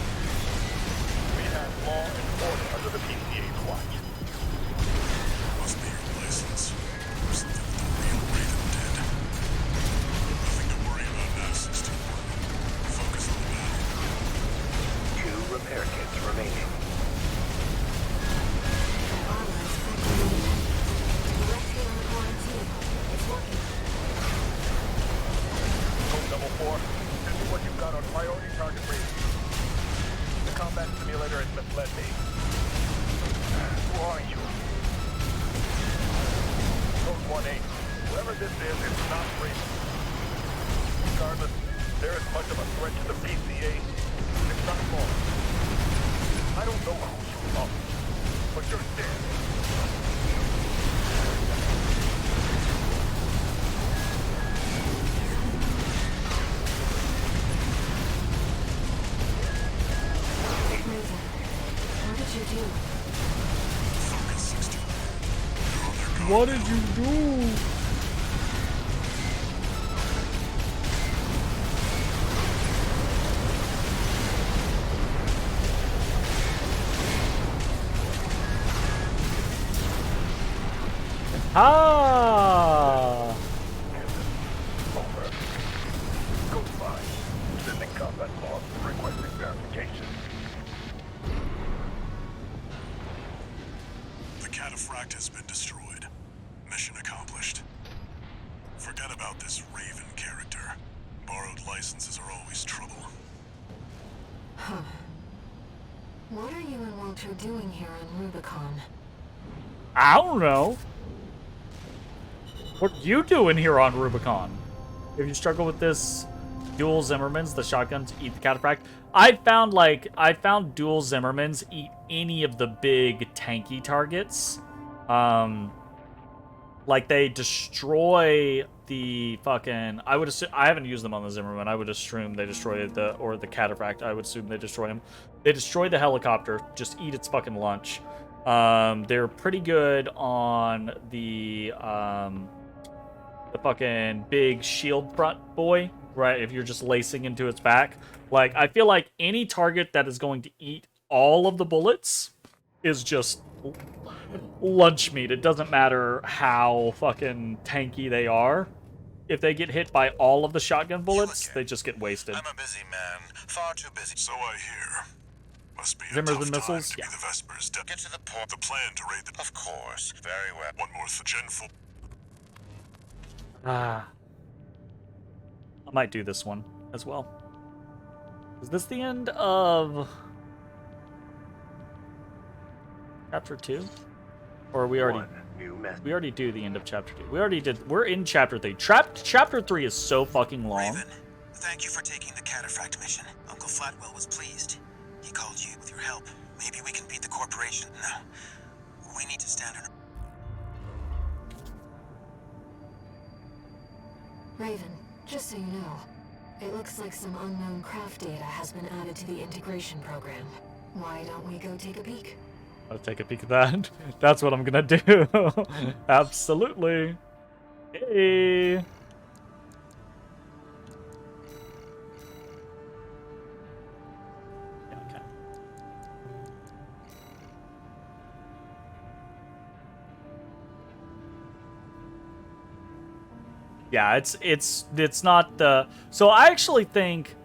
We have law and order under the PCA's watch. Must be your license. Or something that the real Raven did. Nothing to worry about now, 61. Focus on the battle. 2 repair kits remaining. Code double 4. This is what you've got on priority target rating. The combat simulator has misled me. Who are you? Code 1-8. Whoever this is, it's not Raven. Regardless, they're as much of a threat to the PCA, if not more. I don't know who you are, but you're dead. What did you do? Focus, 61. They're on their guard What now. did you do? Ah! Over. Code 5. Sending combat log requesting verification. The Cataphract has been destroyed. Mission accomplished. Forget about this Raven character. Borrowed licenses are always trouble. What are you and Walter doing here on Rubicon? I don't know. What you doing here on Rubicon? If you struggle with this, dual Zimmermans, the shotguns eat the Cataphract. I found dual Zimmermans eat any of the big tanky targets. Like they destroy the fucking. I would assume I haven't used them on the Zimmerman. I would assume they destroy the Cataphract. I would assume they destroy him. They destroy the helicopter. Just eat its fucking lunch. They're pretty good on the fucking big shield front boy, right? If you're just lacing into its back. Like, I feel like any target that is going to eat all of the bullets is just lunch meat. It doesn't matter how fucking tanky they are. if they get hit by all of the shotgun bullets, okay? they just get wasted. I'm a busy man. Far too busy. So I hear. Must be a Zimmers tough and time missiles? to be Yeah. the Vespers. Get to the point. The plan to raid the... Of course. Very well. One more Gen 4. I might do this one as well. Is this the end of chapter 2? Or are we already... New message. We already do the end of chapter 2. We already did... We're in chapter 3. Chapter 3 is so fucking long. Raven, thank you for taking the cataphract mission. Uncle Flatwell was pleased. He called you with your help. Maybe we can beat the corporation now. We need to stand on... Raven, just so you know, it looks like some unknown craft data has been added to the integration program. Why don't we go take a peek? I'll take a peek at that. That's what I'm gonna do. Absolutely. Hey. Yeah, okay. Yeah, it's not the... So I actually think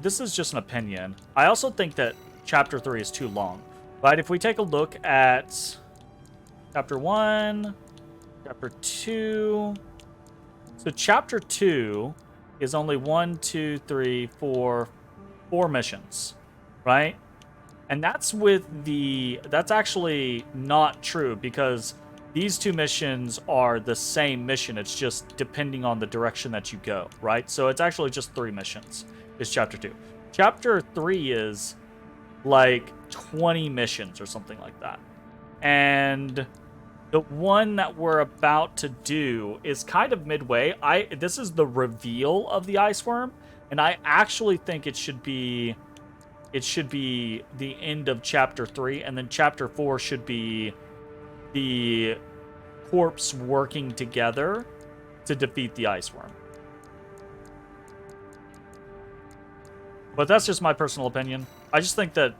this is just an opinion. I also think that chapter 3 is too long. But if we take a look at chapter 1, chapter 2... So chapter 2 is only 4 missions, right? And that's that's actually not true, because these 2 missions are the same mission. It's just depending on the direction that you go, right? So it's actually just 3 missions, is chapter 2. Chapter 3 is like 20 missions or something like that. And the one that we're about to do is kind of midway. This is the reveal of the ice worm, and I actually think it should be the end of chapter 3, and then chapter 4 should be the corps working together to defeat the ice worm. But that's just my personal opinion. I just think that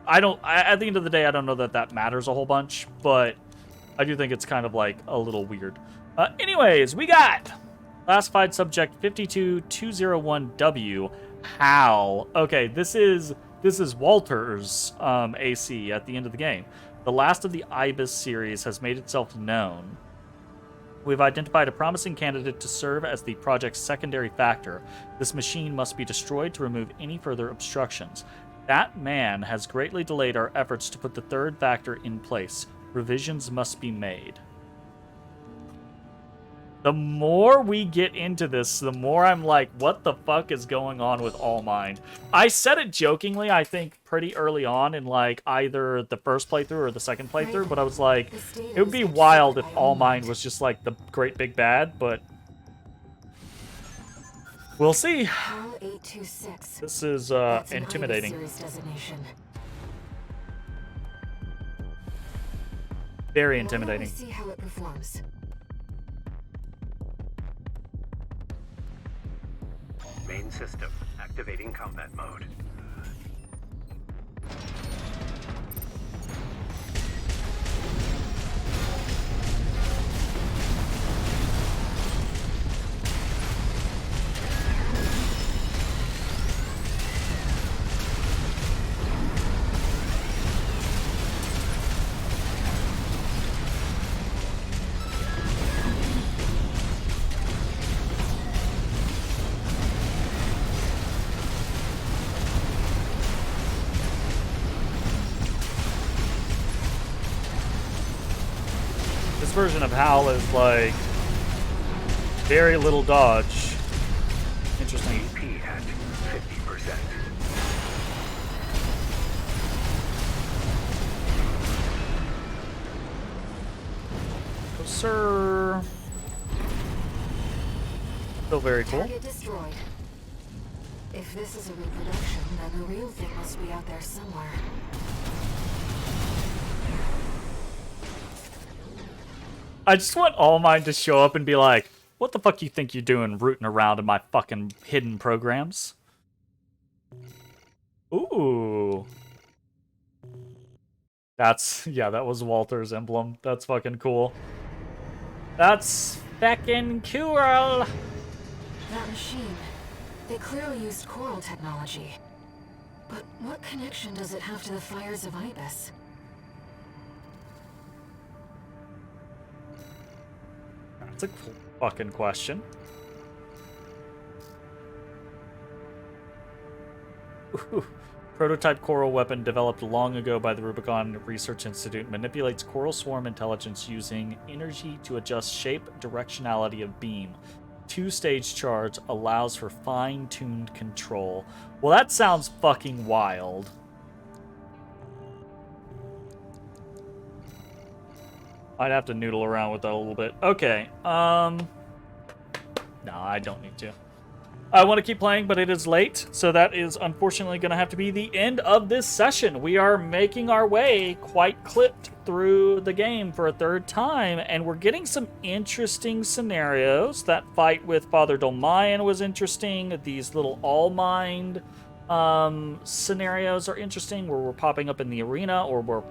at the end of the day, I don't know that matters a whole bunch, but I do think it's kind of like a little weird. Anyways, we got classified subject 52201W. Hal. Okay, this is Walter's AC at the end of the game. The last of the Ibis series has made itself known. We've identified a promising candidate to serve as the project's secondary factor. This machine must be destroyed to remove any further obstructions. That man has greatly delayed our efforts to put the third factor in place. Revisions must be made. The more we get into this, the more I'm like, what the fuck is going on with All Mind? I said it jokingly, I think, pretty early on in, like, either the first playthrough or the second playthrough, but I was like, it would be wild if All Mind was just, like, the great big bad, but we'll see. HAL 826. This is, That's an intimidating. Ibis series designation. Very Why don't we intimidating. see how it performs? Main system. Activating combat mode. This version of HAL is like very little dodge. Interesting. AP at 50%. Oh, sir. Still very cool. Target destroyed. If this is a reproduction, then the real thing must be out there somewhere. I just want All Might to show up and be like, what the fuck you think you're doing rooting around in my fucking hidden programs? Ooh. Yeah, that was Walter's emblem. That's fucking cool. That's Feckin' cool. That machine. They clearly used coral technology. But what connection does it have to the fires of Ibis? That's a cool fucking question. Ooh. Prototype coral weapon developed long ago by the Rubicon Research Institute manipulates coral swarm intelligence using energy to adjust shape, directionality of beam. 2-stage charge allows for fine-tuned control. Well, that sounds fucking wild. I'd have to noodle around with that a little bit. Okay, no, I don't need to. I want to keep playing, but it is late, so that is unfortunately going to have to be the end of this session. We are making our way quite clipped through the game for a third time, and we're getting some interesting scenarios. That fight with Father Dolmayan was interesting. These little all-mind scenarios are interesting, where we're popping up in the arena, or where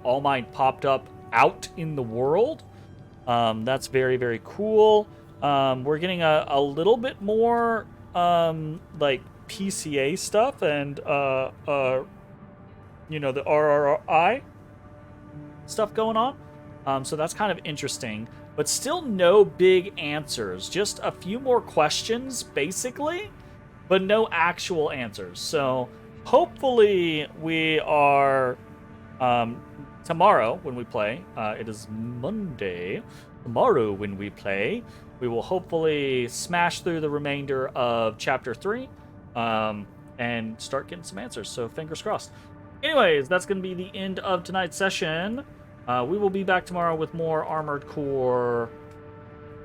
all-mind popped up out in the world. That's very, very cool. We're getting a little bit more like PCA stuff and you know, the RRI stuff going on. So that's kind of interesting, but still no big answers. Just a few more questions, basically, but no actual answers. So hopefully we are tomorrow when we play. It is Monday. Tomorrow when we play, we will hopefully smash through the remainder of Chapter 3 and start getting some answers, so fingers crossed. Anyways, that's going to be the end of tonight's session. We will be back tomorrow with more Armored Core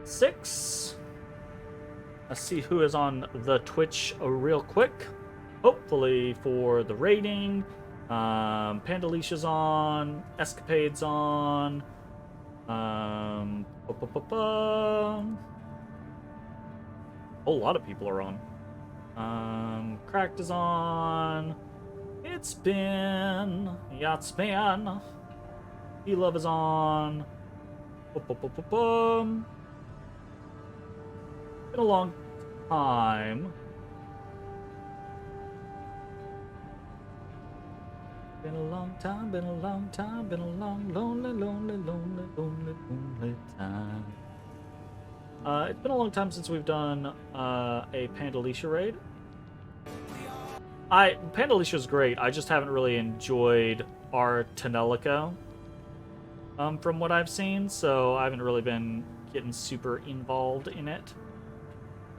6. Let's see who is on the Twitch real quick. Hopefully for the rating. Pandalicia's on. Escapade's on. A whole lot of people are on. Cracked is on. It's been. E-Love is on. Been a long time. Been a long time, been a long time, been a long, lonely, lonely, lonely, lonely, lonely time. It's been a long time since we've done a Pandalicia raid. Pandalicia's great, I just haven't really enjoyed our Tonelico from what I've seen, so I haven't really been getting super involved in it.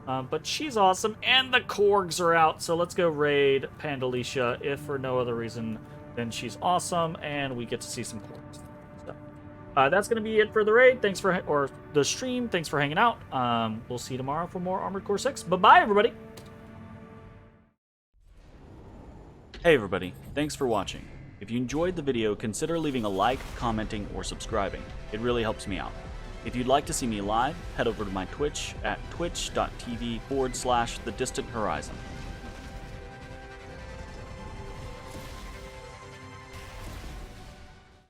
But she's awesome, and the Korgs are out, so let's go raid Pandalicia, if for no other reason than she's awesome, and we get to see some Korgs. So, that's going to be it for the raid. Thanks for, or the stream. Thanks for hanging out. We'll see you tomorrow for more Armored Core 6. Bye-bye, everybody! Hey, everybody. Thanks for watching. If you enjoyed the video, consider leaving a like, commenting, or subscribing. It really helps me out. If you'd like to see me live, head over to my Twitch at twitch.tv/thedistanthorizon.